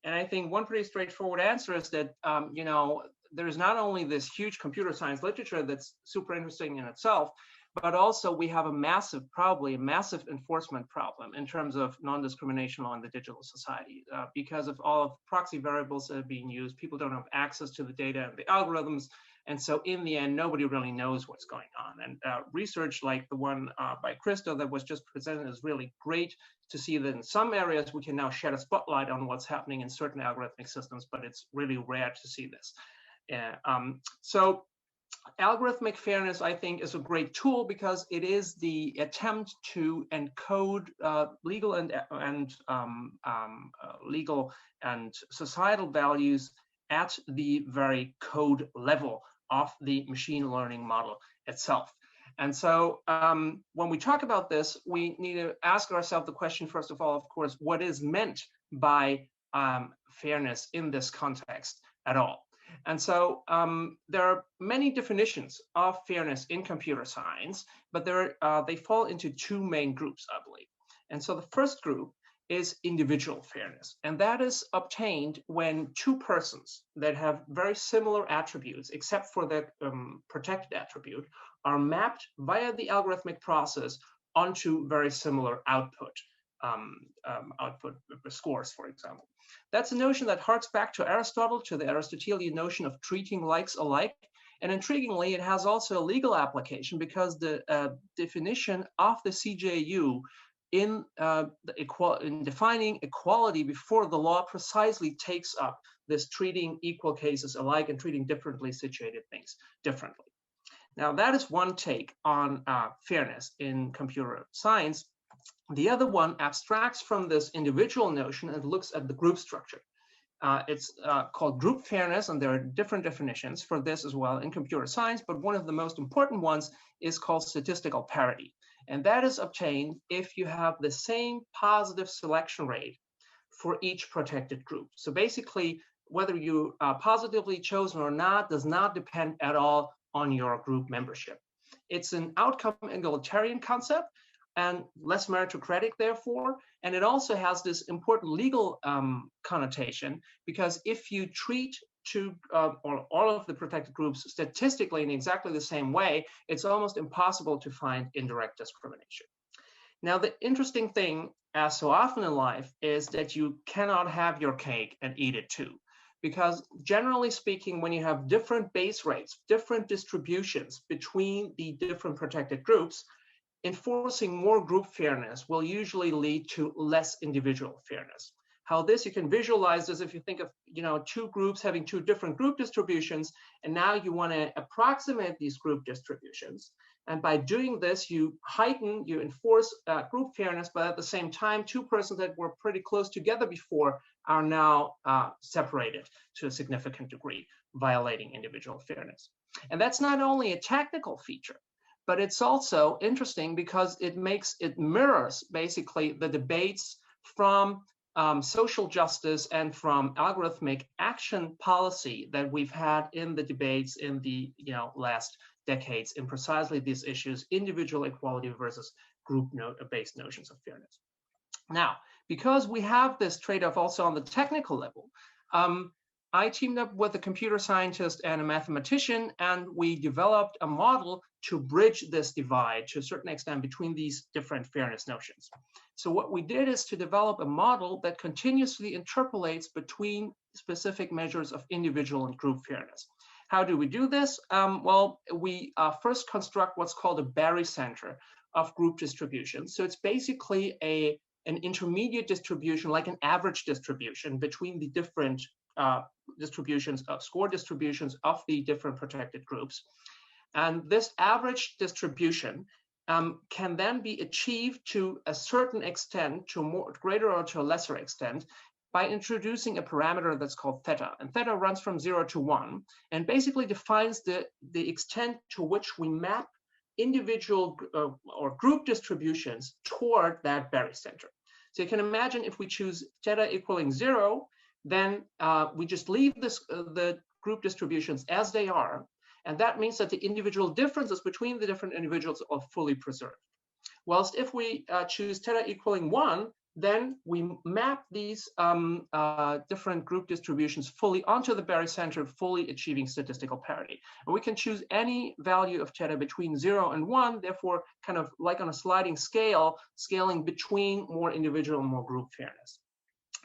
And I think one pretty straightforward answer is that, you know, there's not only this huge computer science literature that's super interesting in itself, but also we have a massive, probably a massive enforcement problem in terms of non-discrimination law in the digital society. Because of all of the proxy variables that are being used, people don't have access to the data and the algorithms. And so in the end, nobody really knows what's going on. And research like the one by Krista that was just presented is really great to see that in some areas we can now shed a spotlight on what's happening in certain algorithmic systems, but it's really rare to see this. So algorithmic fairness, I think, is a great tool because it is the attempt to encode legal and societal values at the very code level of the machine learning model itself. And so when we talk about this, we need to ask ourselves the question, first of all, of course, what is meant by fairness in this context at all? And so there are many definitions of fairness in computer science, but they fall into 2 main groups, I believe. And so the first group is individual fairness. And that is obtained when 2 persons that have very similar attributes, except for the protected attribute, are mapped via the algorithmic process onto very similar output scores, for example. That's a notion that harks back to Aristotle, to the Aristotelian notion of treating likes alike. And intriguingly, it has also a legal application because the definition of the CJU in defining equality before the law precisely takes up this treating equal cases alike and treating differently situated things differently. Now, that is one take on fairness in computer science. The other one abstracts from this individual notion and looks at the group structure. It's called group fairness, and there are different definitions for this as well in computer science, but one of the most important ones is called statistical parity. And that is obtained if you have the same positive selection rate for each protected group. So basically, whether you are positively chosen or not does not depend at all on your group membership. It's an outcome egalitarian concept and less meritocratic, therefore. And it also has this important legal connotation, because if you treat or all of the protected groups statistically in exactly the same way, it's almost impossible to find indirect discrimination. Now, the interesting thing, as so often in life, is that you cannot have your cake and eat it too. Because generally speaking, when you have different base rates, different distributions between the different protected groups, enforcing more group fairness will usually lead to less individual fairness. How this you can visualize is if you think of 2 groups having 2 different group distributions, and now you want to approximate these group distributions. And by doing this, you enforce group fairness, but at the same time, 2 persons that were pretty close together before are now separated to a significant degree, violating individual fairness. And that's not only a technical feature, but it's also interesting because it mirrors basically the debates from social justice and from algorithmic action policy that we've had in the debates in the last decades in precisely these issues, individual equality versus group-based notions of fairness. Now, because we have this trade-off also on the technical level, I teamed up with a computer scientist and a mathematician, and we developed a model to bridge this divide to a certain extent between these different fairness notions. So what we did is to develop a model that continuously interpolates between specific measures of individual and group fairness. How do we do this? Well, we first construct what's called a barycenter of group distribution. So it's basically an intermediate distribution, like an average distribution between the different distributions of score distributions of the different protected groups. And this average distribution can then be achieved to a certain extent, to a more greater or to a lesser extent, by introducing a parameter that's called theta. And theta runs from 0 to 1 and basically defines the extent to which we map individual or group distributions toward that barycenter. So you can imagine if we choose theta equaling 0, then we just leave the group distributions as they are. And that means that the individual differences between the different individuals are fully preserved. Whilst if we choose theta equaling 1, then we map these different group distributions fully onto the barycenter, fully achieving statistical parity. And we can choose any value of theta between 0 and 1, therefore kind of like on a sliding scale, scaling between more individual and more group fairness.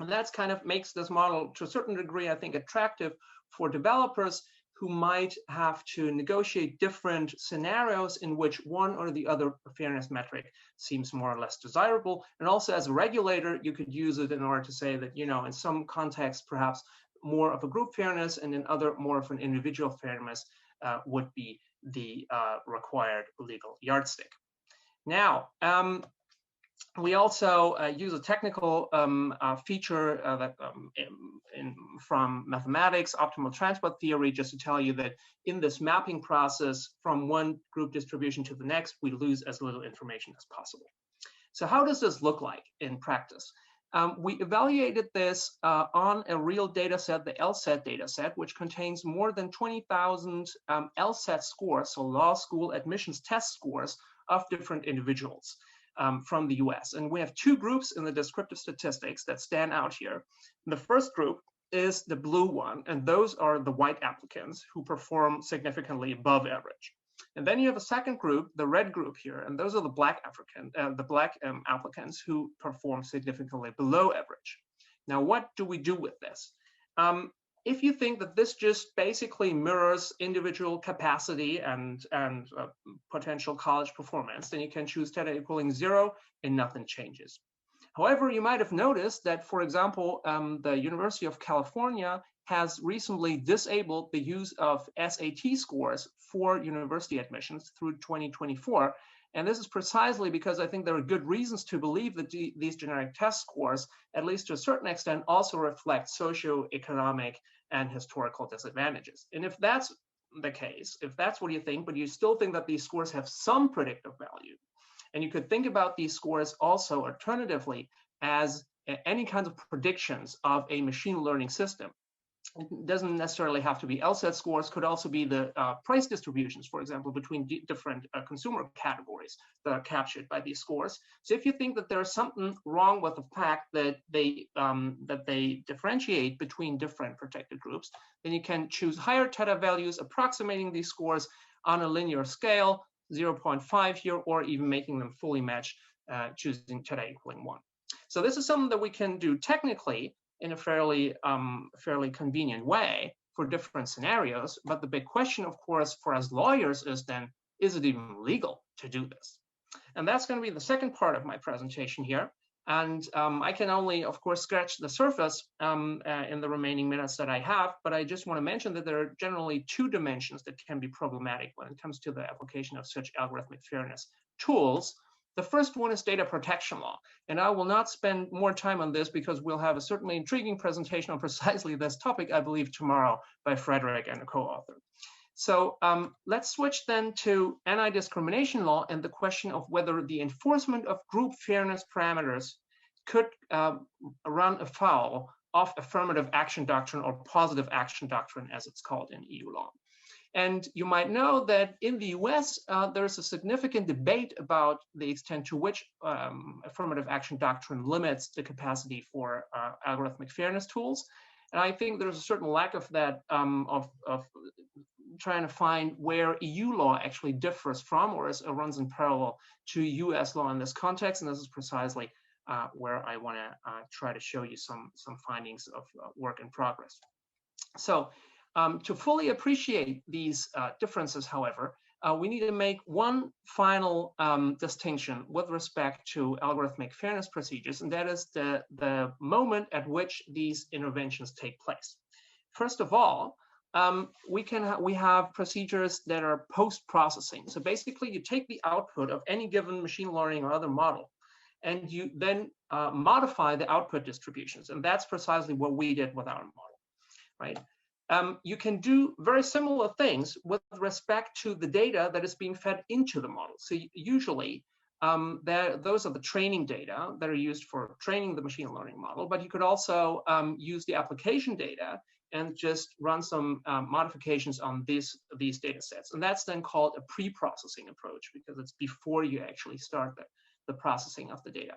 And that's kind of makes this model to a certain degree, I think, attractive for developers who might have to negotiate different scenarios in which one or the other fairness metric seems more or less desirable. And also as a regulator, you could use it in order to say that, you know, in some contexts, perhaps more of a group fairness and in other more of an individual fairness would be the required legal yardstick. Now, we also use a technical feature that from mathematics, optimal transport theory, just to tell you that in this mapping process from one group distribution to the next, we lose as little information as possible. So how does this look like in practice? We evaluated this on a real data set, the LSAT data set, which contains more than 20,000 LSAT scores, so law school admissions test scores of different individuals. From the US. And we have two groups in the descriptive statistics that stand out here. The first group is the blue one, and those are the white applicants who perform significantly above average. And then you have a second group, the red group here, and those are the black applicants who perform significantly below average. Now, what do we do with this? If you think that this just basically mirrors individual capacity and potential college performance, then you can choose theta equaling 0 and nothing changes. However, you might have noticed that, for example, the University of California has recently disabled the use of SAT scores for university admissions through 2024. And this is precisely because I think there are good reasons to believe that these generic test scores, at least to a certain extent, also reflect socioeconomic and historical disadvantages. And if that's the case, if that's what you think, but you still think that these scores have some predictive value, and you could think about these scores also alternatively as any kinds of predictions of a machine learning system. It doesn't necessarily have to be LSAT scores, could also be the price distributions, for example, between different consumer categories that are captured by these scores. So if you think that there's something wrong with the fact that they differentiate between different protected groups, then you can choose higher theta values approximating these scores on a linear scale, 0.5 here, or even making them fully match, choosing theta equaling 1. So this is something that we can do technically in a fairly convenient way for different scenarios. But the big question, of course, for us lawyers is then, is it even legal to do this? And that's going to be the second part of my presentation here. And I can only, of course, scratch the surface in the remaining minutes that I have, but I just want to mention that there are generally two dimensions that can be problematic when it comes to the application of such algorithmic fairness tools. The first one is data protection law, and I will not spend more time on this because we'll have a certainly intriguing presentation on precisely this topic, I believe, tomorrow by Frederick and a co-author. So let's switch then to anti-discrimination law and the question of whether the enforcement of group fairness parameters could run afoul of affirmative action doctrine or positive action doctrine, as it's called in EU law. And you might know that in the US, there's a significant debate about the extent to which affirmative action doctrine limits the capacity for algorithmic fairness tools. And I think there's a certain lack of that, of trying to find where EU law actually differs from or runs in parallel to US law in this context. And this is precisely where I want to try to show you some findings of work in progress. So to fully appreciate these differences, however, we need to make one final distinction with respect to algorithmic fairness procedures, and that is the moment at which these interventions take place. First of all, we have procedures that are post-processing. So basically, you take the output of any given machine learning or other model, and you then modify the output distributions, and that's precisely what we did with our model, right? You can do very similar things with respect to the data that is being fed into the model. So usually, those are the training data that are used for training the machine learning model, but you could also use the application data and just run some modifications on these data sets. And that's then called a pre-processing approach, because it's before you actually start the processing of the data.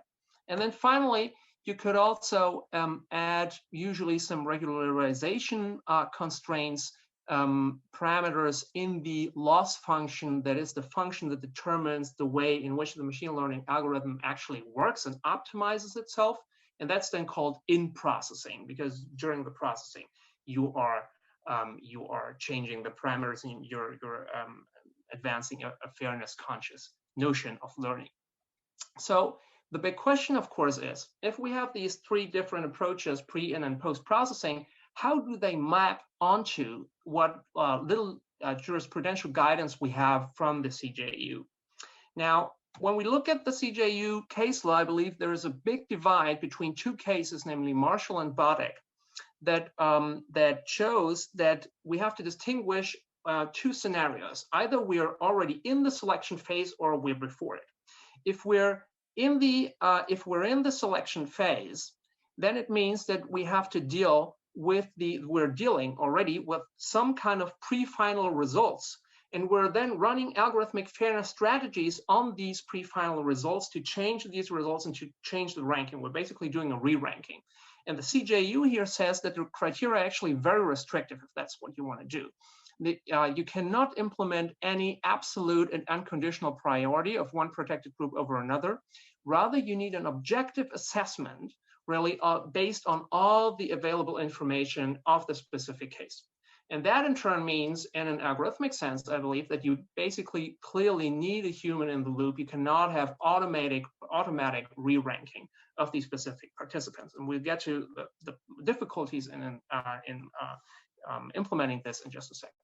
And then finally, you could also add usually some regularization constraints, parameters in the loss function, that is the function that determines the way in which the machine learning algorithm actually works and optimizes itself. And that's then called in-processing, because during the processing, you are changing the parameters and you're advancing a fairness conscious notion of learning. So the big question, of course, is if we have these three different approaches, pre and then post-processing, how do they map onto what little jurisprudential guidance we have from the CJU? Now, when we look at the CJU case law, I believe there is a big divide between two cases, namely Marshall and Bodek, that shows that we have to distinguish two scenarios. Either we're already in the selection phase or we're before it. If we're in the selection phase, then it means that we have to deal with we're dealing already with some kind of pre-final results, and we're then running algorithmic fairness strategies on these pre-final results to change these results and to change the ranking. We're basically doing a re-ranking. And the CJU here says that the criteria are actually very restrictive if that's what you want to do. You cannot implement any absolute and unconditional priority of one protected group over another. Rather, you need an objective assessment, really based on all the available information of the specific case. And that in turn means, in an algorithmic sense, I believe, that you basically clearly need a human in the loop. You cannot have automatic re-ranking of these specific participants. And we'll get to the difficulties in implementing this in just a second.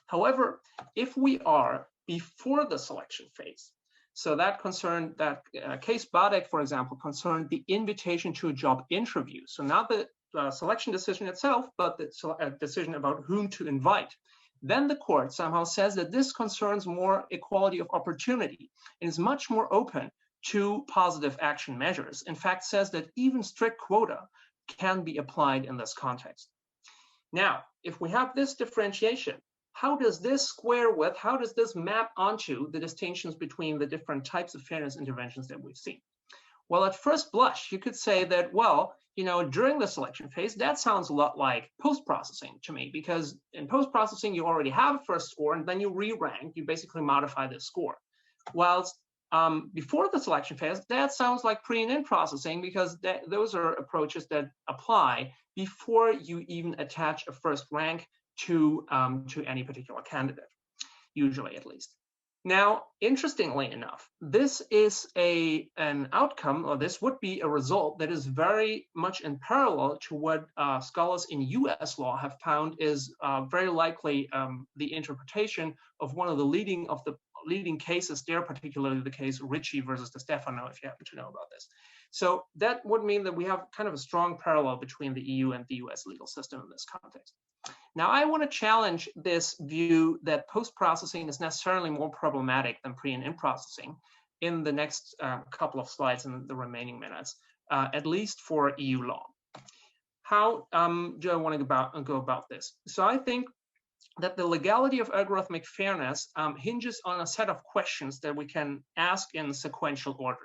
However, if we are before the selection phase, so that case Bodek, for example, concerned the invitation to a job interview. So not the selection decision itself, but the decision about whom to invite. Then the court somehow says that this concerns more equality of opportunity and is much more open to positive action measures. In fact, says that even strict quota can be applied in this context. Now, if we have this differentiation, how does this map onto the distinctions between the different types of fairness interventions that we've seen? Well, at first blush, you could say that, well, during the selection phase, that sounds a lot like post-processing to me, because in post-processing, you already have a first score, and then you re-rank, you basically modify the score. Whilst before the selection phase, that sounds like pre and in processing, because those are approaches that apply before you even attach a first rank to any particular candidate, usually at least. Now, interestingly enough, this is an outcome, or this would be a result that is very much in parallel to what scholars in US law have found is very likely the interpretation of one of the leading cases there, particularly the case Ritchie versus De Stefano, if you happen to know about this. So that would mean that we have kind of a strong parallel between the EU and the US legal system in this context. Now, I want to challenge this view that post-processing is necessarily more problematic than pre and in processing in the next couple of slides in the remaining minutes, at least for EU law. How do I want to go about this? So I think that the legality of algorithmic fairness hinges on a set of questions that we can ask in sequential order.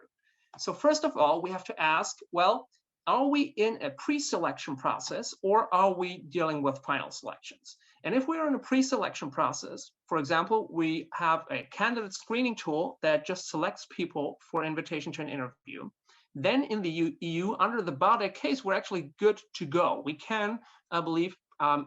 So first of all, we have to ask, well, are we in a pre-selection process or are we dealing with final selections? And if we're in a pre-selection process, for example, we have a candidate screening tool that just selects people for invitation to an interview, then in the EU, under the BADE case, we're actually good to go. We can, I believe,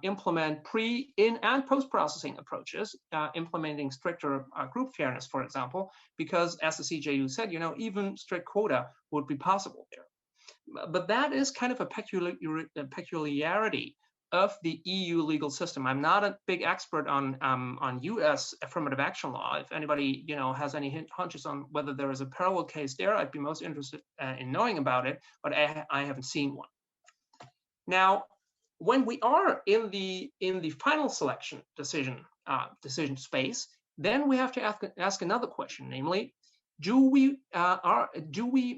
implement pre, in, and post-processing approaches, implementing stricter group fairness, for example, because as the CJU said, you know, even strict quota would be possible there. But that is kind of a peculiarity of the EU legal system. I'm not a big expert on US affirmative action law. If anybody, you know, has any hunches on whether there is a parallel case there, I'd be most interested in knowing about it, but I haven't seen one. Now, when we are in the final selection decision space, then we have to ask another question, namely, do we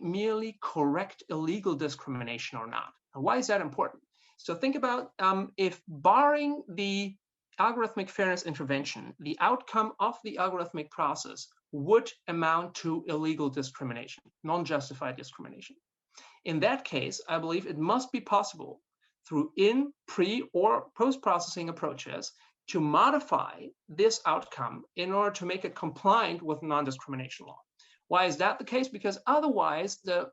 merely correct illegal discrimination or not? And why is that important? So think about if barring the algorithmic fairness intervention, the outcome of the algorithmic process would amount to illegal discrimination, non-justified discrimination. In that case, I believe it must be possible through in, pre, or post-processing approaches to modify this outcome in order to make it compliant with non-discrimination law. Why is that the case? Because otherwise the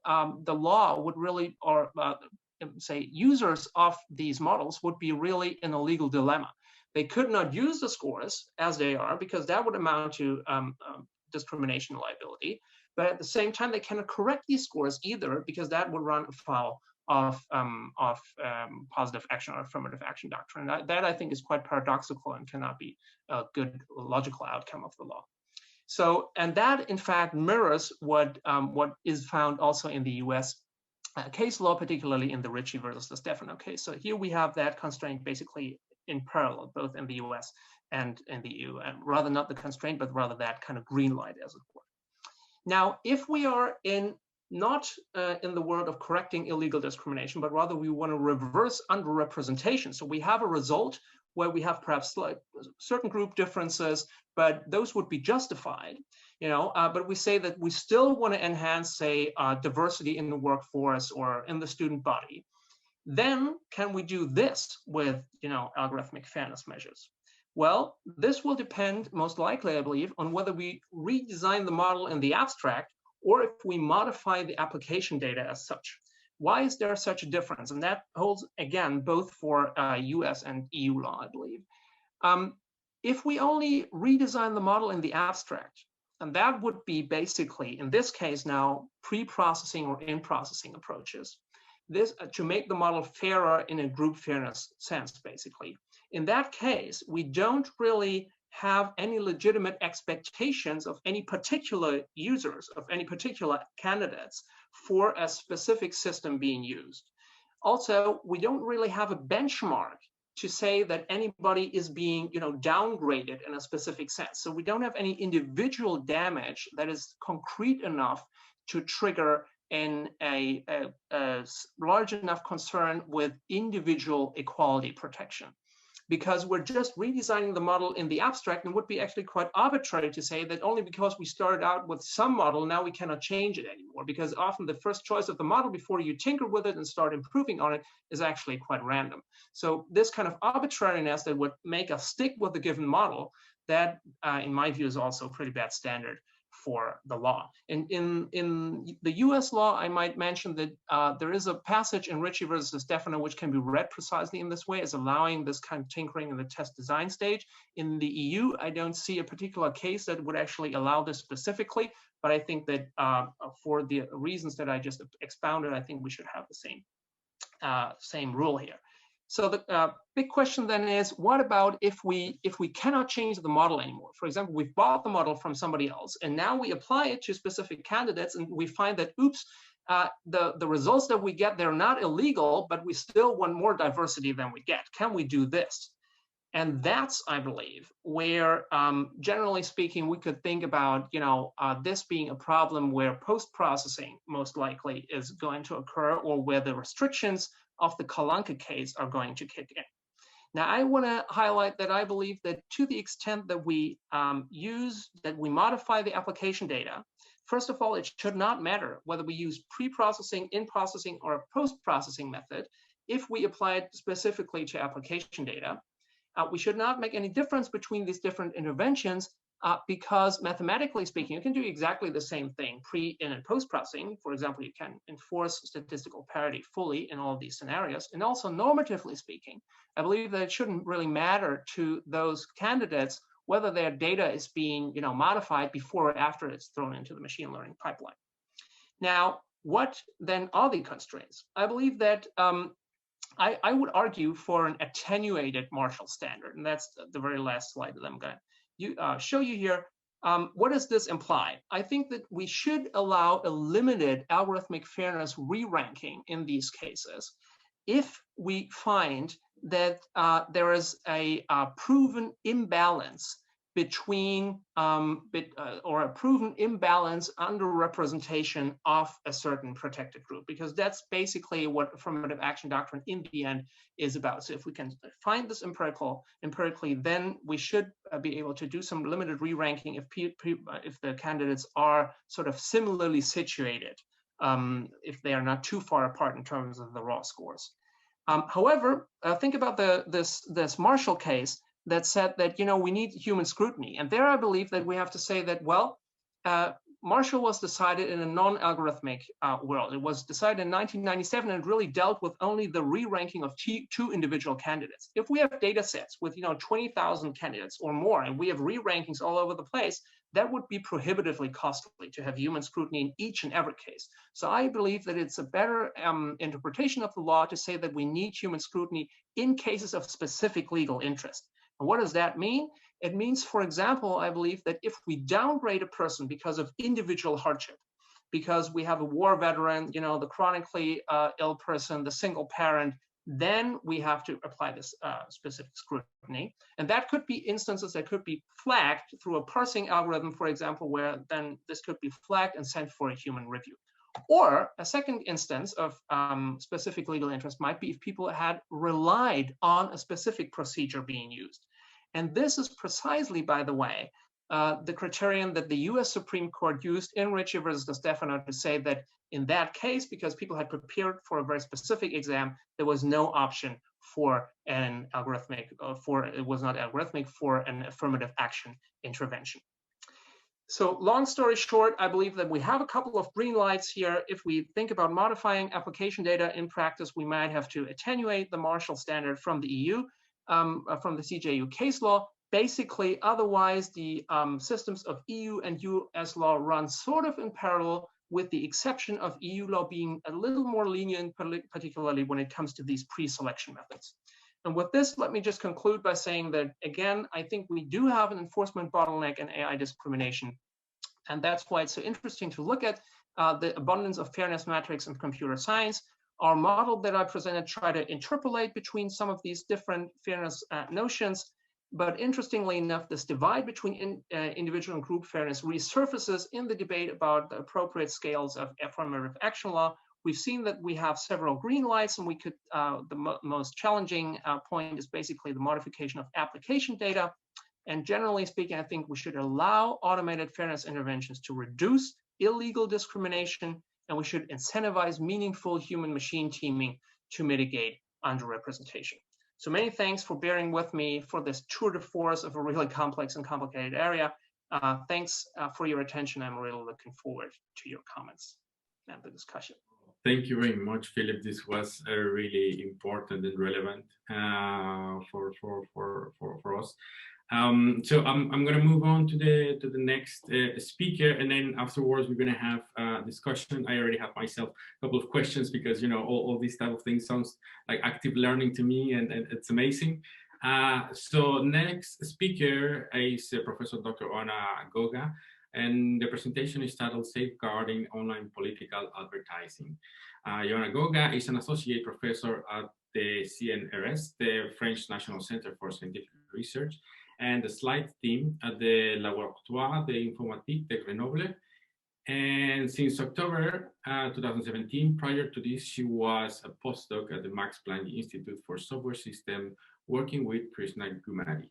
law would really, or say users of these models would be really in a legal dilemma. They could not use the scores as they are because that would amount to discrimination liability. But at the same time, they cannot correct these scores either because that would run afoul of positive action or affirmative action doctrine. That I think is quite paradoxical and cannot be a good logical outcome of the law. So, and that in fact mirrors what is found also in the US case law, particularly in the Ritchie versus the Stefano case. So here we have that constraint basically in parallel, both in the US and in the EU, and rather not the constraint, but rather that kind of green light, as it were. Now, if we are not in the world of correcting illegal discrimination, but rather we want to reverse underrepresentation. So we have a result where we have perhaps like certain group differences, but those would be justified, you know, but we say that we still want to enhance, say, diversity in the workforce or in the student body. Then can we do this with, you know, algorithmic fairness measures? Well, this will depend most likely, I believe, on whether we redesign the model in the abstract or if we modify the application data as such. Why is there such a difference? And that holds, again, both for US and EU law, I believe. If we only redesign the model in the abstract, and that would be basically, in this case now, pre-processing or in-processing approaches, this to make the model fairer in a group fairness sense, basically. In that case, we don't really have any legitimate expectations of any particular users, of any particular candidates for a specific system being used. Also, we don't really have a benchmark to say that anybody is being, you know, downgraded in a specific sense. So we don't have any individual damage that is concrete enough to trigger in a large enough concern with individual equality protection. Because we're just redesigning the model in the abstract, and would be actually quite arbitrary to say that only because we started out with some model, now we cannot change it anymore, because often the first choice of the model before you tinker with it and start improving on it is actually quite random. So this kind of arbitrariness that would make us stick with the given model, that in my view is also a pretty bad standard for the law. And in the US law, I might mention that there is a passage in Ritchie versus Stefano which can be read precisely in this way as allowing this kind of tinkering in the test design stage. In the EU, I don't see a particular case that would actually allow this specifically, but I think that for the reasons that I just expounded, I think we should have the same rule here. So the big question then is, what about if we cannot change the model anymore? For example, we've bought the model from somebody else, and now we apply it to specific candidates, and we find that, oops, the results that we get, they're not illegal, but we still want more diversity than we get. Can we do this? And that's, I believe, where, generally speaking, we could think about, you know, this being a problem where post-processing most likely is going to occur, or where the restrictions of the Kalanka case are going to kick in. Now, I want to highlight that I believe that to the extent that we modify the application data, first of all, it should not matter whether we use pre-processing, in-processing, or a post-processing method. If we apply it specifically to application data, we should not make any difference between these different interventions because mathematically speaking, you can do exactly the same thing pre, in, and post-processing. For example, you can enforce statistical parity fully in all of these scenarios. And also normatively speaking, I believe that it shouldn't really matter to those candidates whether their data is being modified before or after it's thrown into the machine learning pipeline. Now, what then are the constraints? I believe that I would argue for an attenuated Marshall standard, and that's the very last slide that I'm going to show you here. What does this imply? I think that we should allow a limited algorithmic fairness re-ranking in these cases if we find that there is a proven imbalance between or a proven imbalance under representation of a certain protected group, because that's basically what affirmative action doctrine in the end is about. So if we can find this empirically, then we should be able to do some limited re-ranking if the candidates are sort of similarly situated, if they are not too far apart in terms of the raw scores. However, think about this Marshall case that said that we need human scrutiny, and there I believe that we have to say that Marshall was decided in a non-algorithmic world. It was decided in 1997 and really dealt with only the re-ranking of two individual candidates. If we have data sets with 20,000 candidates or more, and we have re-rankings all over the place, that would be prohibitively costly to have human scrutiny in each and every case. So I believe that it's a better interpretation of the law to say that we need human scrutiny in cases of specific legal interest. And what does that mean? It means, for example, I believe that if we downgrade a person because of individual hardship, because we have a war veteran, the chronically ill person, the single parent, then we have to apply this specific scrutiny. And that could be instances that could be flagged through a parsing algorithm, for example, where then this could be flagged and sent for a human review. Or a second instance of specific legal interest might be if people had relied on a specific procedure being used. And this is precisely, by the way, the criterion that the US Supreme Court used in Ritchie versus DeStefano to say that in that case, because people had prepared for a very specific exam, there was no option for an algorithmic, it was not algorithmic, for an affirmative action intervention. So long story short, I believe that we have a couple of green lights here. If we think about modifying application data in practice, we might have to attenuate the Marshall standard from the EU, from the CJU case law. Basically, otherwise, the systems of EU and US law run sort of in parallel, with the exception of EU law being a little more lenient, particularly when it comes to these pre-selection methods. And with this, let me just conclude by saying that, again, I think we do have an enforcement bottleneck in AI discrimination. And that's why it's so interesting to look at the abundance of fairness metrics in computer science. Our model that I presented tried to interpolate between some of these different fairness notions. But interestingly enough, this divide between individual and group fairness resurfaces in the debate about the appropriate scales of affirmative action law. We've seen that we have several green lights, and we could, the most challenging point is basically the modification of application data. And generally speaking, I think we should allow automated fairness interventions to reduce illegal discrimination, and we should incentivize meaningful human-machine teaming to mitigate underrepresentation. So many thanks for bearing with me for this tour de force of a really complex and complicated area. Thanks for your attention. I'm really looking forward to your comments and the discussion. Thank you very much, Philip. This was really important and relevant for us. So I'm going to move on to the next speaker, and then afterwards we're going to have a discussion. I already have myself a couple of questions because all these type of things sounds like active learning to me, and it's amazing. So next speaker is Professor Dr. Ioana Goga, and the presentation is titled Safeguarding Online Political Advertising. Ioana Goga is an associate professor at the CNRS, the French National Center for Scientific Research, and the slide team at the Laboratoire d'Informatique de Grenoble. And since October 2017, prior to this, she was a postdoc at the Max Planck Institute for Software System, working with Krishna Gumadi.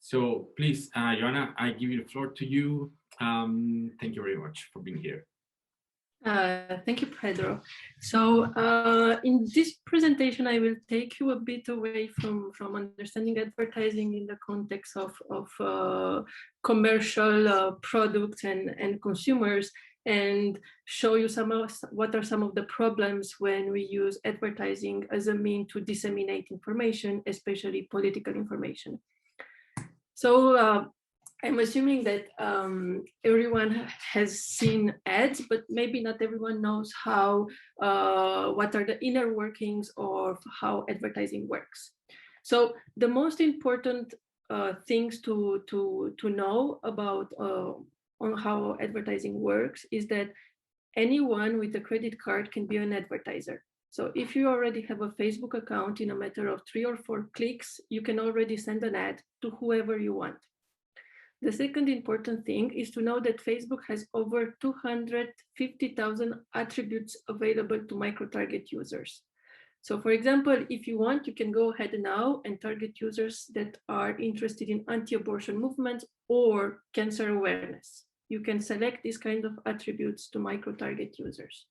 So please, Joanna, I give you the floor to you. Thank you very much for being here. Thank you, Pedro. So in this presentation, I will take you a bit away from understanding advertising in the context of commercial products and consumers, and show you what are some of the problems when we use advertising as a means to disseminate information, especially political information. So I'm assuming that everyone has seen ads, but maybe not everyone knows how, what are the inner workings of how advertising works. So the most important things to know about on how advertising works is that anyone with a credit card can be an advertiser. So if you already have a Facebook account, in a matter of 3 or 4 clicks, you can already send an ad to whoever you want. The second important thing is to know that Facebook has over 250,000 attributes available to micro-target users. So for example, if you want, you can go ahead now and target users that are interested in anti-abortion movements or cancer awareness. You can select these kind of attributes to micro-target users.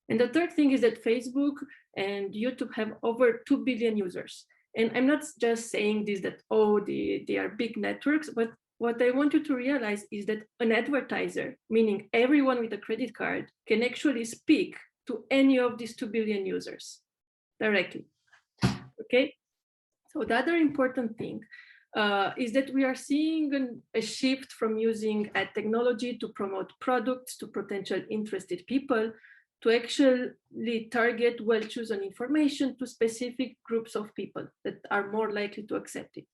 And the third thing is that Facebook and YouTube have over 2 billion users. And I'm not just saying this that, oh, they are big networks, but what I want you to realize is that an advertiser, meaning everyone with a credit card, can actually speak to any of these 2 billion users directly. Okay, so the other important thing is that we are seeing a shift from using ad technology to promote products to potential interested people to actually target well-chosen information to specific groups of people that are more likely to accept it.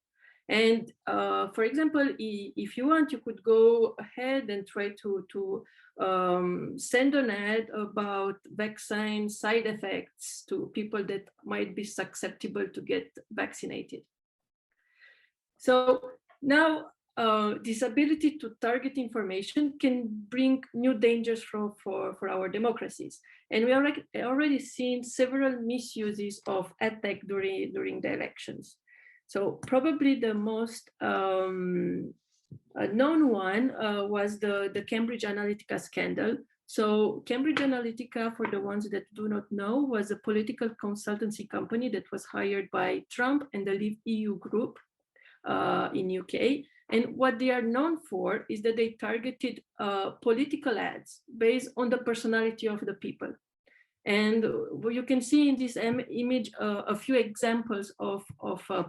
And for example, if you want, you could go ahead and try to send an ad about vaccine side effects to people that might be susceptible to get vaccinated. So now this ability to target information can bring new dangers for our democracies. And we already seen several misuses of ad tech during the elections. So probably the most known one was the Cambridge Analytica scandal. So Cambridge Analytica, for the ones that do not know, was a political consultancy company that was hired by Trump and the Leave EU group in UK. And what they are known for is that they targeted political ads based on the personality of the people. And you can see in this image a few examples of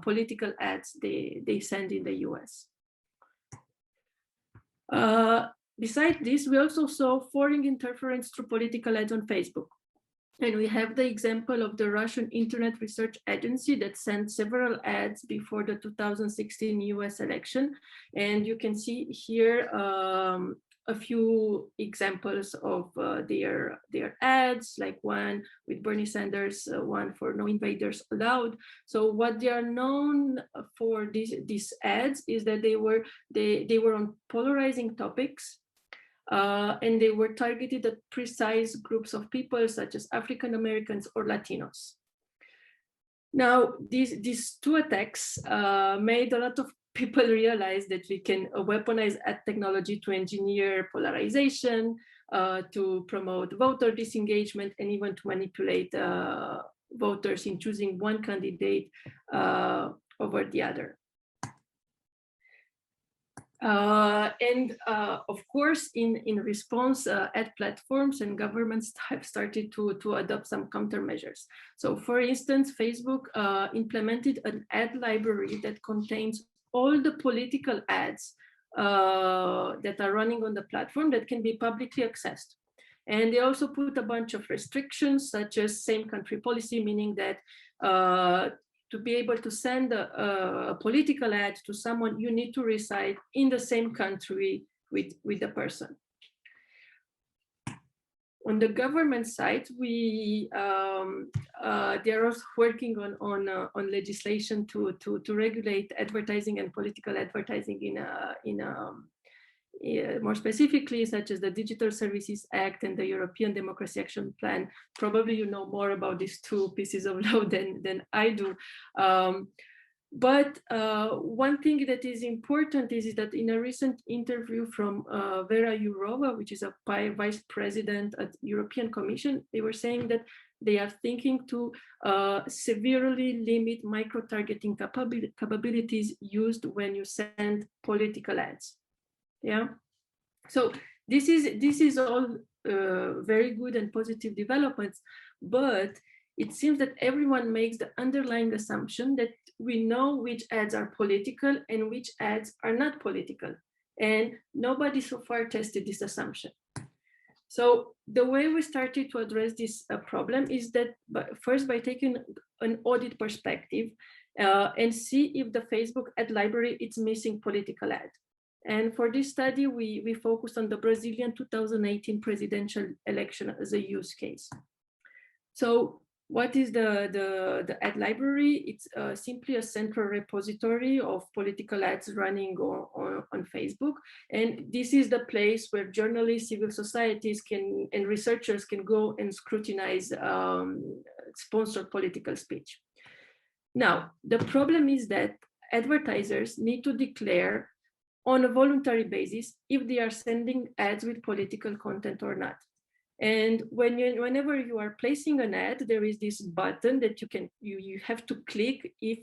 political ads they send in the US. Besides this, we also saw foreign interference through political ads on Facebook. And we have the example of the Russian Internet Research Agency that sent several ads before the 2016 US election. And you can see here a few examples of their ads, like one with Bernie Sanders, one for No Invaders Allowed. So what they are known for these ads is that they were on polarizing topics, and they were targeted at precise groups of people such as African Americans or Latinos. Now, these two attacks made a lot of people realize that we can weaponize ad technology to engineer polarization, to promote voter disengagement, and even to manipulate voters in choosing one candidate over the other. Of course, in response, ad platforms and governments have started to adopt some countermeasures. So for instance, Facebook implemented an ad library that contains all the political ads that are running on the platform that can be publicly accessed. And they also put a bunch of restrictions, such as same country policy, meaning that to be able to send a political ad to someone, you need to reside in the same country with the person. On the government side, they are also working on legislation to regulate advertising and political advertising more specifically, such as the Digital Services Act and the European Democracy Action Plan. Probably you know more about these two pieces of law than I do. But one thing that is important is that in a recent interview from Vera Jourova, which is a vice president at European Commission, they were saying that they are thinking to severely limit micro-targeting capabilities used when you send political ads. Yeah, so this is all very good and positive developments, but it seems that everyone makes the underlying assumption that we know which ads are political and which ads are not political, and nobody so far tested this assumption. So the way we started to address this problem is that first by taking an audit perspective and see if the Facebook ad library is missing political ad. And for this study, we focused on the Brazilian 2018 presidential election as a use case. So what is the ad library? It's simply a central repository of political ads running on Facebook. And this is the place where journalists, civil societies and researchers can go and scrutinize sponsored political speech. Now, the problem is that advertisers need to declare on a voluntary basis if they are sending ads with political content or not. And whenever you are placing an ad, there is this button that you have to click if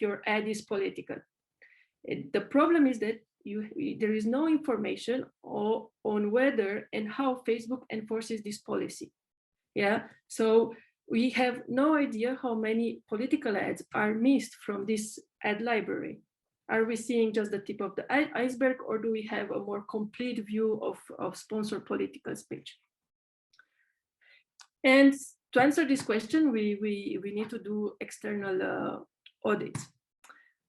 your ad is political. The problem is that there is no information on whether and how Facebook enforces this policy. Yeah, so we have no idea how many political ads are missed from this ad library. Are we seeing just the tip of the iceberg, or do we have a more complete view of sponsored political speech? And to answer this question, we need to do external audits.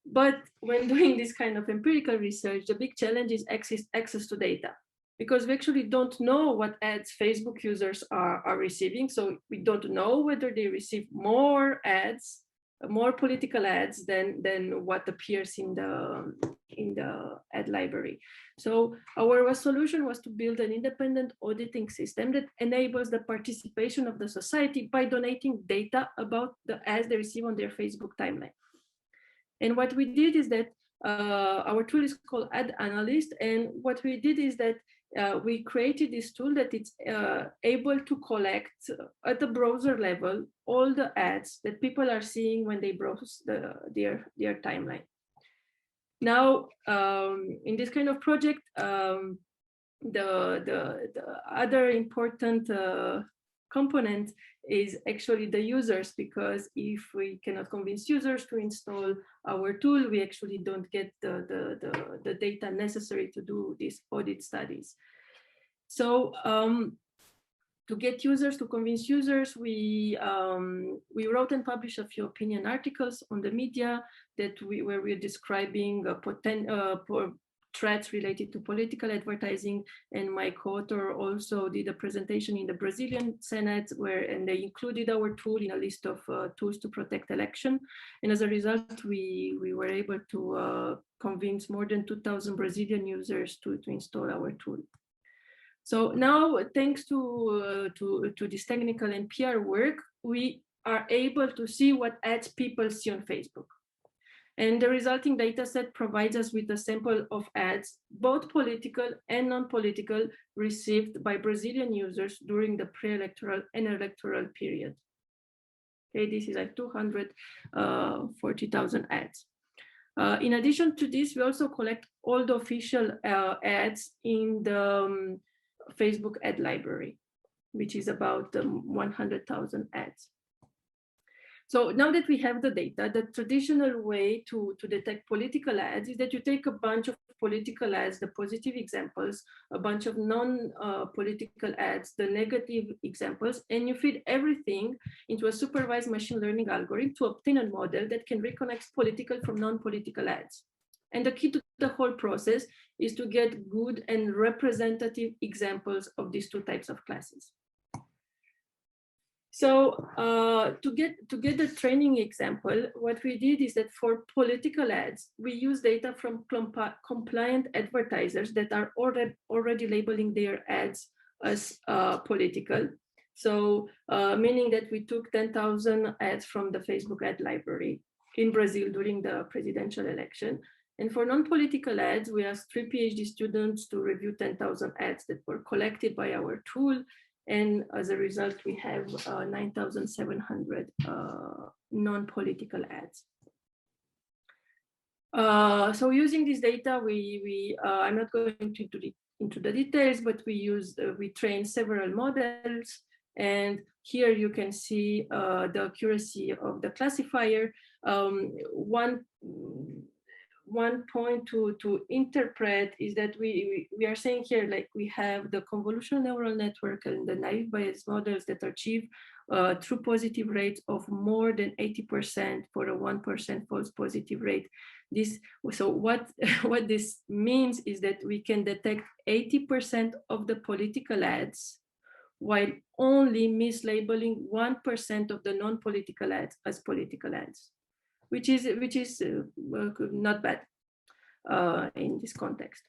But when doing this kind of empirical research, the big challenge is access to data, because we actually don't know what ads Facebook users are receiving. So we don't know whether they receive more ads, more political ads than what appears in the ad library. So our solution was to build an independent auditing system that enables the participation of the society by donating data about the ads they receive on their Facebook timeline. And what we did is that our tool is called Ad Analyst, and what we did is that we created this tool that it's able to collect at the browser level all the ads that people are seeing when they browse their timeline. Now, in this kind of project, the other important component is actually the users, because if we cannot convince users to install our tool, we actually don't get the data necessary to do these audit studies. So to get users, to convince users, we wrote and published a few opinion articles on the media where we're describing threats related to political advertising, and my co-author also did a presentation in the Brazilian Senate and they included our tool in a list of tools to protect election. And as a result, we were able to convince more than 2,000 Brazilian users to install our tool. So now, thanks to this technical and PR work, we are able to see what ads people see on Facebook. And the resulting data set provides us with a sample of ads, both political and non-political, received by Brazilian users during the pre-electoral and electoral period. Okay, this is like 240,000 ads. In addition to this, we also collect all the official ads in the Facebook ad library, which is about 100,000 ads. So now that we have the data, the traditional way to detect political ads is that you take a bunch of political ads, the positive examples, a bunch of non-political ads, the negative examples, and you feed everything into a supervised machine learning algorithm to obtain a model that can reconnect political from non-political ads. And the key to the whole process is to get good and representative examples of these two types of classes. So to get the training example, what we did is that for political ads, we use data from compliant advertisers that are already labeling their ads as political. So meaning that we took 10,000 ads from the Facebook ad library in Brazil during the presidential election. And for non-political ads, we asked 3 PhD students to review 10,000 ads that were collected by our tool. And as a result, we have 9,700 non-political ads. So using this data, I'm not going into the details, but we trained several models. And here you can see the accuracy of the classifier. One point to interpret is that we are saying here, like, we have the convolutional neural network and the naive Bayes models that achieve true positive rates of more than 80% for a 1% false positive rate. So what this means is that we can detect 80% of the political ads while only mislabeling 1% of the non-political ads as political ads, which is not bad in this context.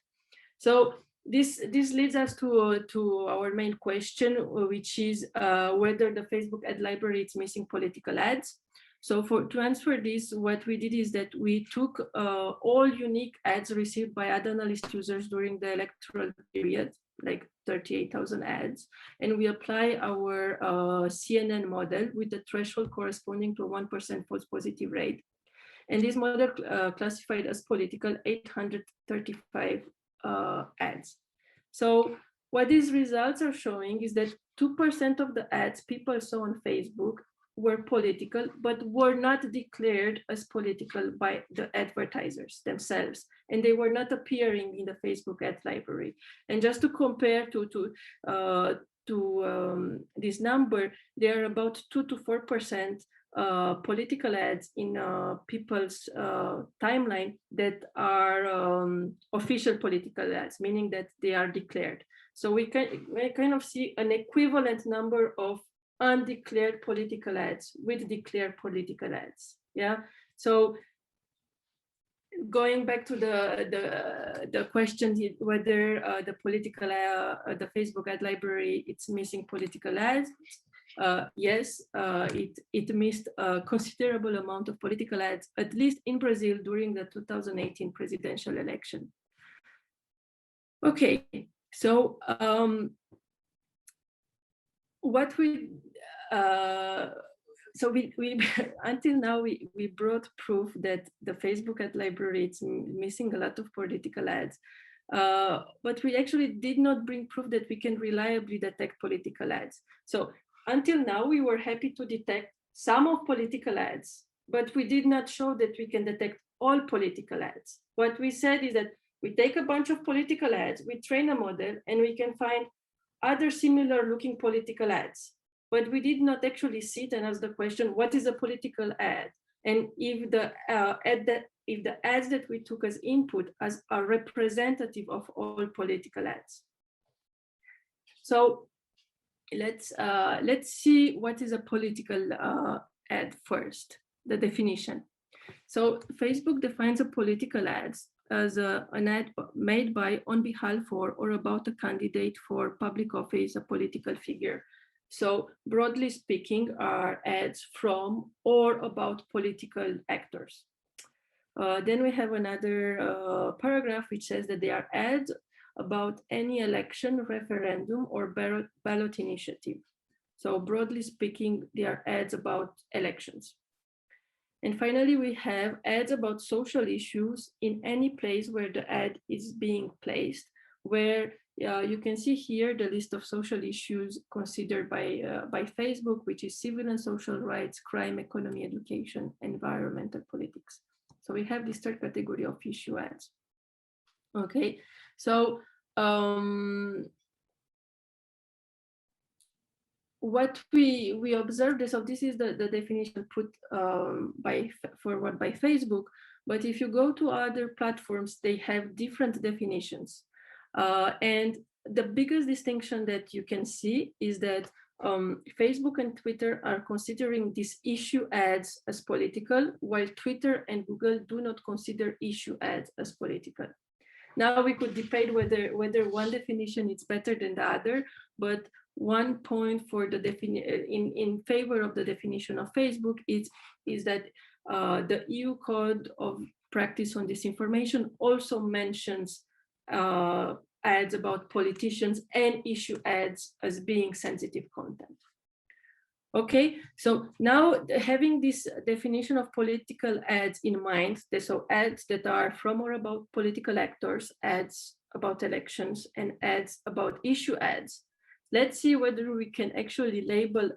So this leads us to our main question, which is whether the Facebook ad library is missing political ads. So to answer this, what we did is that we took all unique ads received by ad analyst users during the electoral period, like 38,000 ads, and we apply our CNN model with the threshold corresponding to a 1% false positive rate. And this model classified as political 835 ads. So what these results are showing is that 2% of the ads people saw on Facebook were political, but were not declared as political by the advertisers themselves, and they were not appearing in the Facebook ad library. And just to compare to this number, there are about 2 to 4% political ads in people's timeline that are official political ads, meaning that they are declared. So we kind of see an equivalent number of undeclared political ads with declared political ads. Yeah. So going back to the question whether the Facebook ad library it's missing political ads. Yes, it missed a considerable amount of political ads, at least in Brazil during the 2018 presidential election. Okay, so what we until now we brought proof that the Facebook ad library is missing a lot of political ads, but we actually did not bring proof that we can reliably detect political ads. So until now, we were happy to detect some of political ads, but we did not show that we can detect all political ads. What we said is that we take a bunch of political ads, we train a model, and we can find other similar looking political ads. But we did not actually sit and ask the question, what is a political ad? And if the ads that we took as input are representative of all political ads. So let's see what is a political ad first, the definition. So Facebook defines a political ad as an ad made by, on behalf for, or about a candidate for public office, a political figure. So broadly speaking, are ads from or about political actors. Then we have another paragraph which says that they are ads about any election, referendum, or ballot initiative. So broadly speaking, they are ads about elections. And finally, we have ads about social issues in any place where the ad is being placed, where you can see here the list of social issues considered by Facebook, which is civil and social rights, crime, economy, education, environmental politics. So we have this third category of issue ads. Okay, so what we observed, so this is the definition put forward by Facebook, but if you go to other platforms, they have different definitions. And the biggest distinction that you can see is that Facebook and Twitter are considering these issue ads as political, while Twitter and Google do not consider issue ads as political. Now we could debate whether one definition is better than the other, but one point for the in favor of the definition of Facebook is that the EU Code of Practice on Disinformation also mentions ads about politicians and issue ads as being sensitive content. Okay, so now having this definition of political ads in mind, so ads that are from or about political actors, ads about elections, and ads about issue ads, let's see whether we can actually label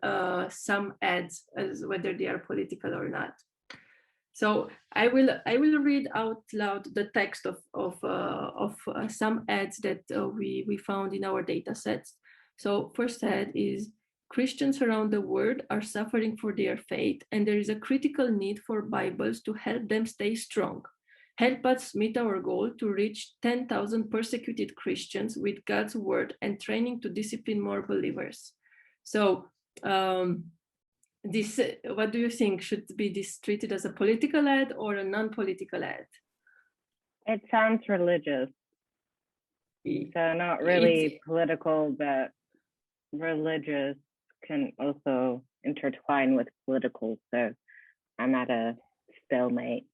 some ads as whether they are political or not. So I will read out loud the text of some ads that we found in our data sets. So first ad is, Christians around the world are suffering for their faith, and there is a critical need for Bibles to help them stay strong. Help us meet our goal to reach 10,000 persecuted Christians with God's word and training to discipline more believers. So this, what do you think? Should be this treated as a political ad or a non-political ad? It sounds religious. So not really political, but religious can also intertwine with political. So I'm at a stalemate.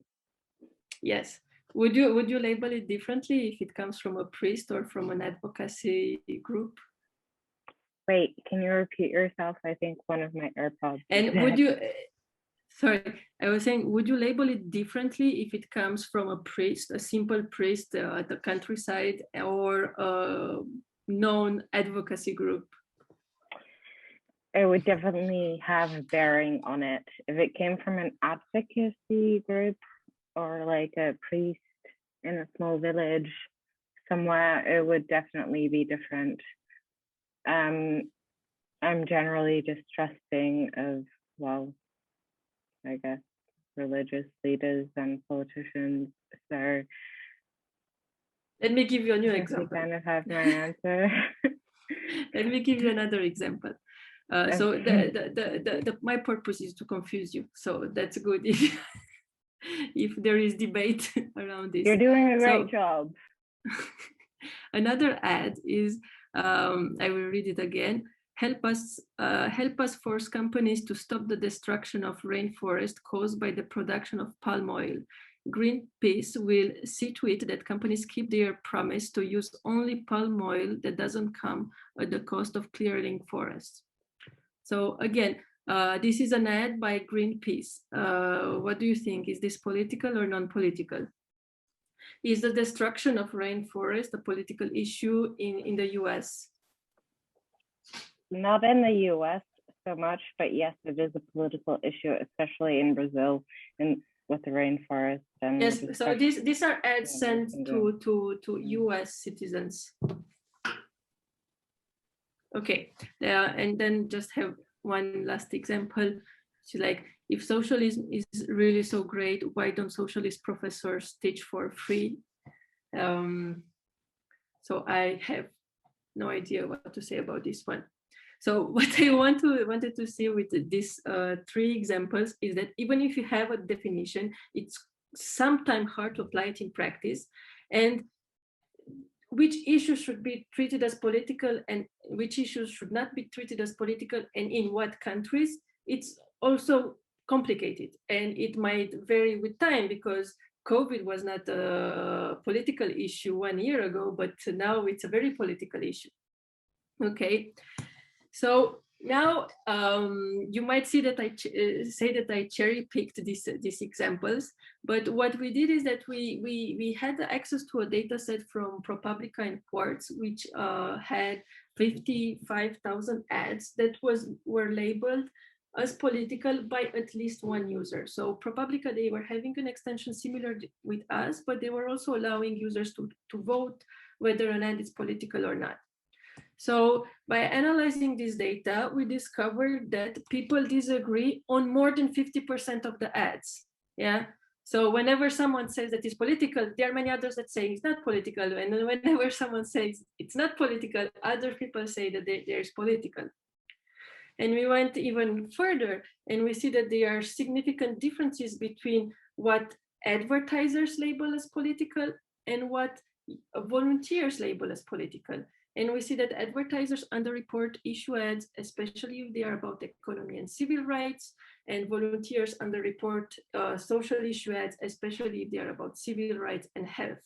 Yes. Would you label it differently if it comes from a priest or from an advocacy group? Wait, can you repeat yourself? I think one of my AirPods. And would you, sorry, I was saying, would you label it differently if it comes from a priest, a simple priest at the countryside, or a known advocacy group? It would definitely have a bearing on it. If it came from an advocacy group or like a priest in a small village somewhere, it would definitely be different. I'm generally distrusting of, well, I guess, religious leaders and politicians. So let me give you a new example. Kind of have my answer. Let me give you another example. So my purpose is to confuse you. So that's good if there is debate around this. You're doing a great job. Another ad is, I will read it again. Help us force companies to stop the destruction of rainforest caused by the production of palm oil. Greenpeace will see to it that companies keep their promise to use only palm oil that doesn't come at the cost of clearing forests. So again, this is an ad by Greenpeace. What do you think? Is this political or non-political? Is the destruction of rainforest a political issue in the US? Not in the US so much, but yes, it is a political issue, especially in Brazil and with the rainforest. And yes, so these are ads sent to US citizens. Okay, and then just have one last example. So like, if socialism is really so great, why don't socialist professors teach for free? So I have no idea what to say about this one. So what I wanted to see with these three examples is that even if you have a definition, it's sometimes hard to apply it in practice. And which issues should be treated as political and which issues should not be treated as political and in what countries, it's also complicated. And it might vary with time because COVID was not a political issue 1 year ago, but now it's a very political issue. Okay, so now you might see that I say that I cherry picked these examples, but what we did is that we had access to a data set from ProPublica and Quartz, which had 55,000 ads that were labeled as political by at least one user. So ProPublica, they were having an extension similar with us, but they were also allowing users to vote whether an ad is political or not. So by analyzing this data, we discovered that people disagree on more than 50% of the ads. Yeah. So whenever someone says that it's political, there are many others that say it's not political. And whenever someone says it's not political, other people say that there is political. And we went even further, and we see that there are significant differences between what advertisers label as political and what volunteers label as political. And we see that advertisers underreport issue ads, especially if they are about economy and civil rights, and volunteers underreport social issue ads, especially if they are about civil rights and health.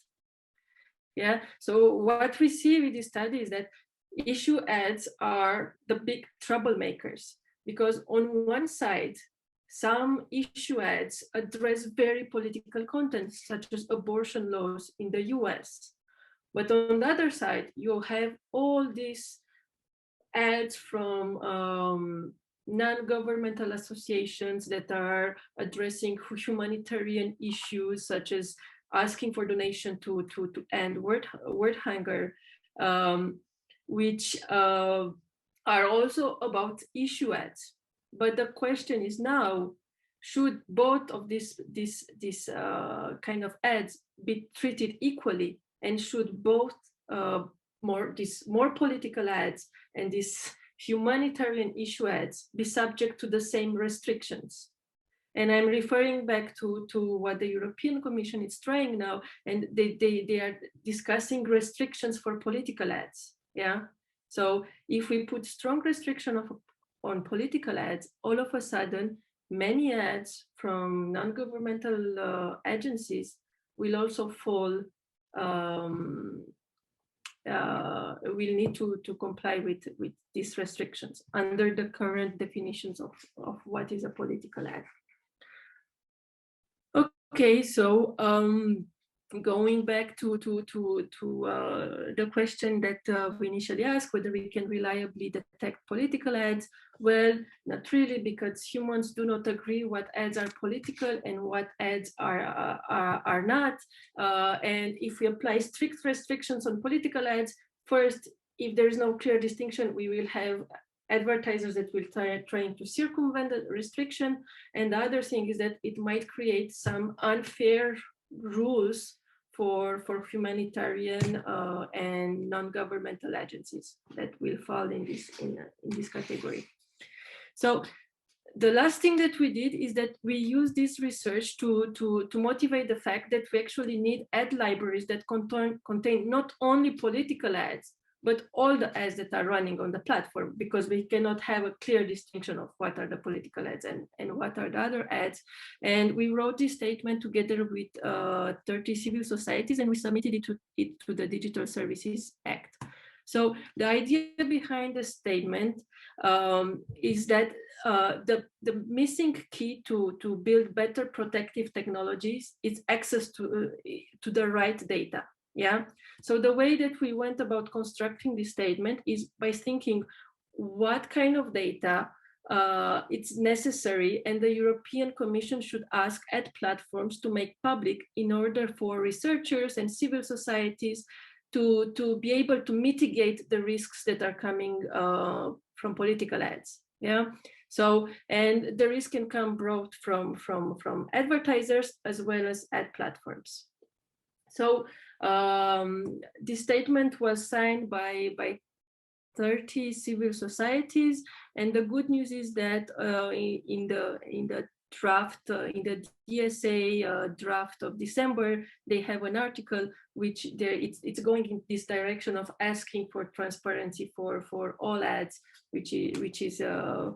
Yeah, so what we see with this study is that issue ads are the big troublemakers, because on one side, some issue ads address very political content, such as abortion laws in the US. But on the other side, you have all these ads from non-governmental associations that are addressing humanitarian issues, such as asking for donation to end world hunger, which are also about issue ads. But the question is now, should both of these kind of ads be treated equally? And should both more political ads and these humanitarian issue ads be subject to the same restrictions? And I'm referring back to what the European Commission is trying now, and they are discussing restrictions for political ads. Yeah. So if we put strong restriction on political ads, all of a sudden, many ads from non-governmental agencies will also fall. Will need to comply with these restrictions under the current definitions of what is a political ad. Okay, so going back to the question that we initially asked, whether we can reliably detect political ads. Well, not really, because humans do not agree what ads are political and what ads are not. And if we apply strict restrictions on political ads, first, if there's no clear distinction, we will have advertisers that will trying to circumvent the restriction. And the other thing is that it might create some unfair rules for humanitarian and non-governmental agencies that will fall in this category. So the last thing that we did is that we used this research to motivate the fact that we actually need ad libraries that contain not only political ads, but all the ads that are running on the platform, because we cannot have a clear distinction of what are the political ads and what are the other ads. And we wrote this statement together with 30 civil societies, and we submitted it to the Digital Services Act. So the idea behind the statement is that the missing key to build better protective technologies is access to the right data. Yeah. So the way that we went about constructing this statement is by thinking what kind of data it's necessary, and the European Commission should ask ad platforms to make public in order for researchers and civil societies to be able to mitigate the risks that are coming from political ads. Yeah. So, and the risk can come both from advertisers as well as ad platforms. So this statement was signed by 30 civil societies, and the good news is that in the draft, in the DSA draft of December, they have an article which it's going in this direction of asking for transparency for all ads, which is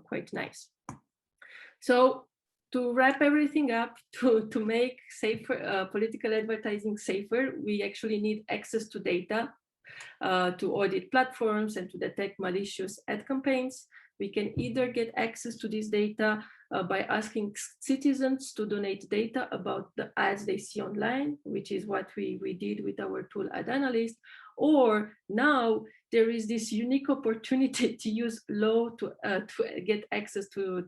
quite nice. So to wrap everything up, to make safer political advertising safer, we actually need access to data to audit platforms and to detect malicious ad campaigns. We can either get access to this data by asking citizens to donate data about the ads they see online, which is what we did with our tool Ad Analyst, or now there is this unique opportunity to use law to get access to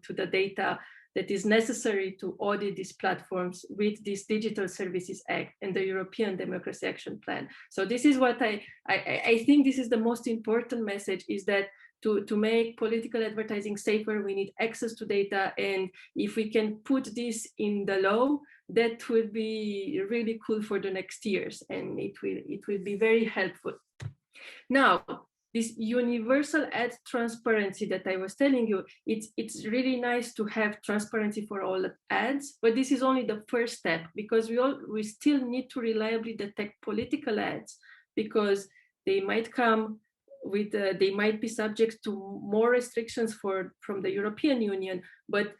the data that is necessary to audit these platforms with this Digital Services Act and the European Democracy Action Plan. So this is what I think this is the most important message, is that to make political advertising safer, we need access to data. And if we can put this in the law, that will be really cool for the next years, and it will be very helpful. Now, this universal ad transparency that I was telling you, it's really nice to have transparency for all ads, but this is only the first step, because we still need to reliably detect political ads, because they might come with they might be subject to more restrictions from the European Union, but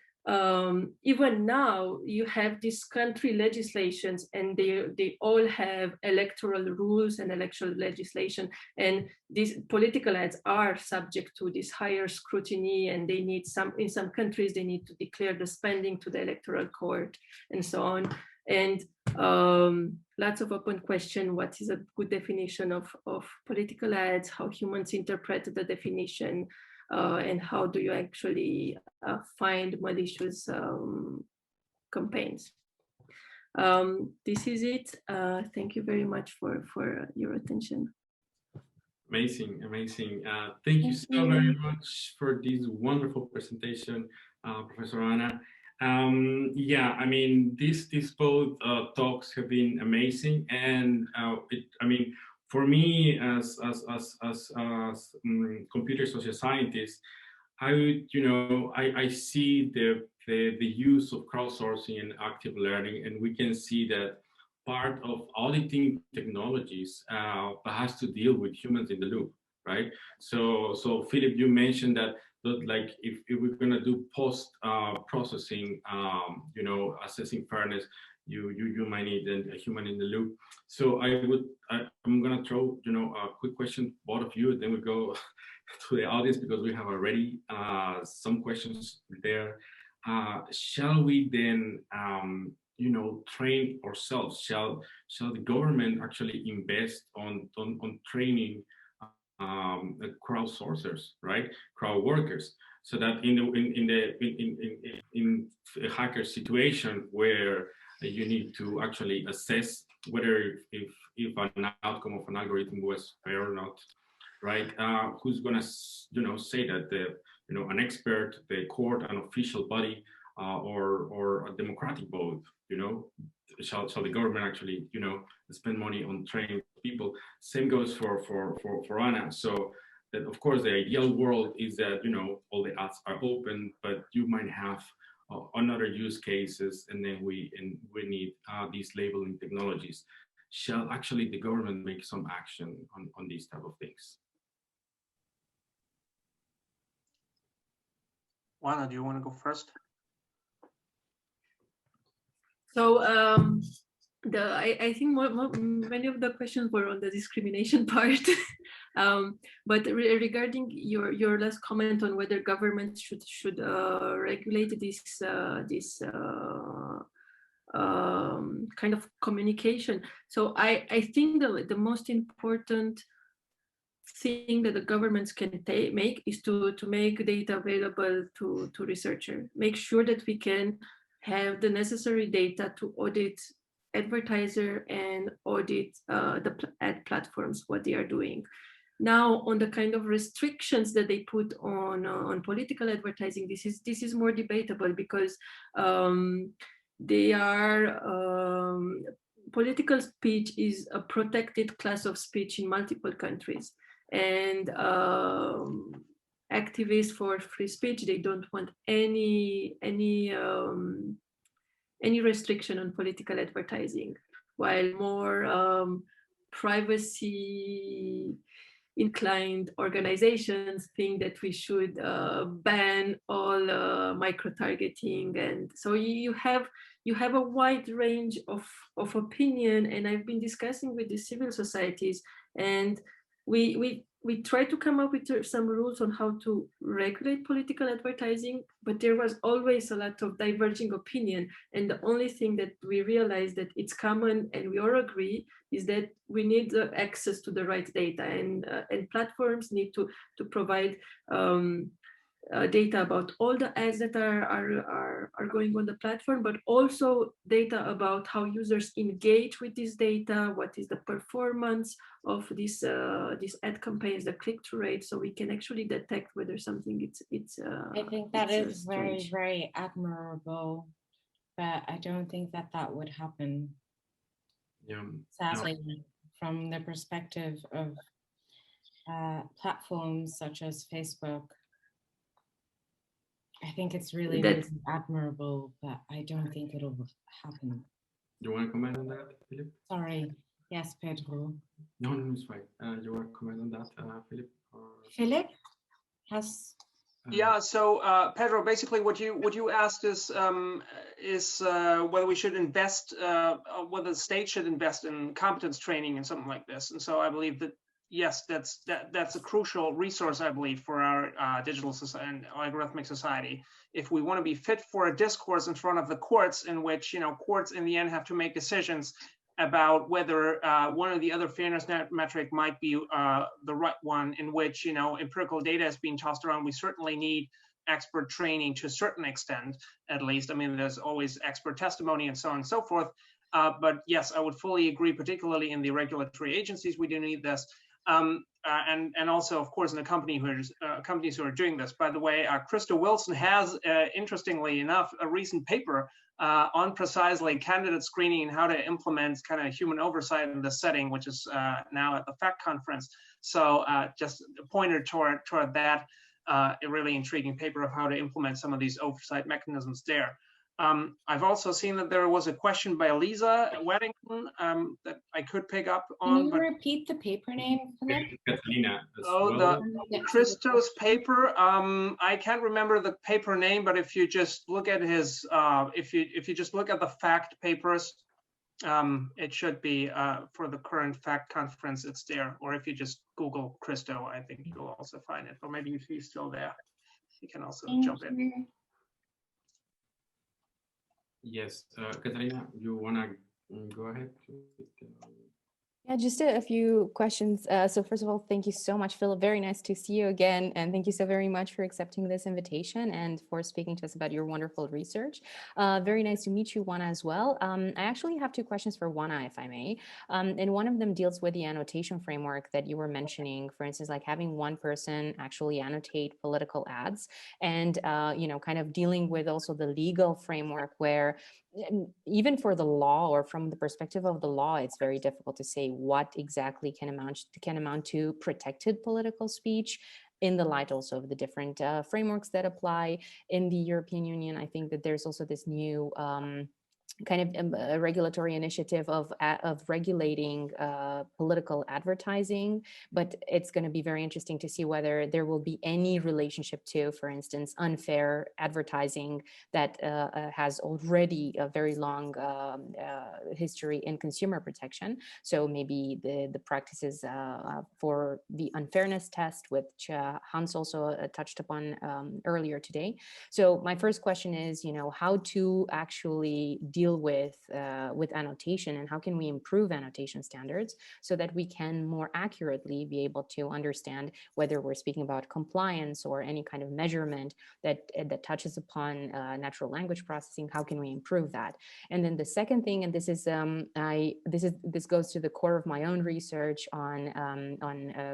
even now you have these country legislations, and they all have electoral rules and electoral legislation, and these political ads are subject to this higher scrutiny, and they need in some countries they need to declare the spending to the electoral court and so on. And lots of open question: what is a good definition of political ads, how humans interpret the definition, and how do you actually find malicious campaigns. This is it. Thank you very much for your attention. Amazing, amazing. Thank you so very much for this wonderful presentation, Professor Anna. Yeah, I mean, these both talks have been amazing, and I mean, for me as computer social scientist, I would, I see the use of crowdsourcing and active learning, and we can see that part of auditing technologies has to deal with humans in the loop, right? So Philip, you mentioned that like if we're gonna do post processing, assessing fairness, you might need a human in the loop. So I'm gonna throw a quick question to both of you, then we go to the audience, because we have already some questions there. Shall we then train ourselves? Shall the government actually invest on training crowdsourcers, right? Crowd workers, so that in a hacker situation where you need to actually assess whether if an outcome of an algorithm was fair or not, right? Who's gonna say that an expert, the court, an official body, or a democratic vote? Shall the government actually spend money on training people? Same goes for Anna. So that, of course, the ideal world is that all the ads are open, but you might have another use cases, and then we need these labeling technologies. Shall actually the government make some action on these type of things? Juana, do you want to go first? So I think many of the questions were on the discrimination part, but regarding your last comment on whether governments should regulate this kind of communication. So I think the most important thing that the governments can make is to make data available to researchers. Make sure that we can have the necessary data to audit advertiser and audit the ad platforms, what they are doing. Now, on the kind of restrictions that they put on political advertising, this is more debatable, because they are political speech is a protected class of speech in multiple countries, and activists for free speech, they don't want any restriction on political advertising, while more privacy inclined organizations think that we should ban all micro-targeting. And so you have a wide range of opinion, and I've been discussing with the civil societies, and we try to come up with some rules on how to regulate political advertising, but there was always a lot of diverging opinion. And the only thing that we realized that it's common and we all agree is that we need the access to the right data, and platforms need to provide data about all the ads that are going on the platform, but also data about how users engage with this data, what is the performance of these ad campaigns, the click-through rate, so we can actually detect whether something it's I think that is very, very admirable, but I don't think that would happen. Yeah. Sadly, from the perspective of platforms such as Facebook. I think it's really, really admirable, but I don't think it'll happen. You want to comment on that, Philip? Sorry. Yes, Pedro. No, it's fine. You want to comment on that, Philip? Philip has. Yeah. So Pedro, basically, what you asked is whether we should invest, whether the state should invest in competence training and something like this. And so I believe that yes, that's a crucial resource, I believe, for our digital society and algorithmic society. If we want to be fit for a discourse in front of the courts, in which courts in the end have to make decisions about whether one or the other fairness metric might be the right one, in which empirical data is being tossed around, we certainly need expert training to a certain extent, at least. I mean, there's always expert testimony and so on and so forth. But yes, I would fully agree, particularly in the regulatory agencies, we do need this. And also, of course, in the companies who are doing this. By the way, Krista Wilson has, interestingly enough, a recent paper on precisely candidate screening and how to implement kind of human oversight in this setting, which is now at the FACT conference. So just a pointer toward that, a really intriguing paper of how to implement some of these oversight mechanisms there. I've also seen that there was a question by Lisa Weddington that I could pick up on. Can you repeat the paper name? Catalina. The Christo's paper. I can't remember the paper name, but if you just look at his, if you just look at the FACT papers, it should be for the current FACT conference. It's there. Or if you just Google Christo, I think you'll also find it. Or maybe if he's still there, he can also jump in. Yes, Katarina, you want to go ahead? Yeah, just a few questions. So first of all, thank you so much, Philip. Very nice to see you again. And thank you so very much for accepting this invitation and for speaking to us about your wonderful research. Very nice to meet you, Juana, as well. I actually have two questions for Juana, if I may. And one of them deals with the annotation framework that you were mentioning, for instance, like having one person actually annotate political ads and, kind of dealing with also the legal framework where even for the law or from the perspective of the law, it's very difficult to say what exactly can amount to protected political speech in the light also of the different frameworks that apply in the European Union. I think that there's also this new kind of a regulatory initiative of regulating political advertising, but it's going to be very interesting to see whether there will be any relationship to, for instance, unfair advertising that has already a very long history in consumer protection. So maybe the practices for the unfairness test, which Hans also touched upon earlier today. So my first question is, how to actually deal with annotation and how can we improve annotation standards so that we can more accurately be able to understand whether we're speaking about compliance or any kind of measurement that touches upon natural language processing. How can we improve that? And then the second thing, and this goes to the core of my own research on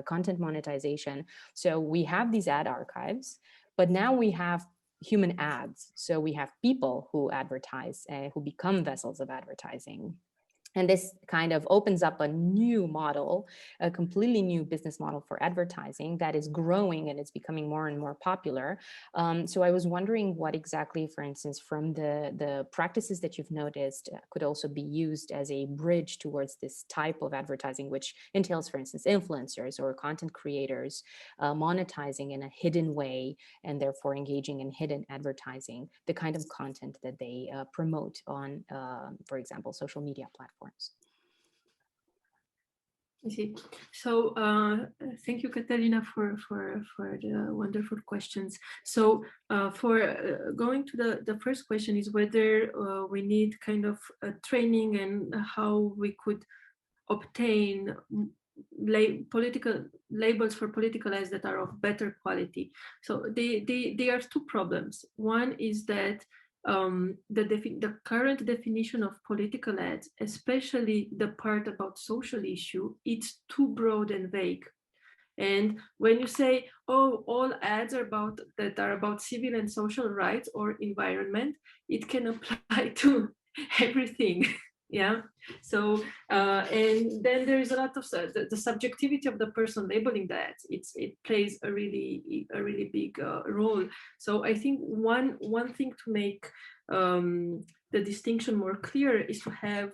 content monetization. So we have these ad archives, but now we have human ads. So we have people who advertise, who become vessels of advertising. And this kind of opens up a new model, a completely new business model for advertising that is growing and it's becoming more and more popular. So I was wondering what exactly, for instance, from the practices that you've noticed could also be used as a bridge towards this type of advertising, which entails, for instance, influencers or content creators monetizing in a hidden way and therefore engaging in hidden advertising, the kind of content that they promote on, for example, social media platforms. I see. So thank you, Catalina, for the wonderful questions. So for going to the first question is whether we need kind of training and how we could obtain political labels for political ads that are of better quality. So there are two problems. One is that the current definition of political ads, especially the part about social issue, it's too broad and vague. And when you say, oh, all ads are about civil and social rights or environment, it can apply to everything. Yeah. So and then there is a lot of the subjectivity of the person labeling that it plays a really big role. So I think one thing to make the distinction more clear is to have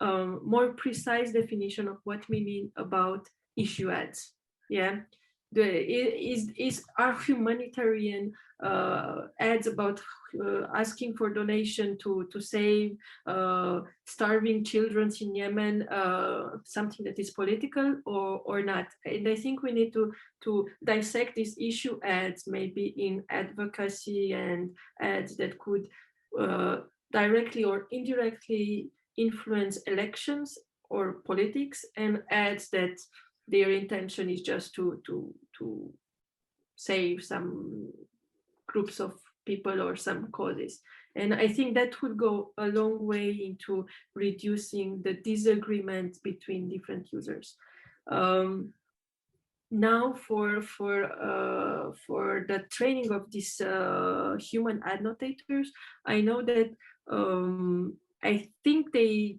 more precise definition of what we mean about issue ads. Yeah. Are humanitarian ads about asking for donation to save starving children in Yemen something that is political or not? And I think we need to dissect this issue ads maybe in advocacy and ads that could directly or indirectly influence elections or politics, and ads that their intention is just to save some groups of people or some causes. And I think that would go a long way into reducing the disagreement between different users. Now for the training of these human annotators, I know that I think they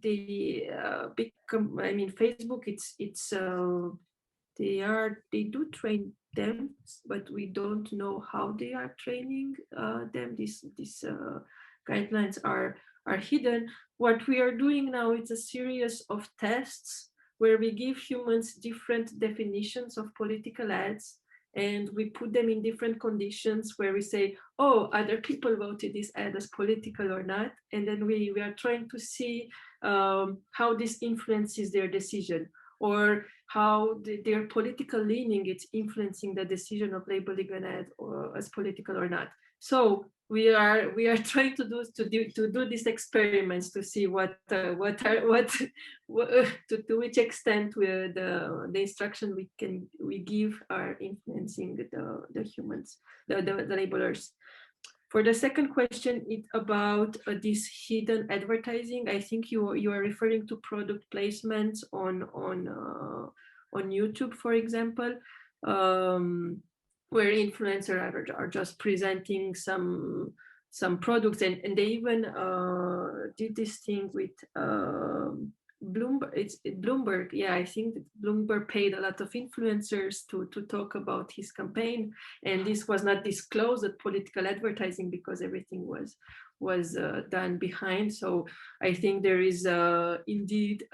become, I mean, Facebook, they do train them, but we don't know how they are training them. These guidelines are hidden. What we are doing now is a series of tests where we give humans different definitions of political ads, and we put them in different conditions where we say, oh, other people voted this ad as political or not. And then we are trying to see how this influences their decision, or how their political leaning is influencing the decision of labeling an ad or as political or not. So we are trying to do these experiments to see to which extent the instruction we give are influencing the humans, the labelers. For the second question, it's about this hidden advertising. I think you are referring to product placements on YouTube, for example, where influencers are just presenting some products, and they even did this thing with Bloomberg. It's Bloomberg. Yeah, I think that Bloomberg paid a lot of influencers to talk about his campaign, and this was not disclosed at political advertising because everything was done behind. So I think there is indeed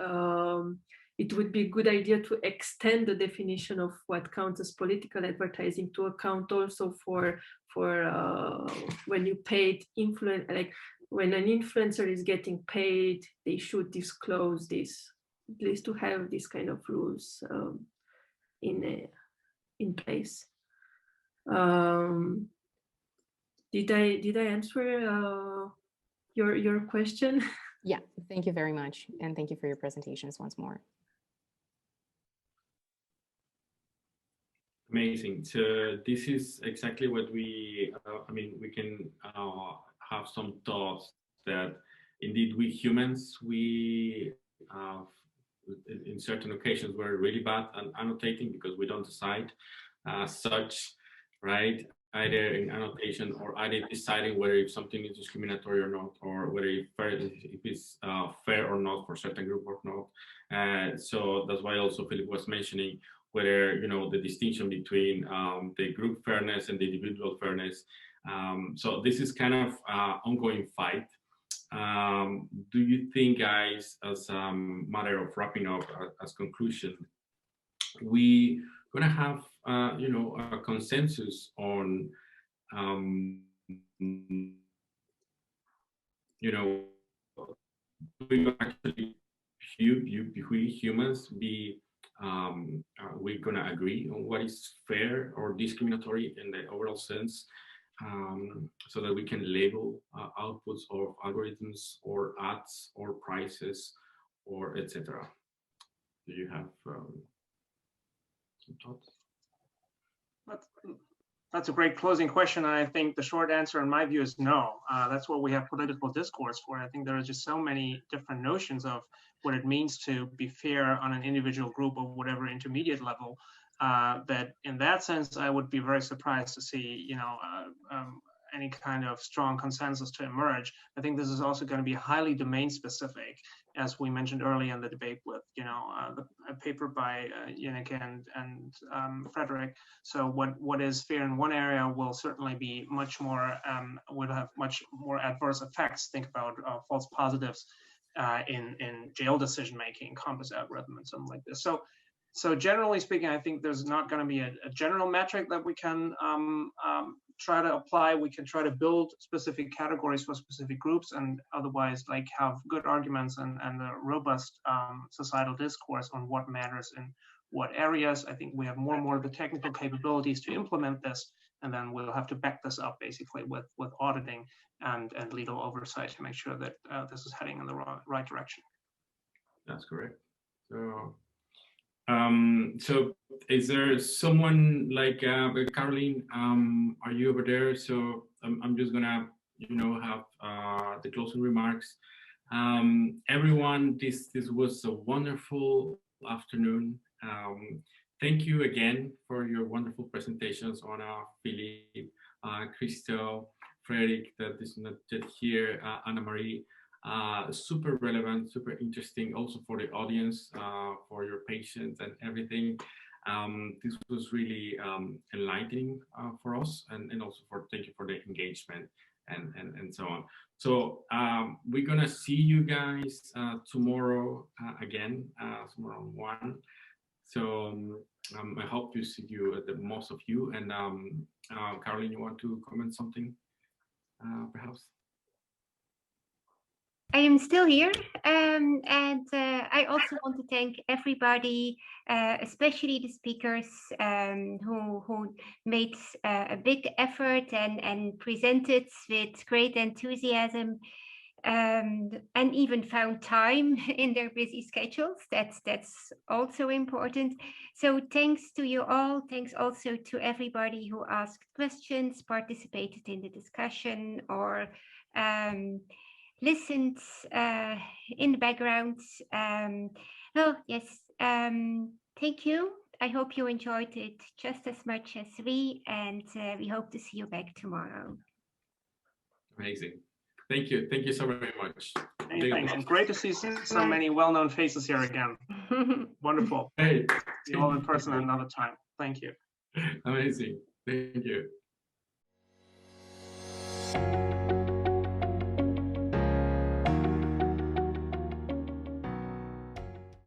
it would be a good idea to extend the definition of what counts as political advertising to account also for when you paid influence, like when an influencer is getting paid, they should disclose this, at least to have this kind of rules in place. Did I answer your question? Yeah, thank you very much, and thank you for your presentations once more. Amazing. So this is exactly what we, we can have some thoughts that indeed we humans, we in certain occasions we're really bad at annotating because we don't decide such, right? Either in annotation or either deciding whether if something is discriminatory or not, or whether if it's fair or not for certain group or not. So that's why also Philip was mentioning whether, the distinction between the group fairness and the individual fairness. So this is kind of ongoing fight. Do you think, guys, as a matter of wrapping up as conclusion, we gonna have a consensus on actually we humans be we're gonna agree on what is fair or discriminatory in the overall sense, so that we can label outputs of algorithms or ads or prices or etc. Do you have some thoughts? That's a great closing question. I think the short answer in my view is no. That's what we have political discourse for. I think there are just so many different notions of what it means to be fair on an individual group or whatever intermediate level, that in that sense, I would be very surprised to see, any kind of strong consensus to emerge. I think this is also going to be highly domain specific. as we mentioned earlier in the debate with, a paper by Yannick and Frederick. So what is fair in one area will certainly be much more, would have much more adverse effects. Think about false positives in jail decision-making, compass algorithm, and something like this. So generally speaking, I think there's not going to be a general metric that we can try to apply. We can try to build specific categories for specific groups, and otherwise like have good arguments and a robust societal discourse on what matters in what areas. I think we have more and more of the technical capabilities to implement this, and then we'll have to back this up basically with auditing and legal oversight to make sure that this is heading in the right direction. That's correct. So is there someone like Caroline? Are you over there? So I'm just gonna, have the closing remarks. Everyone, this was a wonderful afternoon. Thank you again for your wonderful presentations, Anna, Philip, Christo, Frederick, that is not yet here, Anna Marie. Super relevant, super interesting also for the audience, for your patients and everything. This was really enlightening for us, and also thank you for the engagement and so on. So we're gonna see you guys tomorrow again, tomorrow 1. So I hope to see you, most of you. And Caroline, you want to comment something, perhaps? I am still here, and I also want to thank everybody, especially the speakers who made a big effort and presented with great enthusiasm, and even found time in their busy schedules. That's also important. So thanks to you all. Thanks also to everybody who asked questions, participated in the discussion, or listened in the background. Oh yes, thank you. I hope you enjoyed it just as much as we, and we hope to see you back tomorrow. Amazing. Thank you. Thank you so very much. Thanks. And great to see so many well-known faces here again. Wonderful. Hey. See you all in person another time. Thank you. Amazing. Thank you.